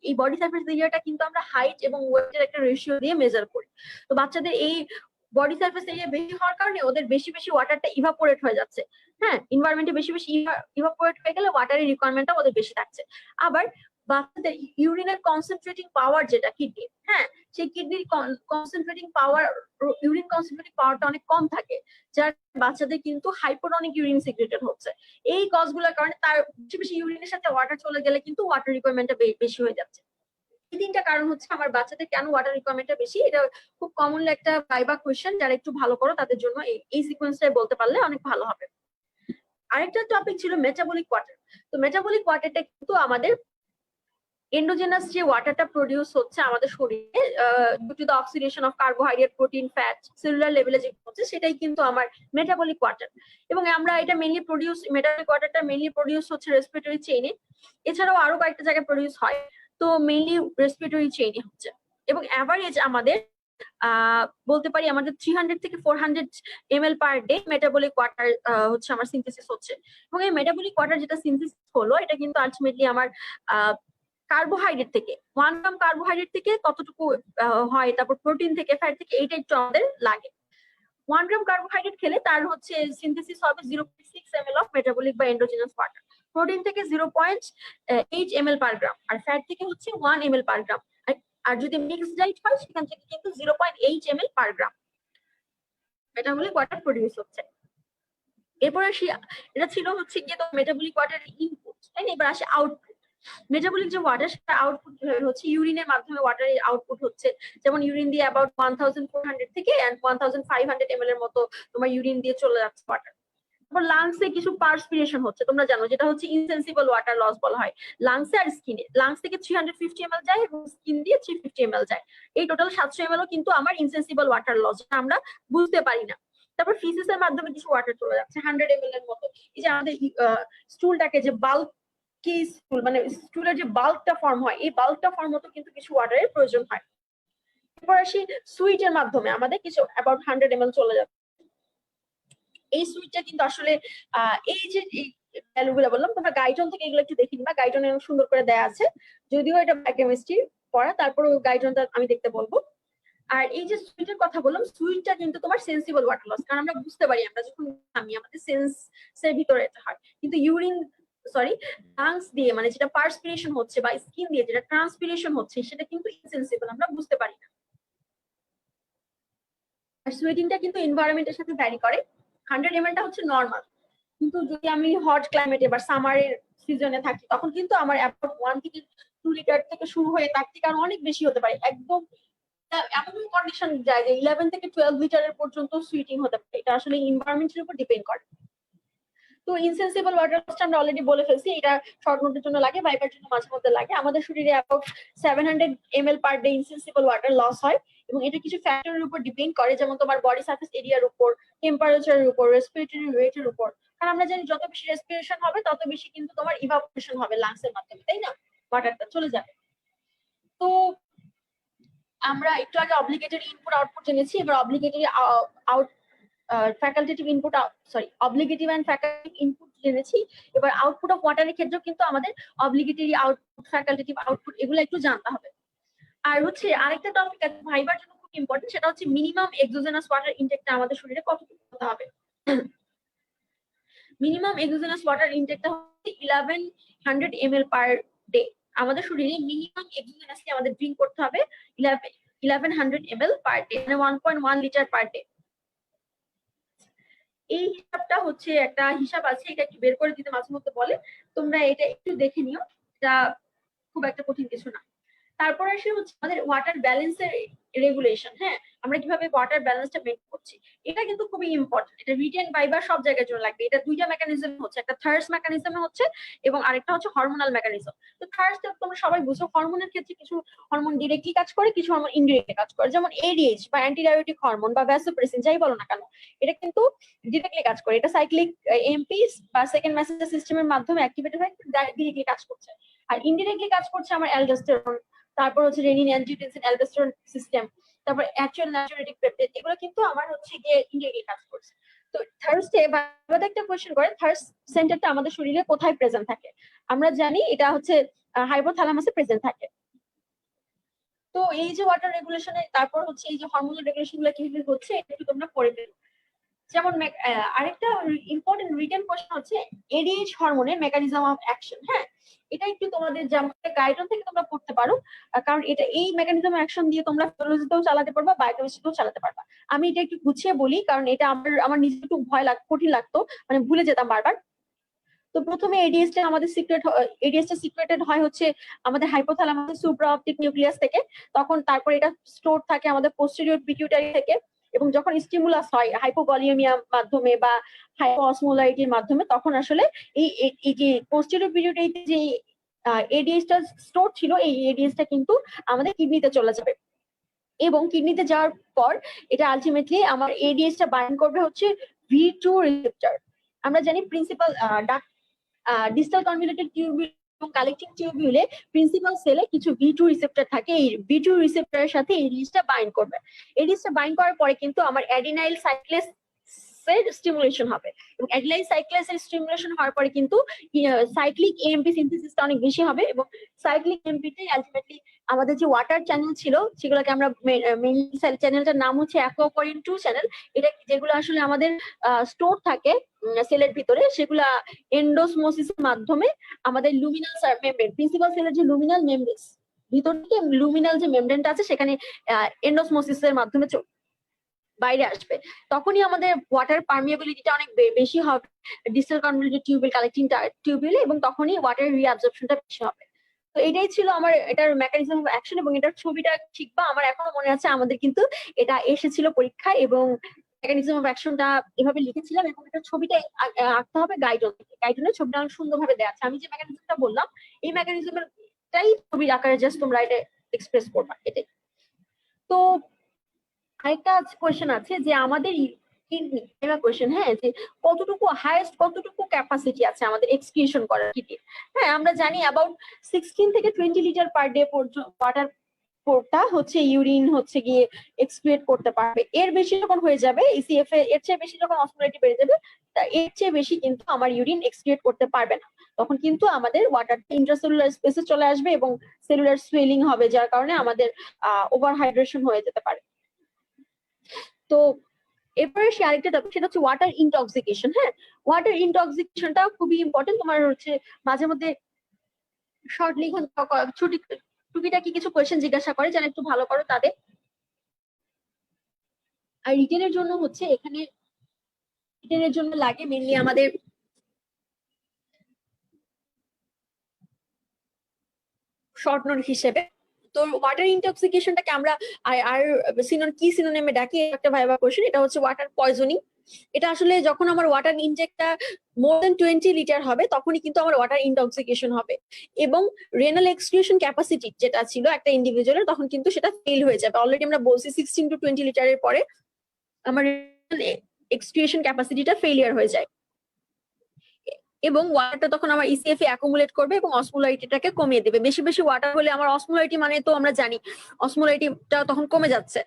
[SPEAKER 2] এই বডি সারফেস এরিয়াটা কিন্তু আমরা হাইট এবং ওয়েটের একটা রেশিও দিয়ে মেজার করি। তো বাচ্চাদের এই বডি সারফেস এরিয়া বেশি হওয়ার কারণে ওদের বেশি ওয়াটারটা ইভাপোরেট হয়ে যাচ্ছে। হ্যাঁ, এনভায়রনমেন্টে বেশি ইভাপোরেট হয়ে গেলে ওয়াটারের রিকোয়ারমেন্টটা ওদের বেশি থাকছে। আবার
[SPEAKER 3] বাচ্চাদের ইউরিনের কনসেন্ট্রেটিং পাওয়ার যেটা কিডনি, হ্যাঁ, সেই কিডনির কনসেন্ট্রেটিং পাওয়ার, ইউরিন কনসেন্ট্রেটিং পাওয়ারটা অনেক কম থাকে, যার বাচ্চাদের কিন্তু হাইপোটনিক ইউরিন সিক্রেটেড হচ্ছে। এই কজগুলোর কারণে তার বেশি বেশি ইউরিনের সাথে ওয়াটার চলে গেলে কিন্তু ওয়াটার রিকোয়ারমেন্টটা বেশি হয়ে যাচ্ছে। এই তিনটা কারণ হচ্ছে আমার বাচ্চাদের কেন ওয়াটার রিকোয়ারমেন্টটা বেশি। এটা খুব কমনলি একটা ভাইবা কোয়েশ্চেন, যারা একটু ভালো করো তাদের জন্য এই সিকোয়েন্সটাই বলতে পারলে অনেক ভালো হবে। আরেকটা টপিক ছিল মেটাবলিক ওয়াটার। তো মেটাবলিক ওয়াটারটা কিন্তু আমাদের এন্ডোজেনাস যে ওয়াটারটা প্রডিউস হচ্ছে আমাদের শরীরে due to the oxidation of carbohydrate, protein, fat, cellular লেভেলে যে হচ্ছে সেটাই কিন্তু আমার মেটাবলিক ওয়াটার। এবং আমরা এটা মেইনলি মেটাবলিক ওয়াটারটা মেইনলি প্রডিউস হচ্ছে রেসপিরেটরি চেইনে, এছাড়াও আরো কয়েকটা জায়গায় প্রডিউস হয়, তো মেইনলি রেসপিরেটরি চেইনে হচ্ছে। এবং অ্যাভারেজ আমাদের বলতে পারি আমাদের 300 থেকে 400 ml per day metabolic water হচ্ছে আমার সিনথেসিস হচ্ছে। এবং এই মেটাবলিক ওয়াটার যেটা সিনথেসিস হলো, এটা কিন্তু আলটিমেটলি আমার কার্বোহাইড্রেট থেকে 1 গ্রাম কার্বোহাইড্রেট থেকে কতটুকু হয়, তারপর প্রোটিন থেকে, ফ্যাট থেকে, এইটা একটু আমাদের লাগে। 1 গ্রাম কার্বোহাইড্রেট খেলে তার হচ্ছে সিনথেসিস হবে 0.6 ml অফ মেটাবলিক বা এন্ডোজেনাস ওয়াটার, প্রোটিন থেকে 0.8 ml পার গ্রাম, আর ফ্যাট থেকে হচ্ছে 1 ml পার গ্রাম। আর যদি মিক্সড ডাইট হয় সেখান থেকে কিন্তু 0.8 ml পার গ্রাম মেটাবলিক ওয়াটার প্রডিউস হচ্ছে। এরপর আসি, এটা ছিল হচ্ছে গিয়ে তো মেটাবলিক ওয়াটার ইনপুট, তাই না? এবার আসে আউটপুট। মেটাবলিক যে ওয়াটার, সেটা আউটপুট হচ্ছে ইউরিনের মাধ্যমে ওয়াটারের আউটপুট হচ্ছে। যেমন ইউরিন দিয়ে অ্যাবাউট 1400 থেকে 1500 ml এর মতো তোমার ইউরিন দিয়ে চলে যাচ্ছে ওয়াটার। তারপর লাংসে কিছু পার্সপিরেশন হচ্ছে, তোমরা জানো, যেটা হচ্ছে ইনসেন্সিবল ওয়াটার লস বলা হয়। লাংসে আর স্কিনে, লাংস থেকে 350 ml যায় এবং স্কিন দিয়ে 350 ml যায়। এই টোটাল 700 ml কিন্তু আমার ইনসেন্সিবল ওয়াটার লস, যেটা আমরা বুঝতে পারি না। তারপর ফিসিসের মাধ্যমে কিছু ওয়াটার চলে যাচ্ছে 100 ml এর মতো। এই যে আমাদের স্টুলটাকে যে বাল্ক কি স্টুল, মানে স্টুলের যে বাল্কটা ফর্ম হয়, এই বাল্কটা ফর্ম হতে কিন্তু কিছু ওয়াটারের প্রয়োজন হয়। এরপর আসি সুইটের মাধ্যমে আমাদের কিছু অ্যাবাউট 100 ml চলে যাচ্ছে। এই সুইটটা কিন্তু আসলে এই যে ভ্যালুগুলো বললাম, তোমরা গাইডন থেকে এগুলো একটু দেখে নিবা, গাইডনে সুন্দর করে দেয়া আছে, যদিও এটা বায়োকেমিস্ট্রি পড়া, তারপরে গাইডনটা আমি দেখতে বলবো। আর এই যে সুইটের কথা বললাম, সুইটটা কিন্তু তোমার সেন্সিবল ওয়াটার লস, কারণ আমরা বুঝতে পারি, আমরা যখন আমাদের সেন্সের ভিতরে এটা হয়, কিন্তু লাংস দিয়ে মানে যেটা পার্সপিরেশন হচ্ছে বা স্কিন দিয়ে যেটা ট্রান্সপিরেশন হচ্ছে, সেটা কিন্তু ইনসেন্সিবল, আমরা বুঝতে পারি না। আর সুইটিংটা কিন্তু এনভায়রনমেন্টের সাথে ভ্যারি করে। 100 ml টা হচ্ছে নর্মাল, কিন্তু যদি আমি হট ক্লাইমেটে বা সামারের সিজনে থাকি, তখন কিন্তু আমার অ্যাবাউট 1 থেকে 2 লিটার থেকে শুরু হয়ে তার থেকে আরো অনেক বেশি হতে পারে। একদম এমন কন্ডিশন যায় যে 11 থেকে 12 লিটারের পর্যন্ত সুইটিং হতে পারে। এটা আসলে এনভায়রনমেন্টের উপর ডিপেন্ড করে। তো ইনসেন্সিবল ওয়াটার লসটা আমরা অলরেডি বলে ফেলছি, এটা শর্ট নোটের জন্য লাগে, ভাইবার জন্য মাঝে মধ্যে লাগে। আমাদের শরীরে about 700 ml per day insensible water loss হয়, এবং এটা কিছু ফ্যাক্টরের উপর ডিপেন্ড করে, যেমন তোমার বডি সারফেস এরিয়ার উপর, টেম্পারেচারের উপর, রেসপিরেটরি রেটের উপর। কারণ আমরা জানি যত বেশি রেসপিরেশন হবে তত বেশি কিন্তু তোমার ইভাপোরেশন হবে লাংসের মাধ্যমে, তাই না? ওয়াটারটা চলে যাবে। তো আমরা একটু আগে অব্লিগেটরি ইনপুট আউটপুট জেনেছি, এবার obligatory facultative input obligative and facultative input জেনেছি। এবার আউটপুট অফ ওয়াটারের ক্ষেত্রেও কিন্তু আমাদের অব্লিগেটরি আউটপুট, ফ্যাকাল্টেটিভ আউটপুট এগুলো একটু জানতে হবে। আর হচ্ছে আরেকটা টপিক আছে ভাইবার জন্য খুব ইম্পর্টেন্ট, সেটা হচ্ছে মিনিমাম এক্সোজেনাস ওয়াটার ইনটেকটা আমাদের শরীরে কতটুকু হতে হবে। মিনিমাম এক্সোজেনাস ওয়াটার ইনটেকটা হচ্ছে 1100 ml পার ডে। আমাদের শরীরে মিনিমাম এক্সোজেনাসলি আমাদের ড্রিঙ্ক করতে হবে 1100 ml পার ডে, মানে 1.1 লিটার পার ডে। এই হিসাবটা হচ্ছে একটা হিসাব আছে, এটা একটু বের করে দিতে মাঝে মধ্যে বলে, তোমরা এটা একটু দেখে নিও, এটা খুব একটা কঠিন কিছু না। তারপর আসে হচ্ছে আমাদের ওয়াটার ব্যালেন্সের রেগুলেশন। হ্যাঁ, আমরা কিভাবে ওয়াটার ব্যালেন্সটা মেনটেন করছি, এটা কিন্তু খুবই ইম্পর্টেন্ট। এটা রিটেন ভাইবার সব জায়গার জন্য লাগবে। এটা দুইটা মেকানিজম হচ্ছে, একটা থার্স মেকানিজম হচ্ছে এবং আরেকটা হচ্ছে হরমোনাল মেকানিজম। তো থার্স তোমরা সবাই বুঝো, হরমোনের ক্ষেত্রে কিছু হরমোন ডিরেক্টলি কাজ করে, কিছু হরমোন ইনডিরেক্টলি কাজ করে। যেমন এডিএইচ বা অ্যান্টিডায়োটিক হরমোন বা ভ্যাসোপ্রেসিন যাই বলো না কেন, এটা কিন্তু ডিরেক্টলি কাজ করে, এটা সাইক্লিক এমপি বা সেকেন্ড মেসেঞ্জার সিস্টেমের মাধ্যমে অ্যাক্টিভেট হয়ে ডিরেক্টলি কাজ করছে। আর ইনডিরেক্টলি কাজ করছে আমার অ্যালডোস্টেরন, তারপর হচ্ছে রেনিন, অ্যানজিওটেনসিন, অ্যালডোস্টেরন সিস্টেম, তারপর অ্যাকচুয়াল নাইট্রেটিক পেপটাইড, এগুলো কিন্তু আমার হচ্ছে গিয়ে ইনডিরেক্টলি কাজ করছে। তো থার্সডে বাবা একটা কোশ্চেন করে, থার্স সেন্টারটা আমাদের শরীরে কোথায় প্রেজেন্ট থাকে? আমরা জানি এটা হচ্ছে হাইপোথ্যালামাসে প্রেজেন্ট থাকে। তো এই যে ওয়াটার রেগুলেশনে, তারপর হচ্ছে এই যে হরমোনাল রেগুলেশন গুলো কিভাবে হচ্ছে, একটু তোমরা পড়ে ফেলো। যেমন আরেকটা ইম্পর্টেন্ট রিটেন কোশ্চেন হচ্ছে এডিএইচ হরমোনের মেকানিজম অফ অ্যাকশন। হ্যাঁ, এটা একটু তোমাদের যেমন গাইডলাইন থেকে তোমরা পড়তে পারো, কারণ এটা এই মেকানিজম অ্যাকশন দিয়ে তোমরা ফিজিওলজিতেও চালাতে পারবা, বায়োকেমিস্ট্রিতেও চালাতে পারবা। আমি এটা একটু গুছিয়ে বলি কারণ এটা আমার নিজে একটু কঠিন লাগতো, মানে ভুলে যেতাম বারবার। তো প্রথমে এডিএসটা আমাদের এডিএসটা সিক্রেটেড হয় হচ্ছে আমাদের হাইপোথ্যালামাস সুপ্রাঅপটিক নিউক্লিয়াস থেকে। তখন তারপর এটা স্টোর থাকে আমাদের পোস্টেরিয়র পিটিউটারি থেকে, এবং যখন স্টিমুলাস হয় হাইপোভলিউমিয়ার মাধ্যমে বা হাইপোঅসমোলারিটির মাধ্যমে, তখন আসলে এই যে পোস্টেরিয়র পিটিউটারিতে যে এডিএসটা স্টোর ছিল, এই এডিএসটা কিন্তু আমাদের কিডনিতে চলে যাবে, এবং কিডনিতে যাওয়ার পর এটা আলটিমেটলি আমার এডিএসটা বাইন্ড করবে হচ্ছে V2 রিসেপ্টর। আমরা জানি প্রিন্সিপাল ডিস্টাল কনভলিউটেড টিউবিউল এবং কালেক্টিং টিউবিউলে প্রিন্সিপাল সেলে কিছু V2 রিসেপ্টর থাকে। এই V2 রিসেপ্টরের সাথে এই জিনিসটা বাইন্ড করবে। এই জিনিসটা বাইন্ড করার পরে কিন্তু আমার অ্যাডিনাইল সাইক্লেস এর স্টিমুলেশন হবে, এবং অ্যাডিনাইল সাইক্লেস এর স্টিমুলেশন হওয়ার পরে কিন্তু সাইক্লিক এএমপি সিনথেসিসটা অনেক বেশি হবে, এবং সাইক্লিক এএমপিতে আলটিমেটলি আমাদের যে ওয়াটার চ্যানেল ছিল সেগুলোকে আমরা মেইনলি চ্যানেলটার নাম হচ্ছে অ্যাকোয়াপরিন 2 চ্যানেল। এটা যেগুলো আসলে আমাদের স্টোর থাকে সেলের ভিতরে, সেগুলা এন্ডোসমোসিসের মাধ্যমে আমাদের লুমিনাল মেমব্রেন, প্রিন্সিপাল সেলের যে লুমিনাল মেমব্রেন ভিতর থেকে লুমিনাল যে মেমব্রেনটা আছে সেখানে এন্ডোসমোসিসের মাধ্যমে বাইরে আসবে। তখনই আমাদের ওয়াটার পারমিয়াবিলিটিটা অনেক বেশি হবে ডিস্টাল কনভলিউটেড টিউবিউল কালেক্টিং টিউবিউলে, এবং তখনই ওয়াটার রিঅ্যাবজর্পশনটা বেশি হবে। তো এটাই ছিল আমার এটার মেকানিজম অফ অ্যাকশন, এবং এটার ছবিটা শিখবা। আমার এখনো মনে আছে আমাদের কিন্তু এটা এসেছিল পরীক্ষায়, এবং মেকানিজম অফ অ্যাকশনটা এভাবে লিখেছিলাম, এবং এটা ছবিটা আঁকতে হবে গাইডন থেকে। গাইডনের ছবিটা অনেক সুন্দরভাবে দেওয়া আছে। আমি যে মেকানিজমটা বললাম এই মেকানিজমটাই ছবির আকারে জাস্ট তোমরা এটা এক্সপ্রেস করবা, এটাই। তো আরেকটা কোয়েশ্চেন আছে যে আমাদের কিডনি, কোয়েশ্চেন, হ্যাঁ, যে কতটুকু ক্যাপাসিটি আছে আমাদের এক্সক্রিশন করার কিডনি। হ্যাঁ, আমরা জানি অ্যাবাউট 16 থেকে 20 লিটার পার ডে ওয়াটার পোর্টটা হচ্ছে ইউরিন হচ্ছে গিয়ে এক্সক্রিয়েট করতে পারবে। এর বেশি যখন হয়ে যাবে ইসিএফ এর চেয়ে বেশি যখন অসমোলারিটি বেড়ে যাবে, এর চেয়ে বেশি কিন্তু আমার ইউরিন এক্সক্রিয়েট করতে পারবে না। তখন কিন্তু আমাদের ওয়াটারটা ইন্ট্রাসেলুলার স্পেসে চলে আসবে এবং সেলুলার সুয়েলিং হবে, যার কারণে আমাদের ওভার হাইড্রেশন হয়ে যেতে পারে। তো এরপরে সে আরেকটা টপিক, সেটা হচ্ছে ওয়াটার ইনটক্সিকেশন। হ্যাঁ, ওয়াটার ইনটক্সিকেশনটা খুবই ইম্পর্টেন্ট। তোমার হচ্ছে মাঝে মধ্যে শর্ট লিখন টুকিটাকি কিছু কোয়েশ্চেন জিজ্ঞাসা করে, যারা একটু ভালো করো তাদের। আর রিটেনের জন্য হচ্ছে এখানে রিটেনের জন্য লাগে মেইনলি আমাদের শর্ট নোট হিসেবে। তো ওয়াটার ইনটক্সিকেশনটাকে আমরা আর কি সিনোনিমে ডাকি, একটা ভাইবা কোশ্চেন। এটা হচ্ছে ওয়াটার পয়জনিং। এটা আসলে যখন আমার ওয়াটার ইনটেকটা মোর দেন 20 লিটার হবে তখনই কিন্তু আমার ওয়াটার ইনটক্সিকেশন হবে, এবং রেনাল এক্সক্রিশন ক্যাপাসিটি যেটা ছিল একটা ইন্ডিভিজুয়ালের তখন কিন্তু সেটা ফেল হয়ে যাবে। অলরেডি আমরা বলছি 16 to 20 লিটারের পরে আমার রেনাল এক্সক্রিশন ক্যাপাসিটিটা ফেলিয়ার হয়ে যায়, এবং ওয়াটারটা তখন আমার ইসিএফ এ অ্যাকুমুলেট করবে এবং অসমোলারিটিটাকে কমিয়ে দেবে। বেশি বেশি ওয়াটার হলে আমার অসমোলারিটি মানে তো আমরা জানি অসমোলারিটিটা তখন কমে যাচ্ছে,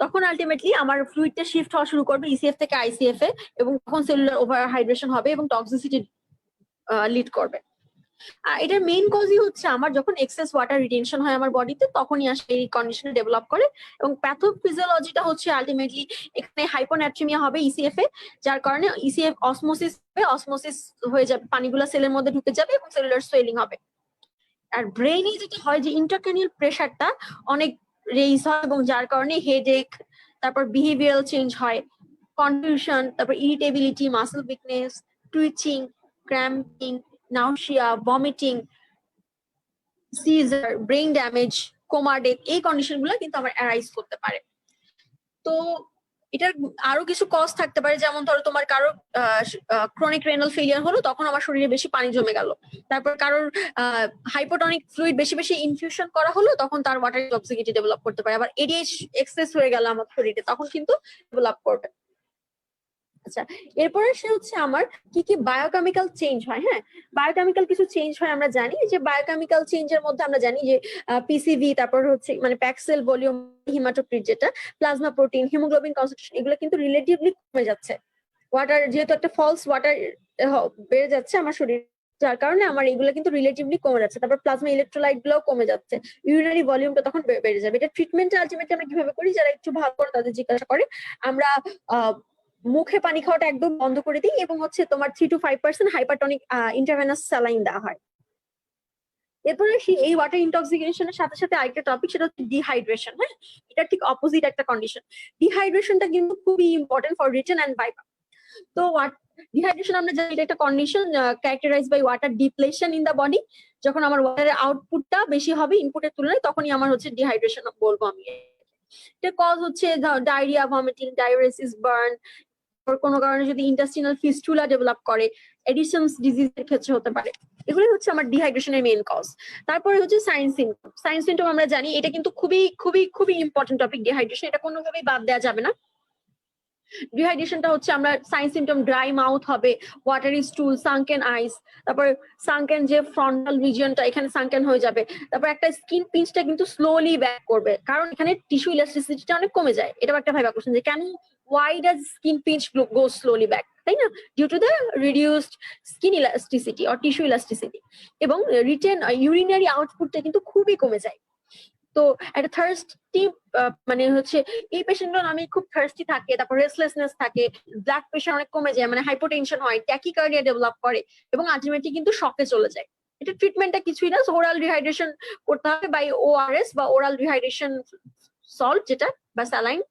[SPEAKER 3] তখন আলটিমেটলি আমার ফ্লুইডটা শিফট হওয়া শুরু করবে ইসিএফ থেকে আইসিএফ এ, এবং তখন সেলুলার ওভার হাইড্রেশন হবে এবং টক্সিসিটি লিড করবে। আর এটার মেইন কজই হচ্ছে আমার যখন এক্সেস ওয়াটার রিটেনশন হয় আমার বডিতে, তখনই আসলে এই কন্ডিশন ডেভেলপ করে। এবং প্যাথোফিজিওলজিটা হচ্ছে আলটিমেটলি এখানে হাইপোন্যাট্রিমিয়া হবে ইসিএফ এ, যার কারণে ইসিএফ অসমোসিস হয়ে যাবে, পানিগুলো সেলের মধ্যে ঢুকে যাবে এবং সেলুলার সোয়েলিং হবে। আর ব্রেইনে যেটা হয় যে ইন্ট্রাক্রেনিয়াল প্রেসারটা অনেক রেইজ হয়, এবং যার কারণে হেডেক, তারপর বিহেভিয়ারাল চেঞ্জ হয়, কনফিউশন, তারপর irritability, muscle weakness, twitching, cramping, nausea, vomiting, seizure, brain damage, coma death, এই কন্ডিশন গুলো কিন্তু আমার অ্যারাইজ করতে পারে। তো এটার আরো কিছু কজ থাকতে পারে, যেমন ধরো তোমার কারো ক্রনিক রেনাল ফেলিয়ার হলো, তখন আমার শরীরে বেশি পানি জমে গেল। তারপর কারোর হাইপোটনিক ফ্লুইড বেশি বেশি ইনফিউশন করা হলো, তখন তার ওয়াটার টক্সিসিটি ডেভেলপ করতে পারে। আবার এডিএইচ এক্সেস হয়ে গেল আমার শরীরে, তখন কিন্তু ডেভেলপ করবে। আচ্ছা, এরপরে সে হচ্ছে আমার কি কি বায়োকেমিক্যাল চেঞ্জ হয়। হ্যাঁ, বায়োকেমিক্যাল কিছু চেঞ্জ হয় আমরা জানি, যে বায়োকেমিক্যাল চেঞ্জের মধ্যে আমরা জানি যে পিসিভি, তারপর হচ্ছে মানে প্যাক্সেল ভলিউম, হিমাটোক্রিট যেটা, প্লাজমা প্রোটিন, হিমোগ্লোবিন কনসেন্ট্রেশন, এগুলো কিন্তু রিলেটিভলি কমে যাচ্ছে। ওয়াটার যেহেতু একটা ফলস ওয়াটার বেড়ে যাচ্ছে আমার শরীর, যার কারণে আমার এগুলো কিন্তু রিলেটিভলি কমে যাচ্ছে। তারপর প্লাজমা ইলেকট্রোলাইট গুলোও কমে যাচ্ছে, ইউরিনারি ভলিউমটা তখন বেড়ে যাবে। এটা ট্রিটমেন্টটা আলটিমেটলি আমরা কিভাবে করি, যারা একটু ভালো করে তাদের জিজ্ঞাসা করে, আমরা মুখে পানি খাওয়াটা একদম বন্ধ করে দিই এবং হচ্ছে তোমার 3 to 5% হাইপারটনিক ইন্টারভেনাস স্যালাইন দেওয়া হয়। এরপরে আসি এই ওয়াটার ইনটক্সিকেশনের সাথে সাথে আরেকটা টপিক, সেটা হচ্ছে ডিহাইড্রেশন। হ্যাঁ, এটা ঠিক অপোজিট একটা কন্ডিশন। ডিহাইড্রেশনটা কিন্তু খুবই important for written and viva. তো ডিহাইড্রেশন আমরা জানি এটা একটা condition characterize by water depletion in the body. যখন আমার ওয়াটারের আউটপুটটা বেশি হবে ইনপুটের তুলনায়, তখনই আমার হচ্ছে ডিহাইড্রেশন বলবো আমি। এটা কজ হচ্ছে ডায়রিয়া, ভমিটিং, ডায়ুরেসিস, বার্ন, কোনো কারণে যদি ইন্টেস্টিনাল ফিস্টুলা ডেভেলপ করে, এডিসনস ডিজিজের ক্ষেত্রে হতে পারে। এগুলো হচ্ছে আমার ডিহাইড্রেশনের মেইন কজ। তারপরে হচ্ছে সাইন সিম্পটম। সাইন সিম্পটম আমরা জানি এটা কিন্তু খুবই খুবই খুবই ইম্পর্টেন্ট টপিক ডিহাইড্রেশন, এটা কোনোভাবেই বাদ দেওয়া যাবে না। ডিহাইড্রেশনটা হচ্ছে আমরা সাইন সিম্পটম ড্রাই মাউথ হবে, ওয়াটারি স্টুল, সানকেন আইস, তারপর সানকেন যে ফ্রন্টাল রিজিয়নটা এখানে সানকেন হয়ে যাবে। তারপর একটা স্কিন পিঞ্চটা কিন্তু স্লোলি ব্যাক করবে, কারণ এখানে টিস্যু ইলাস্টিসিটিটা অনেক কমে যায়। এটাও একটা ভাইবা কোশ্চেন যে কেন, why does skin pinch go slowly back, তাই না? Due to the reduced skin elasticity or tissue elasticity. এবং রিটেন ইউরিনারি আউটপুটটা কিন্তু খুবই কমে যায়। তো একটা থার্স্টি মানে হচ্ছে এই পেশেন্টগুলো আমি খুব থার্স্টি থাকে, তারপর রেস্টলেসনেস থাকে, ব্লাড প্রেশার অনেক কমে যায়, মানে হাইপোটেনশন হয়, ট্যাকিকার্ডিয়া ডেভেলপ করে এবং আলটিমেটলি কিন্তু শকে চলে যায়। এটা ট্রিটমেন্টটা কিছুই না, ওরাল রিহাইড্রেশন করতে হবে বাই ওআরএস বা ওরাল রিহাইড্রেশন সল্ট যেটা, বা saline,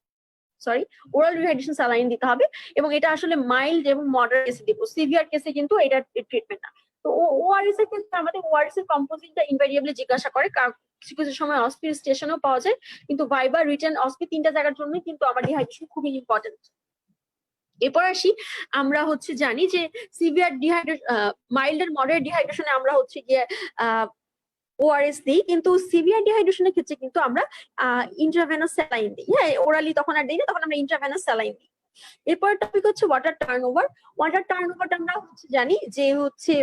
[SPEAKER 3] sorry oral rehydration saline দিতে হবে। এবং এটা আসলে মাইল্ড এবং মডারেট কেসে দিব, সিভিয়ার কেসে কিন্তু এটা ট্রিটমেন্ট না। তো ওআরএস এর ক্ষেত্রে আমাদের ওআরএস এর কম্পোজিটটা ইনভেরিয়েবলি জিজ্ঞাসা করে, কিছু কিছু সময় অস্পির স্টেশনও পাওয়া যায়, কিন্তু ভাইবা, রিটেন, অস্পি তিনটা জায়গার জন্য কিন্তু আমার ডিহাইড্রেশন খুবই ইম্পর্টেন্ট। এরপর আসি, আমরা হচ্ছে জানি যে severe dehydration, mild and moderate ডিহাইড্রেশনে আমরা হচ্ছে গিয়ে ওআরএস দিই, কিন্তু সিভিয়ার ডিহাইড্রেশনের ক্ষেত্রে কিন্তু আমরা ইন্ট্রাভেনাস স্যালাইন দিই। হ্যাঁ, ওরালি তখন আর দিই না, তখন আমরা ইন্ট্রাভেনাস স্যালাইন দিই। এরপর টপিক হচ্ছে ওয়াটার টার্নওভার। ওয়াটার টার্নওভারটা আমরা হচ্ছে জানি যে হচ্ছে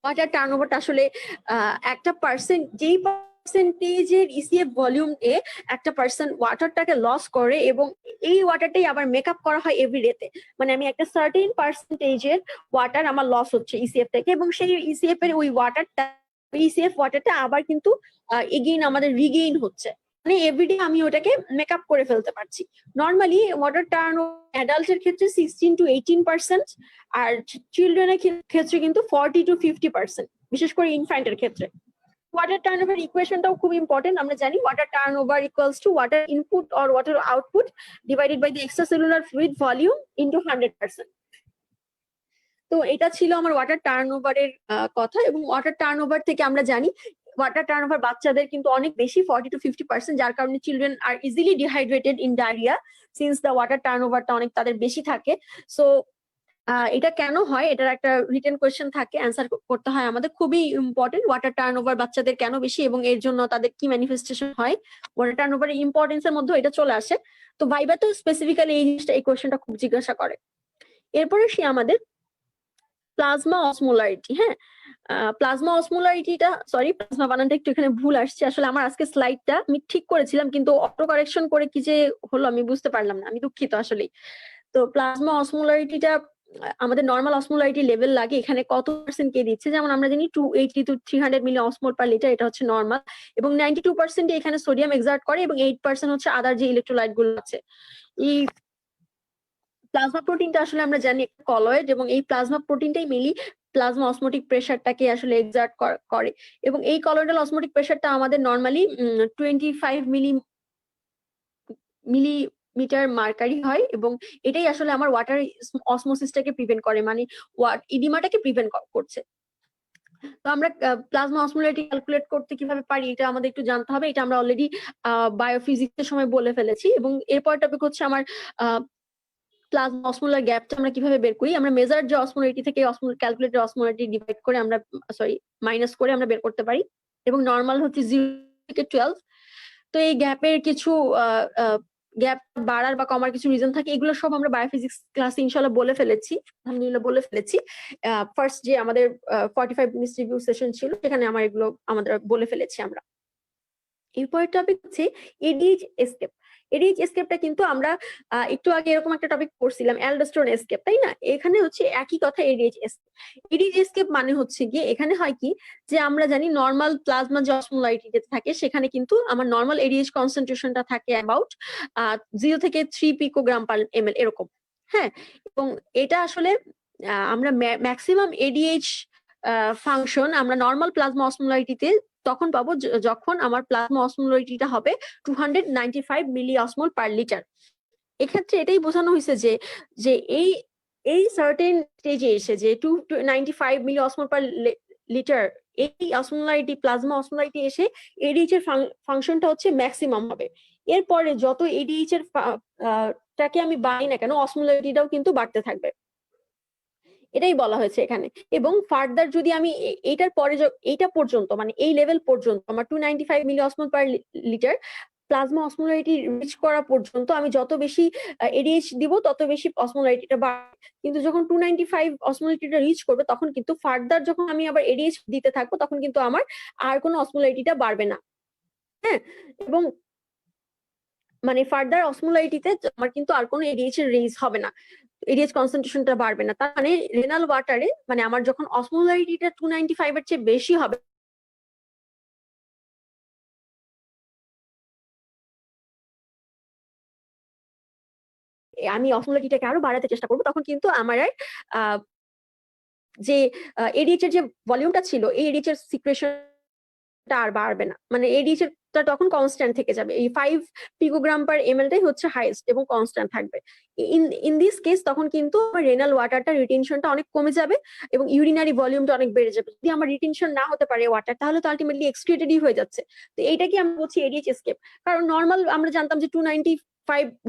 [SPEAKER 3] ওয়াটার টার্নওভারটা আসলে একটা পার্সেন্ট, যেই পার্সেন্টেজের ইসিএফ ভলিউম এ একটা পার্সন ওয়াটারটাকে লস করে এবং এই ওয়াটারটাই আবার মেকআপ করা হয় এভরিডেতে। মানে আমি একটা সার্টেন পার্সেন্টেজের ওয়াটার আমার লস হচ্ছে ইসিএফ থেকে, এবং সেই ইসিএফ এর ওই ওয়াটারটা, ইসিএফ ওয়াটারটা আবার কিন্তু এগেইন আমাদের রিগেইন হচ্ছে, মানে এভরিডে আমি ওটাকে মেকআপ করে ফেলতে পারছি। নর্মালি ওয়াটার টার্ন অ্যাডাল্টের ক্ষেত্রে 16 to 18%, আর চিলড্রেনের ক্ষেত্রে কিন্তু 40 to 50%, বিশেষ করে ইনফ্যান্টের ক্ষেত্রে। ওয়াটার টার্নওভার ইকুয়েশনটাও খুব ইম্পর্টেন্ট। আমরা জানি water turnover equals to water input or water output divided by the extracellular fluid volume into 100%। তো এটা ছিল আমার ওয়াটার টার্নওভারের কথা। এবং ওয়াটার টার্নওভার থেকে আমরা জানি ওয়াটার টার্নওভার বাচ্চাদের কিন্তু অনেক বেশি, 40 to 50%, যার কারণে children are easily dehydrated in diarrhoea, since the water টার্নওভারটা অনেক তাদের বেশি থাকে। সো এটা কেন হয়, এটার একটা রিটেন কোয়েশ্চেন থাকে, অ্যান্সার করতে হয় আমাদের, খুবই ইম্পর্টেন্ট। ওয়াটার টার্নওভার বাচ্চাদের কেন বেশি এবং এর জন্য তাদের কি ম্যানিফেস্টেশন হয়, ওয়াটার টার্নওভারের ইম্পর্টেন্সের মধ্যে এটা চলে আসে। তো ভাইবা তো স্পেসিফিক্যালি এই জিনিসটা, এই কোয়েশ্চেনটা খুব জিজ্ঞাসা করে। এরপরে সে আমাদের প্লাজমা অসমোলারিটি। হ্যাঁ, প্লাজমা অসমোলারিটিটা, সরি প্লাজমা বানানটা একটু এখানে ভুল আসছে, আসলে আমার আজকে স্লাইডটা আমি ঠিক করেছিলাম কিন্তু অটো কারেকশন করে কি যে হলো আমি বুঝতে পারলাম না, আমি দুঃখিত আসলেই। তো প্লাজমা অসমোলারিটিটা আমাদের নর্মাল অসমোলারিটি লেভেল লাগে, এখানে কত পার্সেন্ট কে দিচ্ছে, যেমন আমরা জানি 280 to 300 milli osmole per litre, এটা হচ্ছে নর্মাল, এবং 92% এখানে সোডিয়াম এক্সার্ট করে এবং 8% হচ্ছে আদার যে ইলেকট্রোলাইট গুলো আছে। এই প্লাজমা প্রোটিনটা আসলে আমরা জানি একটা কলয়েড, এবং এই প্লাজমা প্রোটিনটাই মেনলি প্লাজমা অসমোটিক প্রেসারটাকে আসলে এক্সার্ট করে, এবং এই কলয়েডাল অসমোটিক প্রেসারটা আমাদের নর্মালি 25 মিলিমিটার মার্কারি হয়, এবং এটাই আসলে আমার ওয়াটার অসমোসিসটাকে প্রিভেন্ট করে, মানে ইডিমাটাকে প্রিভেন্ট করছে। তো আমরা প্লাজমা অসমোলারিটি ক্যালকুলেট করতে কিভাবে পারি এটা আমাদের একটু জানতে হবে, এটা আমরা অলরেডি বায়োফিজিক্সের সময় বলে ফেলেছি। এবং এরপর টপিক হচ্ছে আমার প্লাজমা অসমোলার গ্যাপটা আমরা কিভাবে বের করি। আমরা মেজার যে অসমোলারিটি থেকে ক্যালকুলেটেড অসমোলারিটি ডিভাইড করে আমরা মাইনাস করে আমরা বের করতে পারি, এবং নর্মাল হচ্ছে 0 থেকে 12। তো এই গ্যাপের কিছু গ্যাপ বাড়ার বা কমার কিছু রিজন থাকে, এগুলো সব আমরা বায়োফিজিক্স ক্লাসে ইনশাআল্লাহ বলে ফেলেছি, আলহামদুলিল্লাহ বলে ফেলেছি। ফার্স্ট যে আমাদের 45 মিনিটস রিভিউ সেশন ছিল সেখানে এগুলো আমাদের বলে ফেলেছি আমরা। এরপরের টপিক হচ্ছে এডিএইচ এসকেপ। এডিএইচ এসকেপটা কিন্তু আমরা একটু আগে এরকম একটা টপিক পড়ছিলাম, অ্যালডোস্টেরন এসকেপ, তাই না? এখানে হচ্ছে একই কথা, এডিএইচ এসকেপ। এডিএইচ এসকেপ মানে হচ্ছে গিয়ে এখানে হয় কি, যে আমরা জানি নর্মাল প্লাজমা যে অসমোলারিটি যেটা থাকে সেখানে কিন্তু আমার নর্মাল এডিএইচ কনসেন্ট্রেশনটা থাকে অ্যাবাউট 0 থেকে 3 পিকোগ্রাম পার ml এরকম।
[SPEAKER 2] হ্যাঁ, এবং এটা আসলে আমরা ম্যাক্সিমাম এডিএইচ ফাংশন আমরা নর্মাল প্লাজমা অসমোলারিটিতে তখন পাবো যখন আমার প্লাজমা অসমোলারিটিটা হবে 295 মিলি অসমোল পার লিটার। এক্ষেত্রে এটাই বোঝানো হয়েছে যে যে এই এই সার্টেন স্টেজে এসে যে 295 মিলি অসমোল পার লিটার এই অসমোলারিটি প্লাজমা অসমোলারিটি এসে এডিএইচ এর ফাংশনটা হচ্ছে ম্যাক্সিমাম হবে। এরপরে যত এডিএইচ এর টাকে আমি বাড়ি না কেন অসমোলারিটিটাও কিন্তু বাড়তে থাকবে, এটাই বলা হয়েছে এখানে। এবং ফার্দার যদি আমি এইটার পরে এইটা পর্যন্ত মানে এই লেভেল পর্যন্ত আমার 295 milli osmole per litre plasma osmolarity reach করা পর্যন্ত আমি যত বেশি এডিএইচ দিব তত বেশি অসমোলারিটিটা বাড়বে। কিন্তু যখন 295 অসমোলারিটিটা রিচ করবে তখন কিন্তু ফার্দার যখন আমি আবার এডিএইচ দিতে থাকবো তখন কিন্তু আমার আর কোনো অসমোলারিটিটা বাড়বে না। হ্যাঁ, এবং মানে ফার্দার অসমোলারিটিতে আমার কিন্তু আর কোনো এডিএইচ এর রেইজ হবে না, এডিএইচ কনসেন্ট্রেশনটা বাড়বে না। তার মানে রেনাল ওয়াটারে মানে আমার যখন অসমোলারিটিটা 295 এর চেয়ে বেশি হবে আমি অসমোলারিটিটাকে আরো বাড়াতে চেষ্টা করবো, তখন কিন্তু আমার আর যে এডিএইচ এর যে ভলিউমটা ছিল এই এডিএইচ এর সিক্রেশনটা আর বাড়বে না, মানে এডিএইচ এরটা তখন কনস্ট্যান্ট থেকে যাবে। এই 5 পিকোগ্রাম পার এমএল টাই হচ্ছে হাইয়েস্ট এবং কনস্ট্যান্ট থাকবে। ইন দিস কেস তখন কিন্তু আমার রেনাল ওয়াটারটা রিটেনশনটা অনেক কমে যাবে এবং ইউরিনারি ভলিউমটা অনেক বেড়ে যাবে। যদি আমার রিটেনশন না হতে পারে ওয়াটার তাহলে তো আলটিমেটলি এক্সক্রিটেডই হয়ে যাচ্ছে। তো এইটাকে আমি বলছি এডিএইচ এসকেপ। কারণ নর্মাল আমরা জানতাম যে 295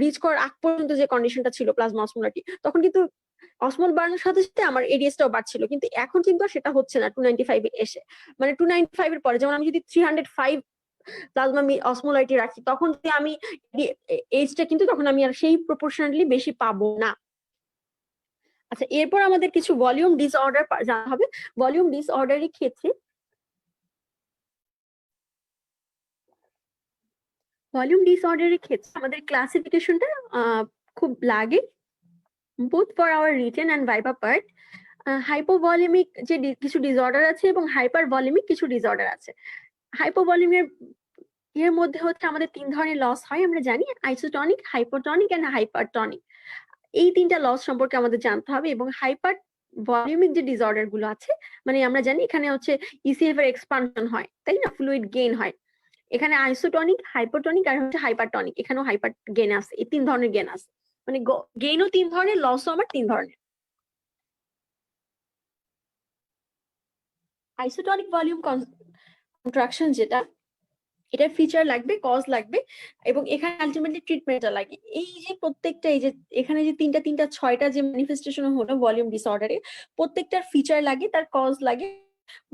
[SPEAKER 2] রিচ করার আগ পর্যন্ত যে কন্ডিশনটা ছিল প্লাজমা অসমোলারিটি, তখন কিন্তু অসমোল বাড়ানোর সাথে সাথে আমার এডিএসটাও বাড়ছিল, কিন্তু এখন কিন্তু আর সেটা হচ্ছে না 295 এ এসে। মানে 295 এর পরে যেমন আমি যদি 305 প্লাজমা অসমোলারিটি রাখি তখন যদি আমি এইচটা কিন্তু তখন আমি আর সেই প্রপোর্শনালি বেশি পাবো না। আচ্ছা, এরপর আমাদের কিছু ভলিউম ডিসঅর্ডার জানা হবে। ভলিউম ডিসঅর্ডারের ক্ষেত্রে আমাদের ক্লাসিফিকেশনটা খুব লাগে both for our written and viva part. Hypovolaemic যে কিছু ডিসঅর্ডার আছে এবং হাইপারভলিমিক কিছু ডিসঅর্ডার আছে। হাইপোভলিমিক এর মধ্যে হচ্ছে আমাদের 3 ধরনের লস হয় আমরা জানি, আইসোটনিক, হাইপোটনিক এন্ড হাইপারটনিক। এই 3টা লস সম্পর্কে আমাদের জানতে হবে। এবং হাইপার ভলিউমিক যে ডিসঅর্ডার গুলো আছে মানে আমরা জানি এখানে হচ্ছে ইসিএফ এর এক্সপানশন হয়, তাই না, ফ্লুইড গেইন হয়। এখানে আইসোটনিক, হাইপোটনিক আর হচ্ছে হাইপারটনিক, এখানেও হাইপার গেইন আছে। এই 3 ধরনের গেইন আছে, মানে গেইনও 3 ধরনের, লসও আমার 3 ধরনের। আইসোটনিক ভলিউম কন্ট্রাকশন যেটা, এটার ফিচার লাগবে, কজ লাগবে এবং এখানে আলটিমেটলি ট্রিটমেন্টটা লাগে। এই যে প্রত্যেকটা এই যে এখানে যে তিনটা 6টা যে ম্যানিফেস্টেশন হলো ভলিউম ডিসঅর্ডারে, প্রত্যেকটার ফিচার লাগে, তার কজ লাগে,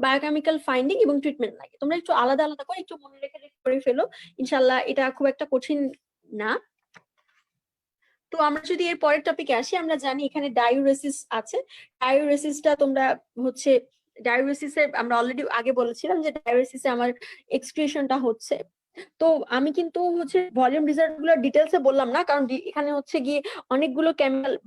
[SPEAKER 2] বায়োকেমিক্যাল ফাইন্ডিং এবং ট্রিটমেন্ট লাগে। তোমরা একটু আলাদা আলাদা করে একটু মনে রেখে করে ফেলো, ইনশাল্লাহ এটা খুব একটা কঠিন না। তো আমরা যদি এর পরের টপিকে আসি, আমরা জানি এখানে ডায়ুরেসিস আছে। ডায়ুরেসিসটা তোমরা হচ্ছে ডায়ুরেসিসের আমরা অলরেডি আগে বলেছিলাম যে ডায়ুরেসিসে আমার এক্সক্রিশনটা হচ্ছে। তো আমি কিন্তু হচ্ছে ভলিউম ডিসঅর্ডার গুলো ডিটেলসে বললাম না, কারণ এখানে হচ্ছে গিয়ে অনেকগুলো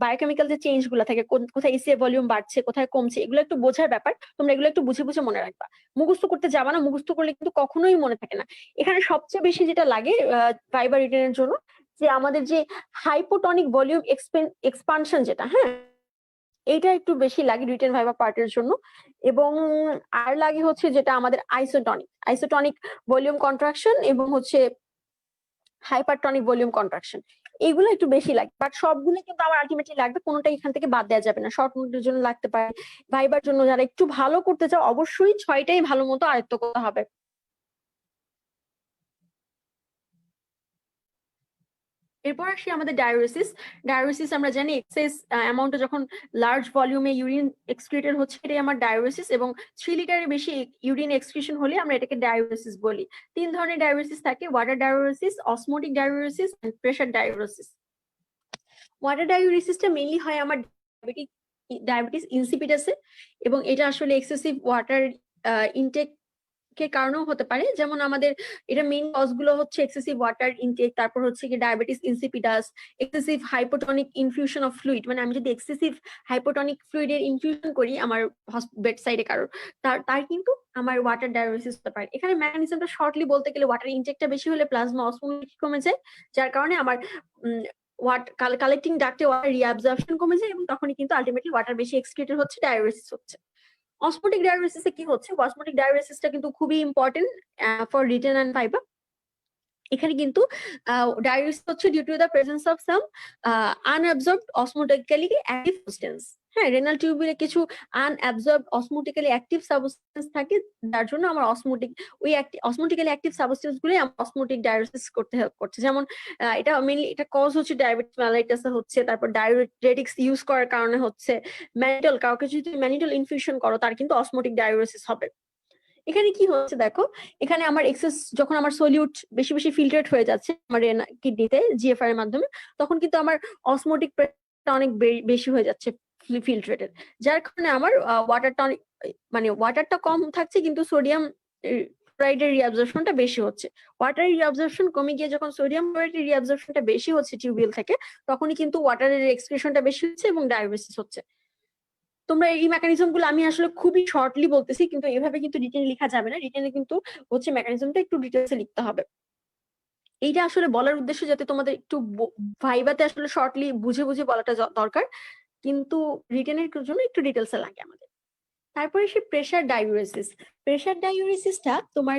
[SPEAKER 2] বায়োকেমিক্যাল যে চেঞ্জ গুলো থাকে, কোথায় ইসিএফ ভলিউম বাড়ছে কোথায় কমছে, এগুলো একটু বোঝার ব্যাপার। তোমরা এগুলো একটু বুঝে বুঝে মনে রাখবা, মুখস্থ করতে যাবা না, মুখস্থ করলে কিন্তু কখনোই মনে থাকে না। এখানে সবচেয়ে বেশি যেটা লাগে ভাইবা রিটেনের জন্য যে আমাদের যে হাইপোটনিক ভলিউম এক্সপানশন যেটা, হ্যাঁ, এইটা একটু বেশি লাগে রিটেন ভাইবা পার্টের জন্য। এবং আর লাগে হচ্ছে যেটা আমাদের আইসোটনিক ভলিউম কন্ট্রাকশন এবং হচ্ছে হাইপারটনিক ভলিউম কন্ট্রাকশন, এগুলো একটু বেশি লাগে। বাট সবগুলো কিন্তু আমার আলটিমেটলি লাগবে, কোনোটা এখান থেকে বাদ দেওয়া যাবে না। শর্ট নোটের জন্য লাগতে পারে, ভাইবার জন্য যারা একটু ভালো করতে চাও অবশ্যই 6টাই ভালো মতো আয়ত্ত করতে হবে। এরপর আসি আমাদের ডায়ুরেসিস আমরা জানি এক্সেস অ্যামাউন্টে যখন লার্জ ভলিউমে ইউরিন এক্সক্রিটেড হচ্ছে এটাই আমার ডায়ুরেসিস। এবং 3 লিটারের বেশি ইউরিন এক্সক্রিশন হলে আমরা এটাকে ডায়ুরেসিস বলি। 3 ধরনের ডায়ুরেসিস থাকে, water diuresis, osmotic diuresis and pressure diuresis. Water ডায়ুরেসিসটা মেইনলি হয় আমার ডায়াবেটিস ইনসিপিটাসে, এবং এটা আসলে এক্সেসিভ ওয়াটার ইনটেক কে কারণেও হতে পারে। যেমন আমাদের এটা মেইন কজ গুলো হচ্ছে এক্সেসিভ ওয়াটার ইনটেক, তারপর হচ্ছে কি diabetes insipidus, excessive hypotonic infusion of fluid, মানে আমি যদি এক্সেসিভ হাইপোটনিক ফ্লুইডের ইনফিউশন করি আমার বেড সাইডে কারোর, তার কিন্তু আমার ওয়াটার ডায়ুরেসিস হতে পারে। এখানে মেকানিজমটা শর্টলি বলতে গেলে ওয়াটার ইনটেকটা বেশি হলে প্লাজমা অসমোলারিটি কমে যায়, যার কারণে আমার
[SPEAKER 3] কালেক্টিং ডাক্টে ওয়াটার রিঅ্যাবজর্পশন কমে যায় এবং তখনই কিন্তু আলটিমেটলি ওয়াটার বেশি এক্সক্রিটেড হচ্ছে, ডায়াউরেসিস হচ্ছে। অসমোটিক ডায়াউরেসিসে কি হচ্ছে? অসমোটিক ডায়াউরেসিসটা কিন্তু খুবই important for written and fibre. এখানে কিন্তু ডায়াউরেসিস হচ্ছে due to the presence of some unabsorbed osmotically active substance. হ্যাঁ, রেনাল টিউবিউলে কিছু আনঅ্যাবজর্বড অসমোটিক্যালি অ্যাক্টিভ সাবস্টেন্স থাকে, যার জন্য আমার অসমোটিক্যালি অ্যাক্টিভ সাবস্টেন্স গুলোই আমার অসমোটিক ডায়াউরেসিস করতে হেল্প করছে। যেমন এটা মেইনলি এটা কজ হচ্ছে ডায়াবেটিস মেলাইটাস হচ্ছে, তারপর ডায়াবেটিক্স ইউজ করার কারণে হচ্ছে, ম্যানিটল, কাউকে যদি ম্যানিটল ইনফিউশন করো তার কিন্তু অসমোটিক ডায়াউরেসিস হবে। এখানে কি হচ্ছে দেখো, এখানে আমার এক্সেস যখন আমার সলিউট বেশি বেশি ফিল্টারেট হয়ে যাচ্ছে আমার কিডনিতে জিএফআর এর মাধ্যমে, তখন কিন্তু আমার অসমোটিক প্রেশারটা অনেক বেশি হয়ে যাচ্ছে ফিল্ট্রেটেড, যার কারণে আমার ওয়াটারটা অনেক মানে ওয়াটারটা কম থাকছে কিন্তু সোডিয়াম ক্লোরাইডের রিঅ্যাবজর্পশনটা বেশি হচ্ছে। ওয়াটারের রিঅ্যাবজর্পশন কমে গিয়ে যখন সোডিয়াম ক্লোরাইডের রিঅ্যাবজর্পশনটা বেশি হচ্ছে টিউবিউল থেকে, তখনই কিন্তু ওয়াটারের এক্সক্রিশনটা বেশি হচ্ছে এবং ডায়াবেটিস হচ্ছে। তোমরা এই মেকানিজম গুলো আমি আসলে খুবই শর্টলি বলতেছি, কিন্তু এইভাবে কিন্তু রিটেনে লেখা যাবে না, রিটেনে কিন্তু হচ্ছে মেকানিজমটা একটু ডিটেলসে লিখতে হবে। এইটা আসলে বলার উদ্দেশ্য যাতে তোমাদের একটু ভাইবাতে আসলে শর্টলি বুঝে বুঝে বলাটা দরকার, কিন্তু রিটেনের জন্য একটু ডিটেলসে লাগে আমাদের। তারপরে সে প্রেসার ডায়াউরেসিস। প্রেসার ডায়াউরেসিসটা তোমার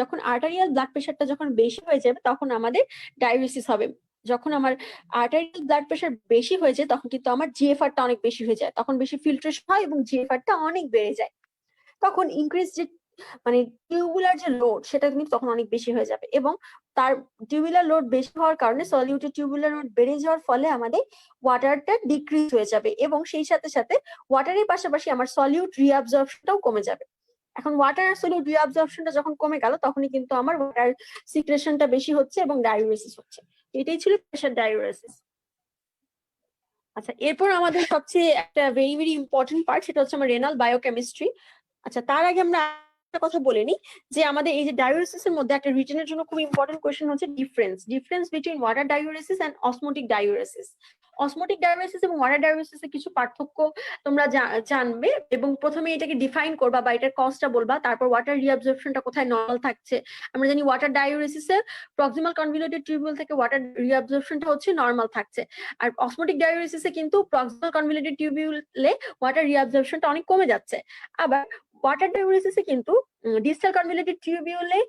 [SPEAKER 3] যখন আর্টারিয়াল ব্লাড প্রেশারটা যখন বেশি হয়ে যাবে তখন আমাদের ডায়াউরেসিস হবে। যখন আমার আর্টারিয়াল ব্লাড প্রেশার বেশি হয়ে যায় তখন কিন্তু আমার জিএফআরটা অনেক বেশি হয়ে যায়, তখন বেশি ফিল্ট্রেশন হয় এবং জিএফআরটা অনেক বেড়ে যায়। তখন ইনক্রিজ যে মানে টিউবুলার যে লোড সেটা কিন্তু তখন অনেক বেশি হয়ে যাবে, এবং তার টিউবুলার লোড বেশি হওয়ার কারণে সলিউটেড টিউবুলার লোড বেড়ে যাওয়ার ফলে আমাদের ওয়াটারটা ডিক্রিজ হয়ে যাবে, এবং সেই সাথে সাথে ওয়াটারের পাশাপাশি আমার সলিউট রিঅ্যাবজর্পশনটাও কমে যাবে। এখন ওয়াটার আর সলিউট রিঅ্যাবজর্পশনটা যখন কমে গেল তখনই কিন্তু আমার ওয়াটার সিক্রেশনটা বেশি হচ্ছে এবং ডায়াউরেসিস হচ্ছে। এটাই ছিল প্রেসার ডায়াউরেসিস। আচ্ছা, এরপর আমাদের সবচেয়ে একটা ভেরি ভেরি ইম্পর্টেন্ট পার্ট, সেটা হচ্ছে আমার রেনাল বায়োকেমিস্ট্রি। আচ্ছা, তার আগে আমরা একটা কথা বলে নিই যে আমাদের এই যে ডায়াউরেসিস এর মধ্যে একটা রিটেনের জন্য খুব ইম্পর্টেন্ট কোয়েশ্চেন হচ্ছে difference between water diuresis and osmotic diuresis. Osmotic diuresis এবং ওয়াটার ডায়াউরেসিস এর কিছু পার্থক্য তোমরা জানবে, এবং প্রথমে এটাকে ডিফাইন করবা বা এটার কজটা বলবা, তারপর ওয়াটার রিঅ্যাবজর্পশনটা কোথায় নরমাল থাকছে। আমরা জানি ওয়াটার ডায়াউরেসিস এ প্রক্সিমাল কনভলিউটেড টিউবিউল থেকে ওয়াটার রিঅ্যাবজর্পশনটা হচ্ছে নরমাল থাকছে, আর অসমোটিক ডায়াউরেসিস এ কিন্তু প্রক্সিমাল কনভলিউটেড টিউবিউলে ওয়াটার রিঅ্যাবজর্পশনটা অনেক কমে যাচ্ছে। আবার ওয়াটার ডায়াউরেসিসে কিন্তু ডিস্টাল কনভলিউটেড টিউবিউলে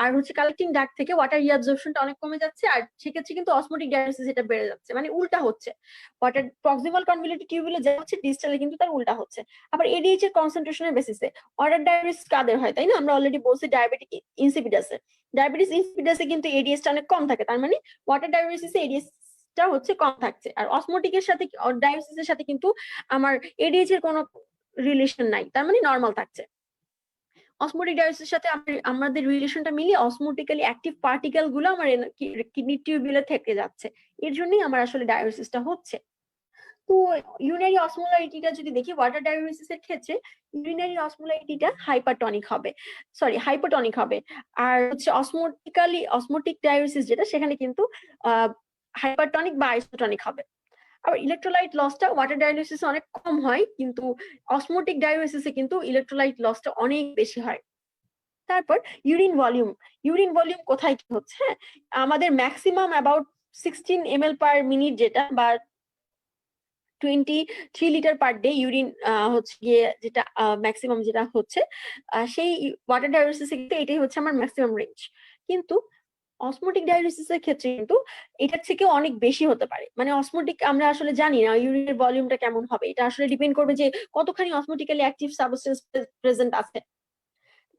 [SPEAKER 3] আর হচ্ছে কালেক্টিং ডাক্ট থেকে ওয়াটার রিঅ্যাবজর্পশনটা অনেক কমে যাচ্ছে, আর সেক্ষেত্রে কিন্তু অসমোটিক ডায়াউরেসিস এটা বেড়ে যাচ্ছে, মানে উল্টা হচ্ছে। ওয়াটার প্রক্সিমাল কনভলিউটেড টিউবিউলে যা হচ্ছে ডিস্টালে কিন্তু তার উল্টা হচ্ছে। আবার এডিএইচ এর কনসেন্ট্রেশনের বেসিসে ওয়াটার ডায়াউরেসিস কাদের হয়, তাই না? আমরা অলরেডি বলছি ডায়াবেটিক ইনসিপিডাসে, ডায়াবেটিস ইনসিপিডাসে কিন্তু এডিএসটা অনেক কম থাকে, তার মানে ওয়াটার ডায়াউরেসিসে এডিএসটা হচ্ছে কম থাকছে। আর অসমোটিকের সাথে ডায়াউরেসিসের সাথে কিন্তু আমার এডিএইচ এর কোনো রিলেশন নাই, তার মানে নরমাল থাকছে। অসমোটিক ডায়াউরেসিসের সাথে আমাদের রিলেশনটা মিলিয়ে অসমোটিক্যালি অ্যাক্টিভ পার্টিকেল গুলো আমার কিডনি টিউবিউলে থেকে যাচ্ছে, এর জন্যই আমার আসলে ডায়াউরেসিসটা হচ্ছে। তো ইউরিনারি অসমোলারিটিটা যদি দেখি ওয়াটার ডায়াউরেসিসের ক্ষেত্রে, ইউরিনারি অসমোলারিটিটা হাইপোটনিক হবে, আর হচ্ছে অসমোটিক ডায়াউরেসিস যেটা সেখানে কিন্তু হাইপারটনিক বা আইসোটনিক হবে। আবার ইলেকট্রোলাইট লসটা ওয়াটার ডায়ালিসিসে অনেক কম হয়, কিন্তু অসমোটিক ডায়ালিসিসে কিন্তু ইলেকট্রোলাইট লসটা অনেক বেশি হয়। তারপর ইউরিন ভলিউম কোথায় কি হচ্ছে? হ্যাঁ, আমাদের maximum about 16 ml per minute, যেটা বা 23 লিটার পার ডে ইউরিন হচ্ছে গিয়ে যেটা ম্যাক্সিমাম যেটা হচ্ছে, সেই ওয়াটার ডায়ালিসিসে কিন্তু এটাই হচ্ছে আমার ম্যাক্সিমাম রেঞ্জ। কিন্তু অসমোটিক ডায়ালিসিসের ক্ষেত্রে কিন্তু এটার থেকে অনেক বেশি হতে পারে। মানে অসমোটিক আমরা আসলে জানি না ইউরিনের ভলিউমটা কেমন হবে, এটা আসলে ডিপেন্ড করবে যে কতখানি অসমোটিক্যালি অ্যাক্টিভ সাবস্টেন্স প্রেজেন্ট আছে।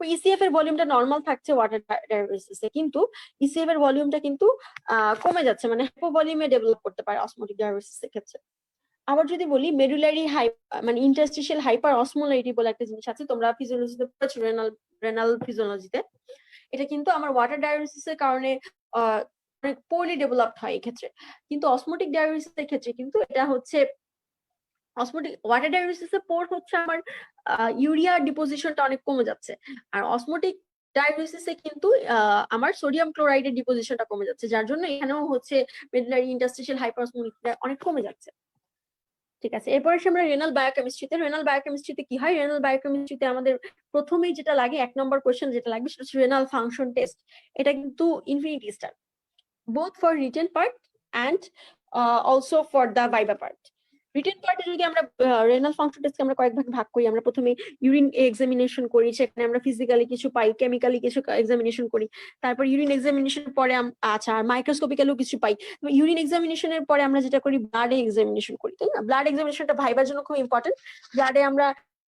[SPEAKER 3] ইসিএফ এর ভলিউমটা নরমাল থাকছে ওয়াটার ডায়ালিসিসে, কিন্তু ইসিএফ এর ভলিউমটা কিন্তু কমে যাচ্ছে, মানে হাইপোভলিউমে ডেভেলপ করতে পারে অসমোটিক ডায়ালিসিসের ক্ষেত্রে। আবার যদি বলি মেডুলারি মানে ইন্টারস্টিশিয়াল হাইপার অসমোলারিটি বলে একটা জিনিস আছে, তোমরা ফিজিওলজিতে পড়েছো, রেনাল ফিজিওলজিতে। এটা কিন্তু আমার ওয়াটার ডায়ালিসিসের কারণে অনেক পোরলি ডেভেলপড হয় এই ক্ষেত্রে, কিন্তু অসমোটিক ডায়ালিসিসের ক্ষেত্রে কিন্তু এটা হচ্ছে ওয়াটার ডায়ালিসিসের পর হচ্ছে আমার ইউরিয়া ডিপোজিশনটা অনেক কমে যাচ্ছে, আর অসমোটিক ডায়ালিসিসে কিন্তু আমার সোডিয়াম ক্লোরাইডের ডিপোজিশনটা কমে যাচ্ছে, যার জন্য এখানেও হচ্ছে মেডুলারি ইন্টারস্টিশিয়াল হাইপার অসমোলারিটি অনেক কমে যাচ্ছে। ঠিক আছে, এরপরে আমরা রেনাল বায়োকেমিস্ট্রিতে কি হয়? রেনাল বায়োকেমিস্ট্রিতে আমাদের প্রথমেই যেটা লাগে, 1 নম্বর কোশ্চেন যেটা লাগবে সেটা হচ্ছে রেনাল ফাংশন টেস্ট। এটা কিন্তু infinity star, both for written part and also for the viva part. Written পার্টে যদি আমরা রেনাল ফাংশন টেস্টকে আমরা কয়েক ভাগে ভাগ করি, আমরা প্রথমে ইউরিন এক্সামিনেশন করি, সেখানে আমরা ফিজিক্যালি কিছু পাই, কেমিক্যালি কিছু এক্সামিনেশন করি, তারপর ইউরিন এক্সামিনেশনের পরে আচ্ছা আর মাইক্রোস্কোপিক্যালিও কিছু পাই। ইউরিন এক্সামিনেশনের পরে আমরা যেটা করি ব্লাড এক্সামিনেশন করি, তাই না? ব্লাড এক্সামিনেশনটা ভাইবার জন্য খুব ইম্পর্টেন্ট। ব্লাডে আমরা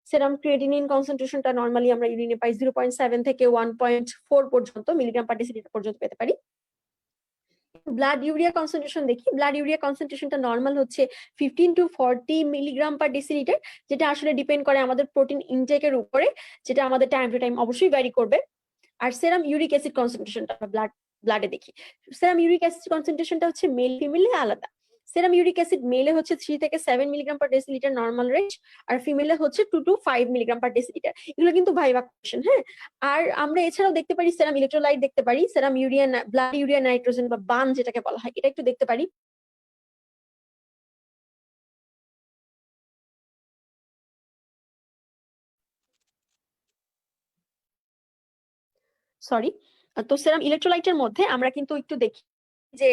[SPEAKER 3] সেরাম ক্রিয়েটিনিন কনসেন্ট্রেশনটা নরমালি আমরা ইউরিনে পাই 0.7 থেকে 1.4 পর্যন্ত মিলিগ্রাম পার ডেসিলিটার পর্যন্ত পেতে পারি। ব্লাড ইউরিয়া কনসেন্ট্রেশন দেখি, ব্লাড ইউরিয়া কনসেন্ট্রেশনটা নর্মাল হচ্ছে 15 to 40 মিলিগ্রাম পার ডেসিলিটার, যেটা আসলে ডিপেন্ড করে আমাদের প্রোটিন ইনটেকের উপরে, যেটা আমাদের টাইম টু টাইম অবশ্যই ভ্যারি করবে। আর সেরাম ইউরিক অ্যাসিড কনসেন্ট্রেশনটা ব্লাডে দেখি। সেরাম ইউরিক অ্যাসিড কনসেন্ট্রেশনটা হচ্ছে মেল ফিমেলে আলাদা। সেরাম ইউরিক অ্যাসিড মেলে হচ্ছে 3 থেকে 7 milligram per decilitre normal range, আর ফিমেলে হচ্ছে 2 to 5 মিলিগ্রাম পার ডেসিলিটার। এগুলো কিন্তু ভাইভা কোয়েশ্চেন, হ্যাঁ। আর আমরা এছাড়াও দেখতে পারি সেরাম ইলেকট্রোলাইট দেখতে পারি, সেরাম ইউরিয়া, ব্লাড ইউরিয়া নাইট্রোজেন বা বান যেটাকে বলা হয়, এটা একটু দেখতে পারি। সরি, তো সেরাম ইলেকট্রোলাইটের মধ্যে আমরা কিন্তু একটু দেখি যে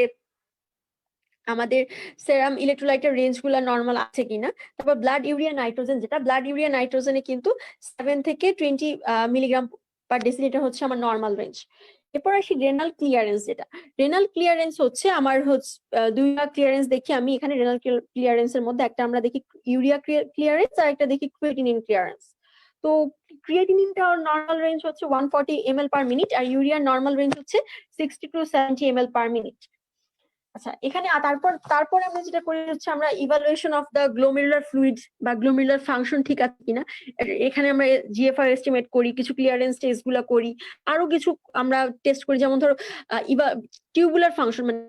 [SPEAKER 3] আমাদের সেরাম ইলেকট্রোলাইটের রেঞ্জ গুলা নর্মাল আছে কিনা। তারপর ব্লাড ইউরিয়া নাইট্রোজেন, যেটা ব্লাড ইউরিয়া নাইট্রোজেনে কিন্তু 7 থেকে 20 মিলিগ্রাম পার ডেসিলিটার হচ্ছে আমার নর্মাল রেঞ্জ। এরপর আসি রেনাল ক্লিয়ারেন্স, যেটা রেনাল ক্লিয়ারেন্স হচ্ছে আমার হচ্ছে দুইটা ক্লিয়ারেন্স দেখি আমি এখানে। রেনাল ক্লিয়ারেন্সের মধ্যে একটা আমরা দেখি ইউরিয়া ক্লিয়ারেন্স আর একটা দেখি ক্রিয়েটিনিন ক্লিয়ারেন্স। তো ক্রিয়েটিনিনটা নর্মাল রেঞ্জ হচ্ছে 140 ml পার মিনিট, আর ইউরিয়ার নর্মাল রেঞ্জ হচ্ছে 60 to 70 ml পার মিনিট। আচ্ছা, এখানে তারপর আমরা যেটা করি হচ্ছে আমরা evaluation of the glomerular fluid বা গ্লোমেরুলার ফাংশন ঠিক আছে কিনা, এখানে আমরা জিএফআর এস্টিমেট করি, কিছু ক্লিয়ারেন্স টেস্ট গুলা করি, আরো কিছু আমরা টেস্ট করি, যেমন ধরো টিউবুলার ফাংশন, মানে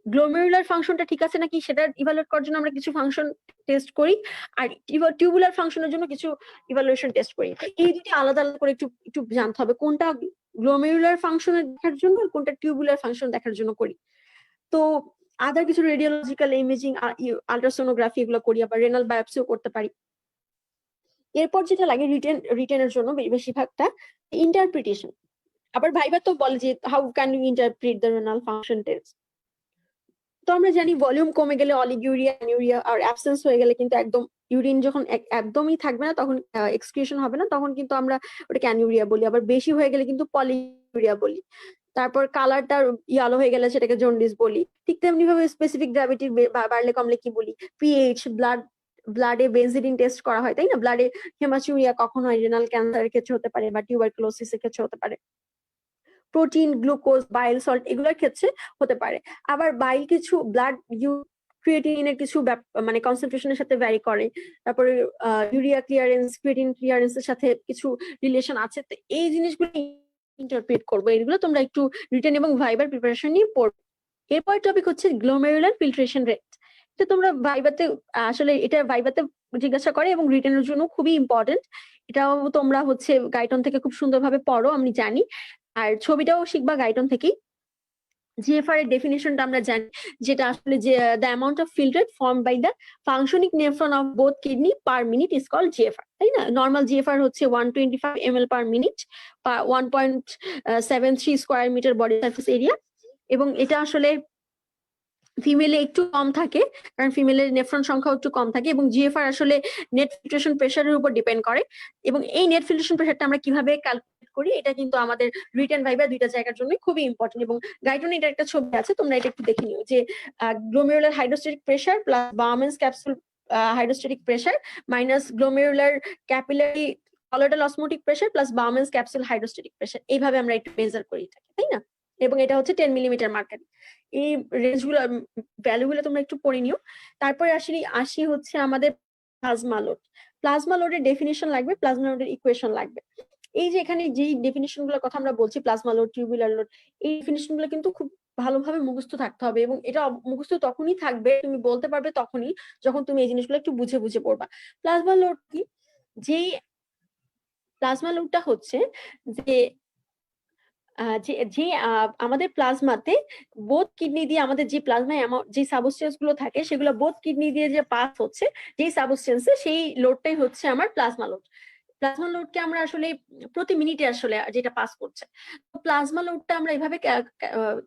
[SPEAKER 3] গ্লোমেরুলার ফাংশনটা ঠিক আছে নাকি সেটা ইভালুয়েট করার জন্য আমরা কিছু ফাংশন টেস্ট করি, আর টিউবুলার ফাংশনের জন্য কিছু ইভালুয়েশন টেস্ট করি। এই দুটি আলাদা আলাদা করে একটু জানতে হবে কোনটা গ্লোমেরুলার ফাংশন দেখার জন্য আর কোনটা টিউবুলার ফাংশন দেখার জন্য করি। তো আদার কিছু রেডিওলজিক্যাল ইমেজিং, আল্ট্রাসোনোগ্রাফি এগুলো করি, আবার রেনাল বায়োপসিও করতে পারি। এরপর যেটা লাগে রিটেনের জন্য বেশিরভাগটা ইন্টারপ্রিটেশন। আবার ভাইবা তো বলে যে how can you interpret the renal function test. তো আমরা জানি ভলিউম কমে গেলে অলিগিউরিয়া, অ্যানিউরিয়া, আর অ্যাবসেন্স হয়ে গেলে কিন্তু একদম ইউরিন যখন একদমই থাকবে না, তখন এক্সক্রিশন হবে না, তখন কিন্তু আমরা ওটাকে অ্যানিউরিয়া বলি। আবার বেশি হয়ে গেলে কিন্তু পলিউরিয়া বলি। তারপর কালারটা ইয়ালো হয়ে গেলে সেটাকে জন্ডিস বলি। ঠিক তেমনি ভাবে স্পেসিফিক গ্র্যাভিটি বাড়লে কমলে কি বলি, পিএইচ, ব্লাডে বেনজিডিন টেস্ট করা হয়, তাই না? ব্লাডে হেমাচুরিয়া কখন হয়, রেনাল ক্যান্সারের ক্ষেত্রে হতে পারে বা টিউবারকুলোসিসের ক্ষেত্রে হতে পারে। প্রোটিন, গ্লুকোজ, বাইল সল্ট এগুলোর ক্ষেত্রে হতে পারে। আবার বাইল কিছু ব্লাড ক্রিয়েটিনিনের কিছু মানে কনসেন্ট্রেশনের সাথে ভ্যারি করে। তারপরে ইউরিয়া ক্লিয়ারেন্স, ক্রিয়েটিন ক্লিয়ারেন্সের সাথে কিছু রিলেশন আছে। তো এই জিনিসগুলো ইন্টারপ্রেট করবো, এগুলো তোমরা একটু রিটেন এবং ভাইবার প্রিপারেশন নিয়ে পড়বে। এরপর টপিক হচ্ছে গ্লোমেরুলার ফিল্ট্রেশন রেট। এটা তোমরা ভাইবাতে আসলে এটা ভাইবাতে জিজ্ঞাসা করে এবং রিটেনের জন্য খুবই ইম্পর্টেন্ট। এটাও তোমরা হচ্ছে গাইটন থেকে খুব সুন্দরভাবে পড়ো, আমি জানি। আর ছবিটাও শিখবা গাইটন থেকেই। জিএফআর এর ডেফিনিশনটা আমরা জানি, যেটা আসলে যে the amount of filtrate form by the functioning nephron of both kidney per minute is called GFR, তাই না? নর্মাল জিএফআর হচ্ছে 125 ml পার মিনিট বা 1.73 square metre body surface area. এবং এটা আসলে ফিমেলে একটু কম থাকে, কারণ ফিমেলের নেফ্রন সংখ্যা একটু কম থাকে। এবং জিএফআর আসলে নেট ফিল্ট্রেশন প্রেসারের উপর ডিপেন্ড করে। এবং এই নেট ফিল্ট্রেশন প্রেসারটা আমরা কিভাবে ক্যালকুলেট করি, এটা কিন্তু আমাদের রিটেন ভাইবা দুইটা জায়গার জন্য খুবই ইম্পর্টেন্ট। এবং গাইডনে এটা একটা ছবি আছে, তোমরা এটা একটু দেখে নিও, যে glomerular hydrostatic pressure plus Bowman's capsule hydrostatic pressure minus glomerular capillary colloidal osmotic pressure plus Bowman's capsule hydrostatic pressure, এইভাবে আমরা একটু মেজার করি থাকি, তাই না? এবং এটা হচ্ছে 10 মিলিমিটার মার্কার। এই রেঞ্জ গুলো, ভ্যালু গুলো তোমরা একটু পড়ে নিও। তারপরে আসি হচ্ছে আমাদের প্লাজমা লোড। প্লাজমা লোডের ডেফিনিশন লাগবে, প্লাজমা লোডের ইকুয়েশন লাগবে। এই যে এখানে যে ডেফিনিশন গুলোর কথা আমরা বলছি, প্লাজমা লোড, টিউবুলার লোড, এই ডেফিনিশন গুলো কিন্তু খুব ভালোভাবে মুখস্থ থাকতে হবে। এবং এটা মুখস্থ তখনই থাকবে, তুমি বলতে পারবে তখনই, যখন তুমি এই জিনিসগুলো একটু বুঝে বুঝে পড়বা। প্লাজমা লোড কি? যেই প্লাজমা লোডটা হচ্ছে যে আমাদের প্লাজমাতে বোথ কিডনি দিয়ে আমাদের যে প্লাজমায় যে সাবস্টেন্স গুলো থাকে, সেগুলো বোথ কিডনি দিয়ে যে পাস হচ্ছে যেই সাবস্টেন্সে, সেই লোডটাই হচ্ছে আমার প্লাজমা লোড। প্লাজমা লোডকে আমরা আসলে প্রতি মিনিটে আসলে যেটা পাস করছে, তো প্লাজমা লোডটা আমরা এভাবে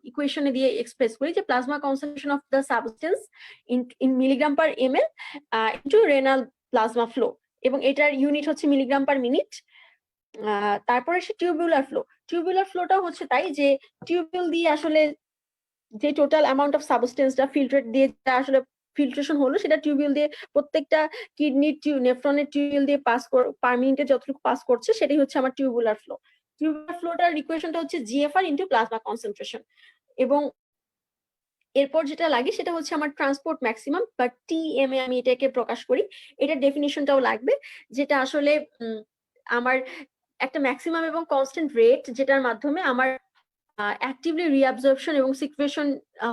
[SPEAKER 3] ইকুয়েশনে দিয়ে এক্সপ্রেস করি যে plasma concentration of the substance in milligram per ML into renal plasma flow, এবং এটার ইউনিট হচ্ছে মিলিগ্রাম পার মিনিট। তারপরে সে টিউবুলার ফ্লো, টিউবুলার ফ্লোটাও হচ্ছে তাই যে টিউবুল দিয়ে আসলে যে টোটাল অ্যামাউন্ট অফ সাবস্টেন্সটা ফিল্টার দিয়ে আসলে ফিল্ট্রেশন হলো সেটা টিউবিউল দিয়ে প্রত্যেকটা কিডনির নেফ্রনের টিউবিউল দিয়ে পাস পার মিনিটে যতটুকু পাস করছে সেটাই হচ্ছে আমার টিউবুলার ফ্লো। টিউবুলার ফ্লোটার ইকুয়েশনটা হচ্ছে জিএফআর ইনটু প্লাজমা কনসেন্ট্রেশন, এবং এরপর যেটা লাগে সেটা হচ্ছে আমার ট্রান্সপোর্ট ম্যাক্সিমাম বা টিএমএ আমি এটাকে প্রকাশ করি। এটার ডেফিনিশনটাও লাগবে, যেটা আসলে আমার একটা ম্যাক্সিমাম এবং কনস্ট্যান্ট রেট যেটার মাধ্যমে আমার অ্যাক্টিভলি রিঅ্যাবজর্পশন এবং সিকুয়েশন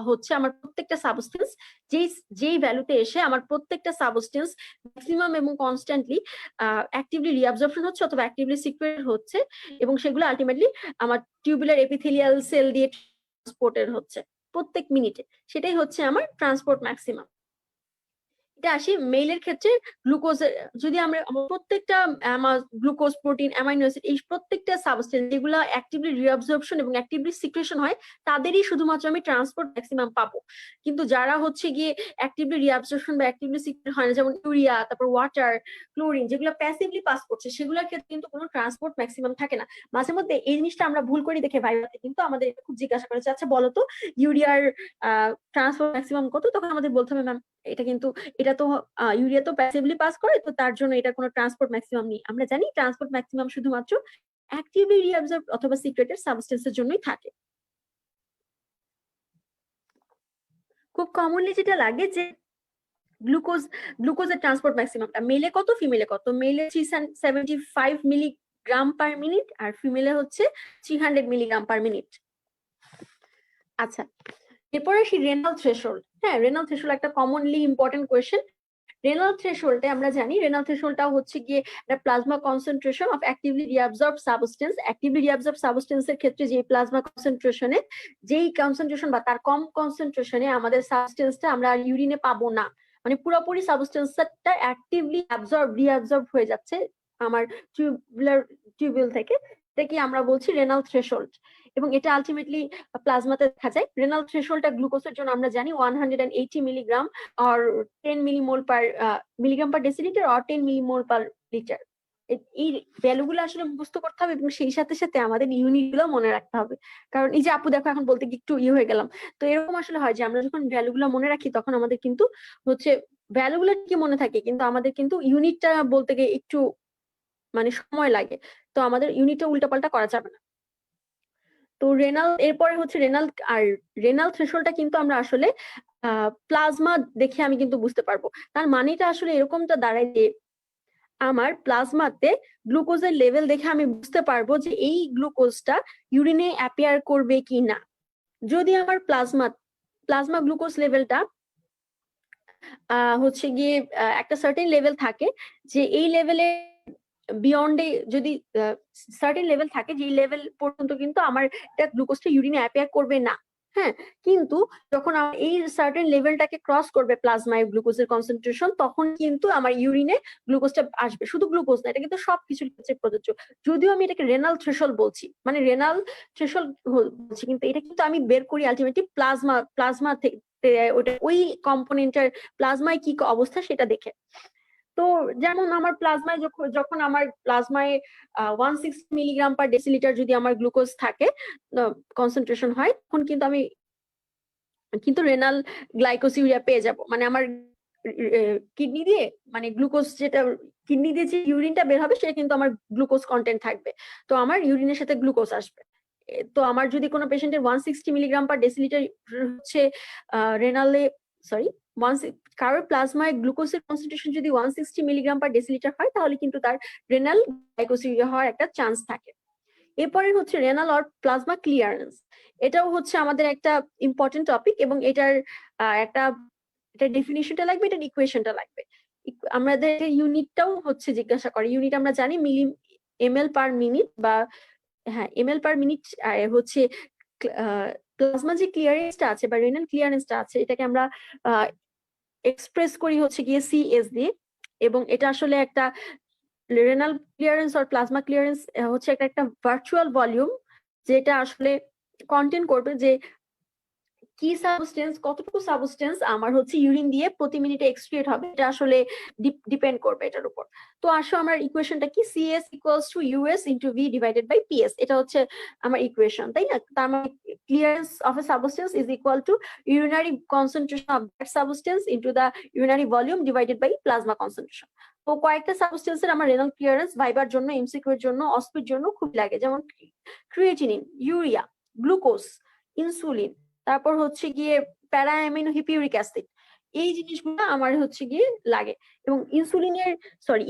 [SPEAKER 3] হচ্ছে আমার প্রত্যেকটা সাবস্টেন্স যেই ভ্যালুতে এসে আমার প্রত্যেকটা সাবস্টেন্স ম্যাক্সিমাম এবং কনস্ট্যান্টলি অ্যাক্টিভলি রিঅ্যাবজর্পশন হচ্ছে অথবা অ্যাক্টিভলি সিকুয়েট হচ্ছে, এবং সেগুলো আলটিমেটলি আমার টিউবুলার এপিথেলিয়াল সেল দিয়ে ট্রান্সপোর্টের হচ্ছে প্রত্যেক মিনিটে, সেটাই হচ্ছে আমার ট্রান্সপোর্ট ম্যাক্সিমাম। এটা আসি মেইলের ক্ষেত্রে গ্লুকোজের, যদি আমরা প্রত্যেকটা গ্লুকোজ প্রোটিন অ্যামাইনো অ্যাসিড এই প্রত্যেকটা সাবস্টেন্স যেগুলো অ্যাক্টিভলি রিঅ্যাবজর্পশন এবং অ্যাক্টিভলি সিক্রেশন হয় তাদেরই শুধুমাত্র আমি ট্রান্সপোর্ট ম্যাক্সিমাম পাবো, কিন্তু যারা হচ্ছে গিয়ে অ্যাক্টিভলি রিঅ্যাবজর্পশন বা অ্যাক্টিভলি সিক্রেট হয় না, যেমন ইউরিয়া, তারপর ওয়াটার, ক্লোরিন, যেগুলো প্যাসিভলি পাস করছে সেগুলোর ক্ষেত্রে কিন্তু কোনো ট্রান্সপোর্ট ম্যাক্সিমাম থাকে না। মাঝে মধ্যে এই জিনিসটা আমরা ভুল করি দেখে ভাইভাতে কিন্তু আমাদের খুব জিজ্ঞাসা করেছে, আচ্ছা বলতো ইউরিয়ার ট্রান্সপোর্ট ম্যাক্সিমাম কত, তখন আমাদের বলতে হবে ম্যাম এটা কিন্তু এটা তো ইউরিয়া তো প্যাসিভলি পাস করে, তো তার জন্য এটা কোনো ট্রান্সপোর্ট ম্যাক্সিমাম নেই। আমরা জানি ট্রান্সপোর্ট ম্যাক্সিমাম শুধুমাত্র অ্যাক্টিভলি রিঅ্যাবজর্ব অথবা সিক্রেটেড সাবস্টেন্সের জন্যই থাকে। খুব কমনলি যেটা লাগে যে গ্লুকোজের ট্রান্সপোর্ট ম্যাক্সিমামটা মেলে কত, ফিমেলে কত। মেলে 375 মিলিগ্রাম পার মিনিট আর ফিমেলে হচ্ছে 300 মিলিগ্রাম পার মিনিট। আচ্ছা, এরপরে আসি রেনাল থ্রেশহোল্ড। হ্যাঁ, রেনাল থ্রেশহোল্ড একটা কমনলি ইম্পর্টেন্ট কোয়েশ্চেন। রেনাল থ্রেশহোল্ডে আমরা জানি রেনাল থ্রেশহোল্ডটা হচ্ছে গিয়ে plasma concentration of actively reabsorb substance. Actively reabsorb সাবস্টেন্সের ক্ষেত্রে যে প্লাজমা কনসেন্ট্রেশনে বা তার কম কনসেন্ট্রেশনে আমাদের সাবস্টেন্সটা আমরা ইউরিনে পাবো না, মানে পুরোপুরি সাবস্টেন্সটা অ্যাক্টিভলি রিঅ্যাবজর্ব হয়ে যাচ্ছে আমার টিউবুল থেকে, এটাকে আমরা বলছি রেনাল থ্রেশহোল্ড। এবং এটা আলটিমেটলি প্লাজমাতে দেখা যায়। রেনাল থ্রেশহোল্ডটা গ্লুকোজের জন্য আমরা জানি 180 milligram or 10 millimole per milligram per decilitre or 10 millimole per litre. এই ভ্যালুগুলো আসলে মুখস্থ করতে হবে এবং সেই সাথে সাথে আমাদের ইউনিট গুলো মনে রাখতে হবে, কারণ এই যে আপু দেখো এখন বলতে গিয়ে একটু হয়ে গেলাম। তো এরকম আসলে হয় যে আমরা যখন ভ্যালুগুলো মনে রাখি তখন আমাদের কিন্তু হচ্ছে ভ্যালুগুলো কি মনে থাকে, কিন্তু আমাদের কিন্তু ইউনিটটা বলতে গিয়ে একটু মানে সময় লাগে, তো আমাদের ইউনিটটা উল্টাপাল্টা করা যাবে না। তো এরপরে হচ্ছে রেনাল থ্রেশহোল্ডটা কিন্তু আমরা আসলে প্লাজমা দেখে আমি কিন্তু বুঝতে পারবো। তার মানেটা আসলে এরকমটা দাঁড়ায় যে আমার প্লাজমাতে গ্লুকোজের লেভেল দেখে আমি বুঝতে পারবো যে এই গ্লুকোজটা ইউরিনে অ্যাপিয়ার করবে কি না। যদি আমার প্লাজমা গ্লুকোজ লেভেলটা হচ্ছে গিয়ে একটা সার্টেন লেভেল থাকে, যে এই লেভেলে বিয়ন্ডে যদি সার্টেন লেভেল থাকে যে লেভেল পর্যন্ত কিন্তু আমার এটা গ্লুকোজটা ইউরিনে অ্যাপিয়ার করবে না। হ্যাঁ, কিন্তু যখন এই সার্টেন লেভেলটাকে ক্রস করবে প্লাজমায় গ্লুকোজের কনসেন্ট্রেশন, তখন কিন্তু আমার ইউরিনে গ্লুকোজটা আসবে। শুধু গ্লুকোজ না, এটা কিন্তু সবকিছুর ক্ষেত্রে প্রযোজ্য। যদিও আমি এটাকে রেনাল থ্রেশহোল্ড বলছি, মানে রেনাল থ্রেশহোল্ড বলছি, কিন্তু এটা কিন্তু আমি বের করি আলটিমেটলি প্লাজমা থেকে, ওটা ওই কম্পোনেন্টের প্লাজমায় কি অবস্থা সেটা দেখে। তো যেমন আমার প্লাজমায় যখন আমার প্লাজমায় 160 মিলিগ্রাম পার ডেসিলিটার যদি আমার গ্লুকোজ থাকে কনসেন্ট্রেশন হয়, তখন কিন্তু আমি কিন্তু রেনাল গ্লাইকোসিউরিয়া পেয়ে যাব। মানে আমার কিডনি দিয়ে, মানে গ্লুকোজ যেটা কিডনি দিয়ে যে ইউরিনটা বের হবে সেটা কিন্তু আমার গ্লুকোজ কন্টেন্ট থাকবে, তো আমার ইউরিনের সাথে গ্লুকোজ আসবে। তো আমার যদি কোনো পেশেন্টের 160 মিলিগ্রাম পার ডেসিলিটার হচ্ছে রেনালে কারোর প্লাজমায় গ্লুকোজের কনসেন্ট্রেশন যদি 160 মিলিগ্রাম পার ডেসিলিটার হয়, তাহলে কিন্তু তার রেনাল গ্লাইকোসিউরিয়া হওয়ার একটা চান্স থাকে। এরপরে হচ্ছে রেনাল অর প্লাজমা ক্লিয়ারেন্স। এটাও হচ্ছে আমাদের একটা ইম্পর্টেন্ট টপিক, এবং এটার এটা ডেফিনিশনটা লাগবে, এটার ইকুয়েশনটা লাগবে। আমাদের ইউনিটটাও হচ্ছে জিজ্ঞাসা করে। ইউনিট আমরা জানি ml পার মিনিট, বা হ্যাঁ ml পার মিনিট হচ্ছে প্লাজমা যে ক্লিয়ারেন্সটা আছে বা রেনাল ক্লিয়ারেন্সটা আছে, এটাকে আমরা এক্সপ্রেস করি হচ্ছে গিয়ে CS দিয়ে, এবং এটা আসলে একটা রেনাল ক্লিয়ারেন্স আর প্লাজমা ক্লিয়ারেন্স হচ্ছে একটা ভার্চুয়াল ভলিউম, যেটা আসলে কন্টেন্ট করবে যে কি সাবস্টেন্স, কতটুকু সাবস্টেন্স আমার হচ্ছে ইউরিন দিয়ে প্রতি মিনিটে এক্সক্রিয়েট হবে, এটা আসলে ডিপেন্ড করবে এটার উপর। তো আসলে আমার ইকুয়েশনটা কি, CS equals to US into V divided by PS, এটা হচ্ছে আমার ইকুয়েশন, তাই না? তার মানে clearance of a substance is equal to urinary concentration of that substance into the urinary volume divided by plasma concentration. তো কয়েকটা সাবস্টেন্সের আমার রেনাল ক্লিয়ারেন্স ভাইবার জন্য, এমসিকিউ এর জন্য, অস্পির জন্য খুব লাগে, যেমন ক্রিয়েটিনিন, ইউরিয়া, গ্লুকোজ, ইনসুলিন, তারপর হচ্ছে গিয়ে প্যারা অ্যামিনো হিপিউরিক অ্যাসিড, এই জিনিসগুলো আমার হচ্ছে গিয়ে লাগে। এবং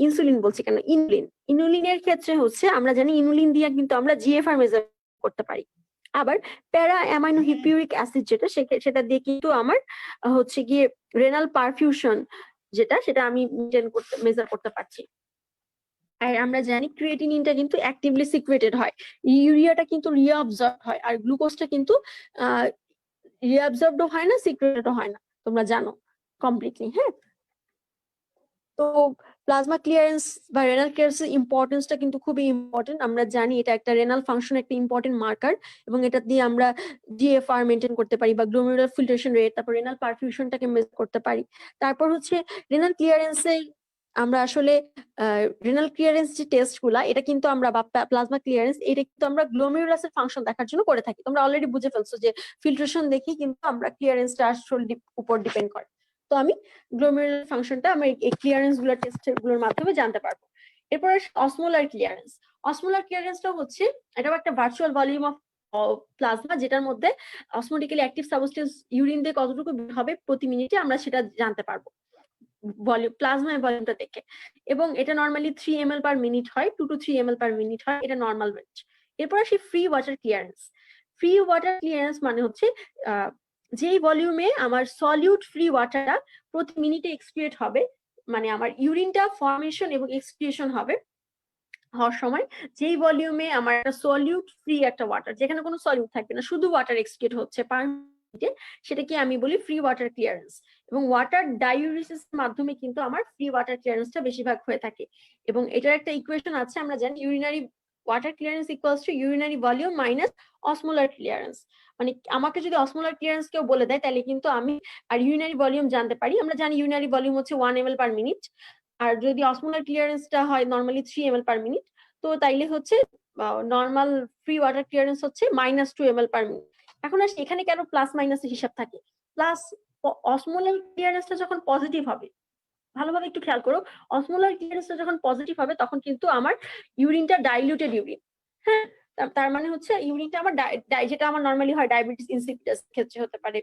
[SPEAKER 3] ইনসুলিন বলছি কেন, ইনুলিনের ক্ষেত্রে হচ্ছে আমরা জানি ইনুলিন দিয়ে কিন্তু আমরা জিএফআর মেজার করতে পারি। আবার প্যারা অ্যামাইনো হিপিউরিক অ্যাসিড যেটা, সেটা দিয়ে কিন্তু আমার হচ্ছে গিয়ে রেনাল পারফিউশন সেটা আমি মেজার করতে পারছি। আর আমরা জানি ক্রিয়েটিনিনটা কিন্তু অ্যাক্টিভলি সিক্রেটেড হয়, ইউরিয়াটা কিন্তু রিঅ্যাবজর্ব হয়, আর গ্লুকোজটা কিন্তু রিঅ্যাবজর্বড হয় না, সিক্রেটেডও হয় না, তোমরা জানো কমপ্লিটলি। হ্যাঁ, তো প্লাজমা ক্লিয়ারেন্স বা রেনাল ক্লিয়ারেন্সের ইম্পর্টেন্সটা কিন্তু খুবই ইম্পর্টেন্ট। আমরা জানি এটা একটা রেনাল ফাংশন, একটা ইম্পর্টেন্ট মার্কার, এবং এটা দিয়ে আমরা জিএফআর মেনটেন করতে পারি বা গ্লোমেরুলার ফিল্ট্রেশন রেট, তারপর রেনাল পারফিউশনটাকে মেজার করতে পারি। তারপর হচ্ছে রেনাল ক্লিয়ারেন্সে আমরা আসলে রেনাল ক্লিয়ারেন্স যে টেস্ট গুলা, এটা কিন্তু আমরা বা প্লাজমা ক্লিয়ারেন্স, এটা কিন্তু আমরা গ্লোমেরুলাসের ফাংশন দেখার জন্য করে থাকি। তোমরা অলরেডি বুঝে ফেলছো যে ফিল্ট্রেশন দেখি কিন্তু আমরা ক্লিয়ারেন্সটা আসলে উপর ডিপেন্ড করে। তো আমি গ্লোমেরুলার ফাংশনটা আমরা এই ক্লিয়ারেন্স গুলোর টেস্ট গুলোর মাধ্যমে জানতে পারবো। এরপর অসমোলার ক্লিয়ারেন্স। অসমোলার ক্লিয়ারেন্সটা হচ্ছে এটাও একটা ভার্চুয়াল ভলিউম অফ প্লাজমা, যেটার মধ্যে অসমোটিক্যালি অ্যাক্টিভ সাবস্টেন্স ইউরিন দিয়ে কতটুকু হবে প্রতি মিনিটে আমরা সেটা জানতে পারবো ভলিউম, প্লাজমা ভলিউমটা দেখে। এবং এটা নর্মালি 3 ml পার মিনিট হয়, 2 to 3 ml পার মিনিট হয়, এটা নর্মাল রেঞ্জ। এরপর আসি free water clearance. Free water clearance মানে হচ্ছে যেই ভলিউমে আমার সলিউট ফ্রি ওয়াটারটা প্রতি মিনিটে এক্সক্রিয়েট হবে, মানে আমার ইউরিনটা ফর্মেশন এবং এক্সক্রিয়েশন হবে হওয়ার সময় যেই ভলিউমে আমার একটা সলিউট ফ্রি একটা ওয়াটার, যেখানে কোনো সলিউট থাকবে না, শুধু ওয়াটার এক্সক্রিয়েট হচ্ছে পার মিনিটে, সেটাকে আমি বলি ফ্রি ওয়াটার ক্লিয়ারেন্স। এবং ওয়াটার ডাইউরেসিস মাধ্যমে কিন্তু আমার ফ্রি ওয়াটার ক্লিয়ারেন্সটা বেশিরভাগ হয়ে থাকে। এবং এটার একটা ইকুয়েশন আছে, আমরা জানি urinary water clearance equals to urinary volume minus osmolar clearance. মানে আমাকে যদি অসমোলার ক্লিয়ারেন্স কেউ বলে দেয়, তাহলে কিন্তু আমি আর ইউরিনারি ভলিউম জানতে পারি। আমরা জানি ইউরিনারি ভলিউম হচ্ছে 1 ml পার মিনিট, আর যদি অসমোলার ক্লিয়ারেন্সটা হয় নর্মালি 3 ml পার মিনিট, তো তাইলে হচ্ছে নর্মাল ফ্রি ওয়াটার ক্লিয়ারেন্স হচ্ছে -2 ml পার মিনিট। এখন আসি এখানে কেন প্লাস মাইনাসের হিসাব থাকে। প্লাস অসমোলার ক্লিয়ারেন্সটা যখন পজিটিভ হবে, ভালোভাবে একটু খেয়াল করো, অসমোলার ক্লিয়ারেন্সটা যখন পজিটিভ হবে তখন কিন্তু আমার ইউরিনটা ডাইলিউটেড ইউরিন। হ্যাঁ, তার মানে হচ্ছে ইউরিনটা আমার যেটা আমার নরমালি হয় ডায়াবেটিস ইনসিপিটাস ক্ষেত্রে হতে পারে।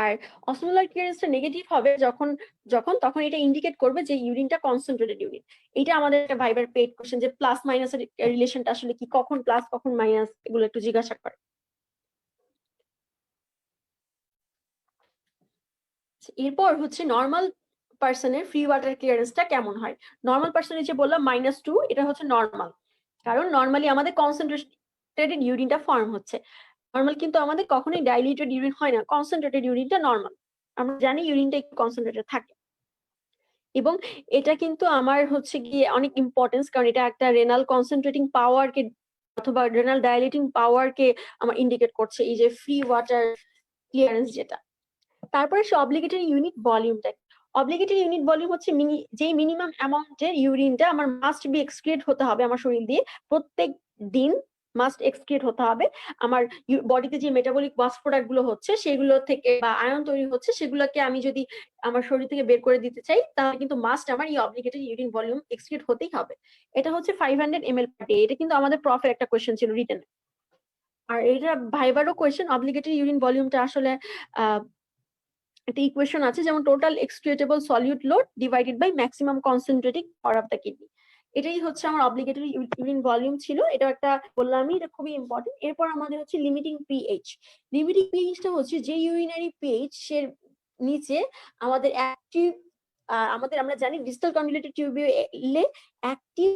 [SPEAKER 3] আর অসমোলার ক্লিয়ারেন্সটা নেগেটিভ হবে তখন এটা ইন্ডিকেট করবে যে ইউরিনটা কনসেন্ট্রেটেড ইউরিন। এটা আমাদের একটা ভাইবার পেড কোশ্চেন, যে প্লাস মাইনাসের রিলেশনটা আসলে কি, কখন প্লাস কখন মাইনাস, এগুলো একটু জিজ্ঞাসা করে। এরপর হচ্ছে নর্মাল পার্সনের ফ্রি ওয়াটার ক্লিয়ারেন্সটা কেমন হয়। নর্মাল পার্সনের যে বললাম -2, এটা হচ্ছে নর্মাল, কারণ নর্মালি আমাদের কনসেন্ট্রেটেড ইউরিনটা ফর্ম হচ্ছে। নর্মাল কিন্তু আমাদের কখনোই ডাইলিউটেড ইউরিন হয় না, কনসেন্ট্রেটেড ইউরিনটা নর্মাল। আমরা জানি ইউরিনটা একটু কনসেন্ট্রেটেড থাকে। এবং এটা কিন্তু আমার হচ্ছে গিয়ে অনেক ইম্পর্টেন্স, কারণ এটা একটা রেনাল কনসেন্ট্রেটিং পাওয়ারকে অথবা রেনাল ডাইলেটিং পাওয়ারকে আমার ইন্ডিকেট করছে, এই যে ফ্রি ওয়াটার ক্লিয়ারেন্স যেটা। তারপরে সে অব্লিগেটরি ইউনিট ভলিউমটা। অব্লিগেটরি ইউনিট ভলিউম হচ্ছে যে মিনিমাম অ্যামাউন্টের ইউরিনটা আমার মাস্ট বি এক্সক্রিয়েট হতে হবে আমার শরীর দিয়ে প্রত্যেক দিন, মাস্ট এক্সক্রিয়েট হতে হবে। আমার বডিতে যে মেটাবলিক ওয়াস্ট প্রোডাক্ট গুলো হচ্ছে সেগুলো থেকে বা আয়ন তৈরি হচ্ছে, সেগুলোকে আমি যদি আমার শরীর থেকে বের করে দিতে চাই, তাহলে কিন্তু মাস্ট আমার এই অব্লিগেটরি ইউরিন ভলিউম এক্সক্রিয়েট হতেই হবে। এটা হচ্ছে 500 ml পার ডে। এটা কিন্তু আমাদের প্রফের একটা কোয়েশ্চেন ছিল রিটেন। আর এটা ভাইবারও কোয়েশ্চেন, অব্লিগেটরি ইউরিন ভলিউমটা আসলে একটা ইকুয়েশন আছে, যেমন total excretable solute load divided by maximum concentrating power of the kidney. এটাই হচ্ছে আমার অব্লিগেটরি ইউরিন ভলিউম ছিল। এটা একটা বললাম আমি, এটা খুবই ইম্পর্টেন্ট। এরপর আমাদের হচ্ছে লিমিটিং পিএইচ। লিমিটিং পিএইচটা হচ্ছে যে ইউরিনারি পিএইচ এর নিচে আমাদের অ্যাক্টিভ, আমরা জানি ডিস্টাল কনভলিউটেড টিউবিউলে অ্যাক্টিভ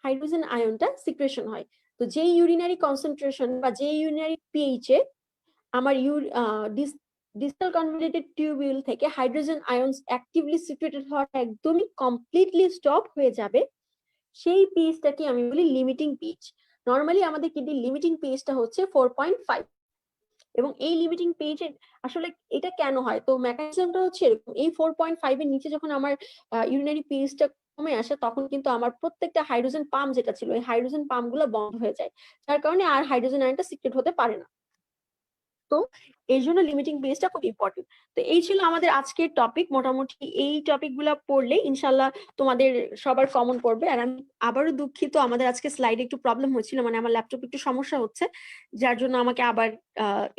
[SPEAKER 3] হাইড্রোজেন আয়নটা সিক্রেশন হয়। তো যে ইউরিনারি কনসেন্ট্রেশন বা যে ইউরিনারি পিএইচ এ আমার ডিস্টাল কনভলিউটেড টিউবিউল থেকে হাইড্রোজেন আয়নস অ্যাক্টিভলি সিক্রেটেড হওয়াটা একদমই কমপ্লিটলি স্টপ হয়ে যাবে, সেই পিএইচটাকে আমি বলি লিমিটিং পিএইচ। নর্মালি আমাদের কিডনির লিমিটিং পিএইচটা হচ্ছে 4.5, এবং এই লিমিটিং পিএইচ আসলে এটা কেন হয়, তো মেকানিজমটা হচ্ছে এরকম, এই 4.5 এর নিচে যখন আমার ইউরিনারি পিএইচটা কমে আসে তখন কিন্তু আমার প্রত্যেকটা হাইড্রোজেন পাম্প যেটা ছিল এই হাইড্রোজেন পাম্প গুলো বন্ধ হয়ে যায়, যার কারণে আর হাইড্রোজেন আয়নটা সিক্রেট হতে পারে না। তো এই জন্য লিমিটিং বেসটা খুব ইম্পর্টেন্ট। তো এই ছিল আমাদের আজকের টপিক। মোটামুটি এই টপিক গুলা পড়লে ইনশাল্লাহ তোমাদের সবার কমন পড়বে। আর আমি আবারও দুঃখিত, আমাদের আজকে স্লাইডে একটু প্রবলেম হচ্ছিল, মানে আমার ল্যাপটপ একটু সমস্যা হচ্ছে, যার জন্য আমাকে আবার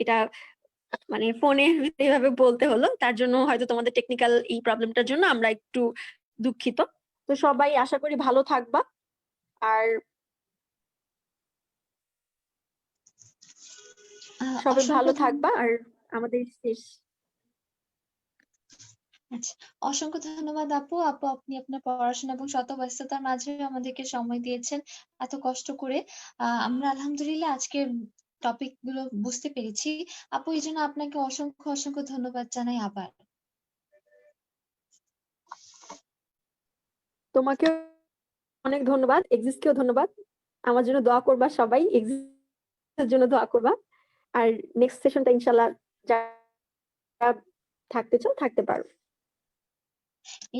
[SPEAKER 3] এটা মানে ফোনে এইভাবে বলতে হলো, তার জন্য হয়তো তোমাদের টেকনিক্যাল এই প্রবলেমটার জন্য আমরা একটু দুঃখিত। তো সবাই আশা করি ভালো থাকবা, আর সবাই ভালো থাকবা, আর আমাদের শেষ।
[SPEAKER 4] আচ্ছা, অসংখ্য ধন্যবাদ আপু। আপনি আপনার পড়াশোনা এবং শত ব্যস্ততার মাঝে আমাদেরকে সময় দিয়েছেন এত কষ্ট করে। আমরা আলহামদুলিল্লাহ আজকে টপিক গুলো বুঝতে পেরেছি। আপু, এই জন্য আপনাকে অসংখ্য অসংখ্য ধন্যবাদ জানাই আবার।
[SPEAKER 3] তোমাকে অনেক ধন্যবাদ, এক্সিস্টকেও ধন্যবাদ। আমার জন্য দোয়া করবা, সবাই এক্সিস্টের জন্য দোয়া করবা। আর নেক্সট সেশনটা ইনশাআল্লাহ যারা থাকতে চাও থাকতে পারো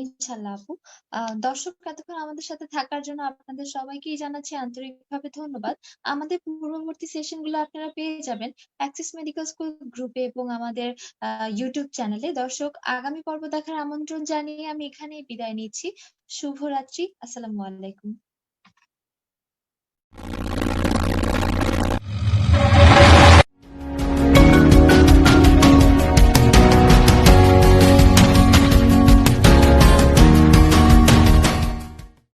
[SPEAKER 4] ইনশাল্লাহ আপু। দর্শক এতক্ষণ আমাদের সাথে থাকার জন্য আপনাদের সবাইকেই জানাচ্ছি আন্তরিকভাবে ধন্যবাদ। আমাদের পূর্ববর্তী সেশন গুলো আপনারা পেয়ে যাবেন অ্যাক্সিস মেডিকেল স্কুল গ্রুপে এবং আমাদের ইউটিউব চ্যানেলে। দর্শক, আগামী পর্ব দেখার আমন্ত্রণ জানিয়ে আমি এখানেই বিদায় নিচ্ছি। শুভরাত্রি। আসসালামু আলাইকুম।